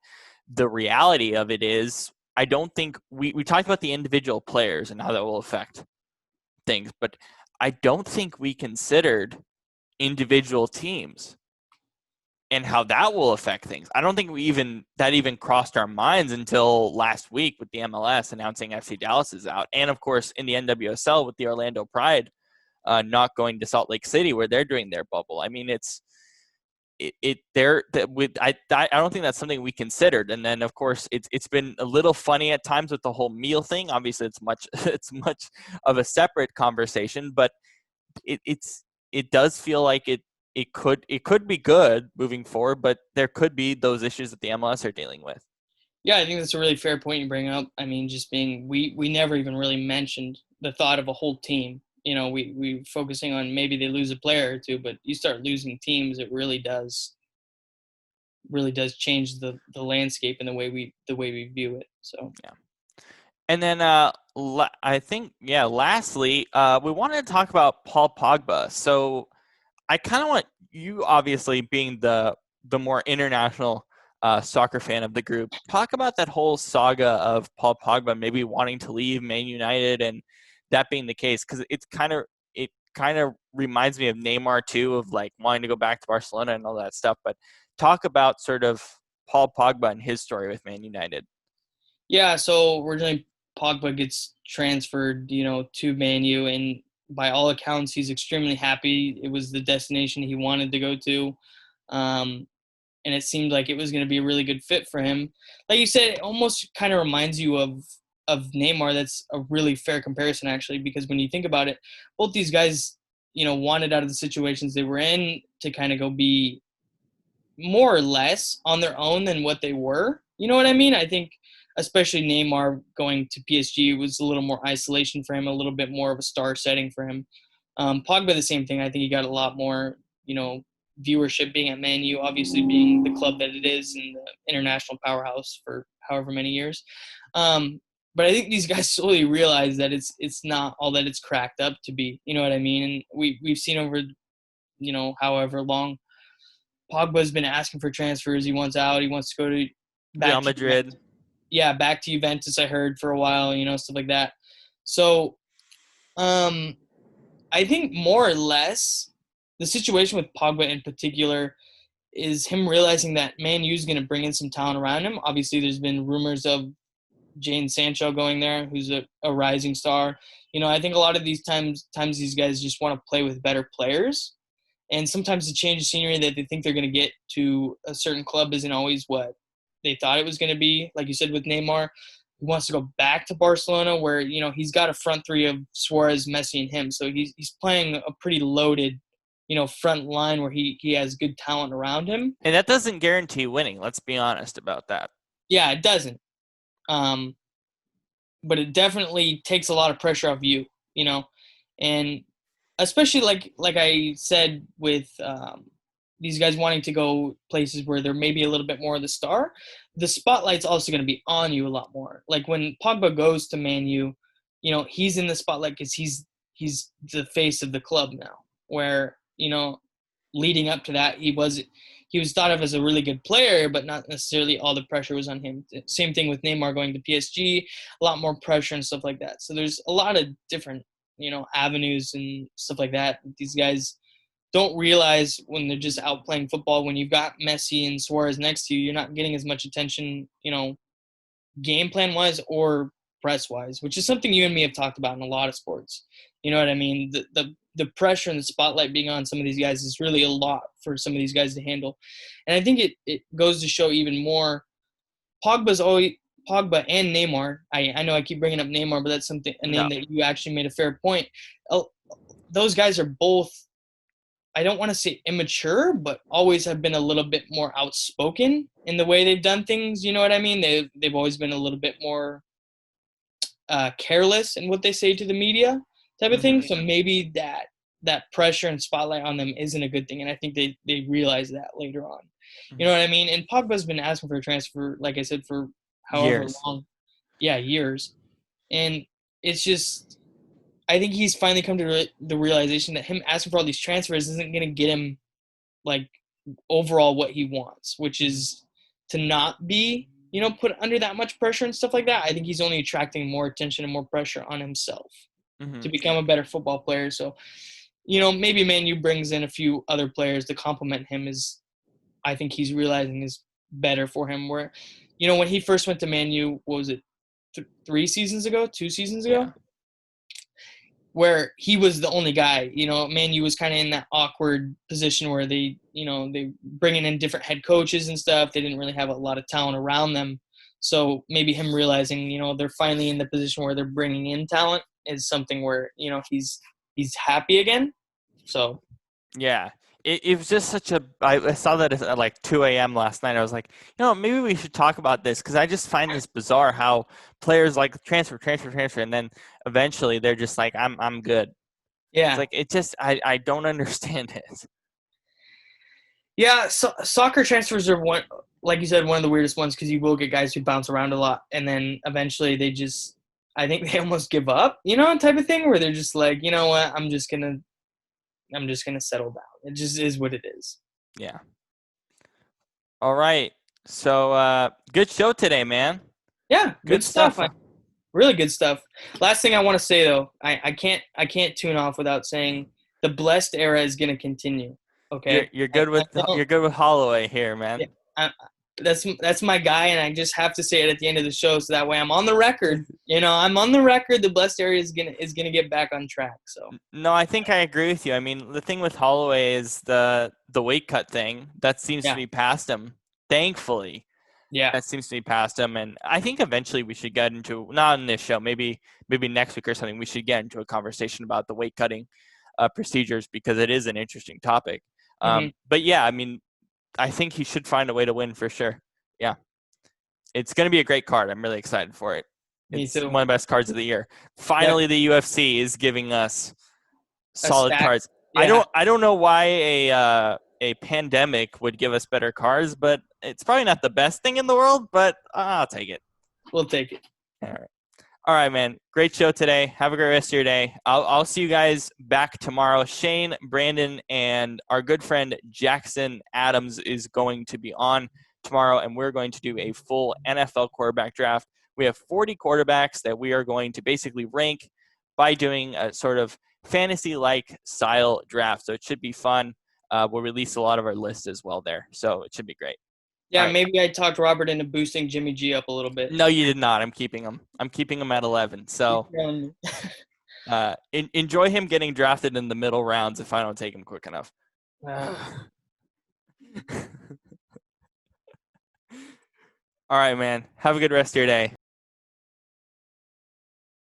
the reality of it is, I don't think we talked about the individual players and how that will affect things, but I don't think we considered individual teams and how that will affect things. I don't think that even crossed our minds until last week with the MLS announcing FC Dallas is out, and of course in the NWSL with the Orlando Pride not going to Salt Lake City where they're doing their bubble. I mean, I don't think that's something we considered. And then of course it's been a little funny at times with the whole meal thing. Obviously it's much of a separate conversation, but it does feel like it could be good moving forward, but there could be those issues that the MLS are dealing with. Yeah, I think that's a really fair point you bring up. I mean, just being we never even really mentioned the thought of a whole team. We focusing on maybe they lose a player or two, but you start losing teams, it really does change the landscape and the way we view it. So yeah. And then I think lastly, we wanted to talk about Paul Pogba. So I kind of want you, obviously being the more international soccer fan of the group, talk about that whole saga of Paul Pogba maybe wanting to leave Man United, and that being the case, because it kind of reminds me of Neymar too, of like wanting to go back to Barcelona and all that stuff. But talk about sort of Paul Pogba and his story with Man United. yeah, so originally Pogba gets transferred, to Man U, and by all accounts, he's extremely happy. It was the destination he wanted to go to. And it seemed like it was going to be a really good fit for him. Like you said, it almost kind of reminds you of Neymar. That's a really fair comparison, actually, because when you think about it, both these guys, wanted out of the situations they were in to kind of go be more or less on their own than what they were. You know what I mean? I think especially Neymar going to PSG was a little more isolation for him, a little bit more of a star setting for him. Pogba, the same thing. I think he got a lot more, viewership being at Man U, obviously being the club that it is and the international powerhouse for however many years. But I think these guys slowly realize that it's not all that it's cracked up to be. You know what I mean? And we've seen over, however long, Pogba's been asking for transfers. He wants out. He wants to go to Real Madrid. back to Juventus. I heard for a while, stuff like that. So, I think more or less the situation with Pogba in particular is him realizing that Man U is going to bring in some talent around him. Obviously, there's been rumors of Jadon Sancho going there, who's a rising star. I think a lot of these times these guys just want to play with better players. And sometimes the change of scenery that they think they're going to get to a certain club isn't always what they thought it was going to be. Like you said with Neymar, he wants to go back to Barcelona where, he's got a front three of Suarez, Messi, and him. So he's playing a pretty loaded, front line where he has good talent around him. And that doesn't guarantee winning. Let's be honest about that. Yeah, it doesn't. But it definitely takes a lot of pressure off you, and especially like I said with these guys wanting to go places where they're maybe a little bit more of the star, the spotlight's also going to be on you a lot more. Like when Pogba goes to Man U, he's in the spotlight because he's the face of the club now. Where leading up to that, he was thought of as a really good player, but not necessarily all the pressure was on him. Same thing with Neymar going to PSG, a lot more pressure and stuff like that. So there's a lot of different avenues and stuff like that. These guys don't realize when they're just out playing football. When you've got Messi and Suarez next to you, you're not getting as much attention, game plan wise or press wise, which is something you and me have talked about in a lot of sports. You know what I mean? The pressure and the spotlight being on some of these guys is really a lot for some of these guys to handle. And I think it goes to show even more. Pogba and Neymar. I know I keep bringing up Neymar, but that's a name that you actually made a fair point. Those guys are both, I don't want to say immature, but always have been a little bit more outspoken in the way they've done things. You know what I mean? They've always been a little bit more careless in what they say to the media type of thing. So maybe that pressure and spotlight on them isn't a good thing. And I think they realize that later on. You know what I mean? And Pogba's been asking for a transfer, like I said, for however long. Yeah, years. And it's just, I think he's finally come to the realization that him asking for all these transfers isn't going to get him, like, overall what he wants, which is to not be, put under that much pressure and stuff like that. I think he's only attracting more attention and more pressure on himself to become a better football player. So, maybe Man U brings in a few other players to complement him I think he's realizing is better for him. Where, when he first went to Man U, what was it, 2 seasons ago? Yeah. Where he was the only guy. Man U was kind of in that awkward position where they bringing in different head coaches and stuff. They didn't really have a lot of talent around them. So maybe him realizing, they're finally in the position where they're bringing in talent is something where, he's happy again. So. Yeah. It was just I saw that at like 2 a.m. last night. I was like, maybe we should talk about this because I just find this bizarre how players like transfer, and then eventually they're just like, I'm good. Yeah. It's like I don't understand it. Yeah, so soccer transfers are like you said, one of the weirdest ones because you will get guys who bounce around a lot, and then eventually I think they almost give up, type of thing where they're just like, you know what, I'm just gonna settle down. It just is what it is. Yeah. All right. So good show today, man. Yeah, good stuff. Really good stuff. Last thing I want to say though, I can't tune off without saying the blessed era is gonna continue. Okay. You're good with Holloway here, man. Yeah, that's my guy, and I just have to say it at the end of the show, so that way I'm on the record. I'm on the record. The blessed area is gonna get back on track. So no, I think I agree with you. I mean, the thing with Holloway is the weight cut thing that seems to be past him. Thankfully, that seems to be past him, and I think eventually we should get into, not on this show, maybe next week or something. We should get into a conversation about the weight cutting procedures because it is an interesting topic. But yeah, I mean, I think he should find a way to win for sure. Yeah. It's going to be a great card. I'm really excited for it. It's one of the best cards of the year. Finally, the UFC is giving us solid cards. Yeah. I don't know why a pandemic would give us better cards, but it's probably not the best thing in the world, but I'll take it. We'll take it. All right, man. Great show today. Have a great rest of your day. I'll see you guys back tomorrow. Shane, Brandon, and our good friend Jackson Adams is going to be on tomorrow, and we're going to do a full NFL quarterback draft. We have 40 quarterbacks that we are going to basically rank by doing a sort of fantasy-like style draft. So it should be fun. We'll release a lot of our lists as well there. So it should be great. Yeah, right. Maybe I talked Robert into boosting Jimmy G up a little bit. No, you did not. I'm keeping him. I'm keeping him at 11. So enjoy him getting drafted in the middle rounds if I don't take him quick enough. All right, man. Have a good rest of your day.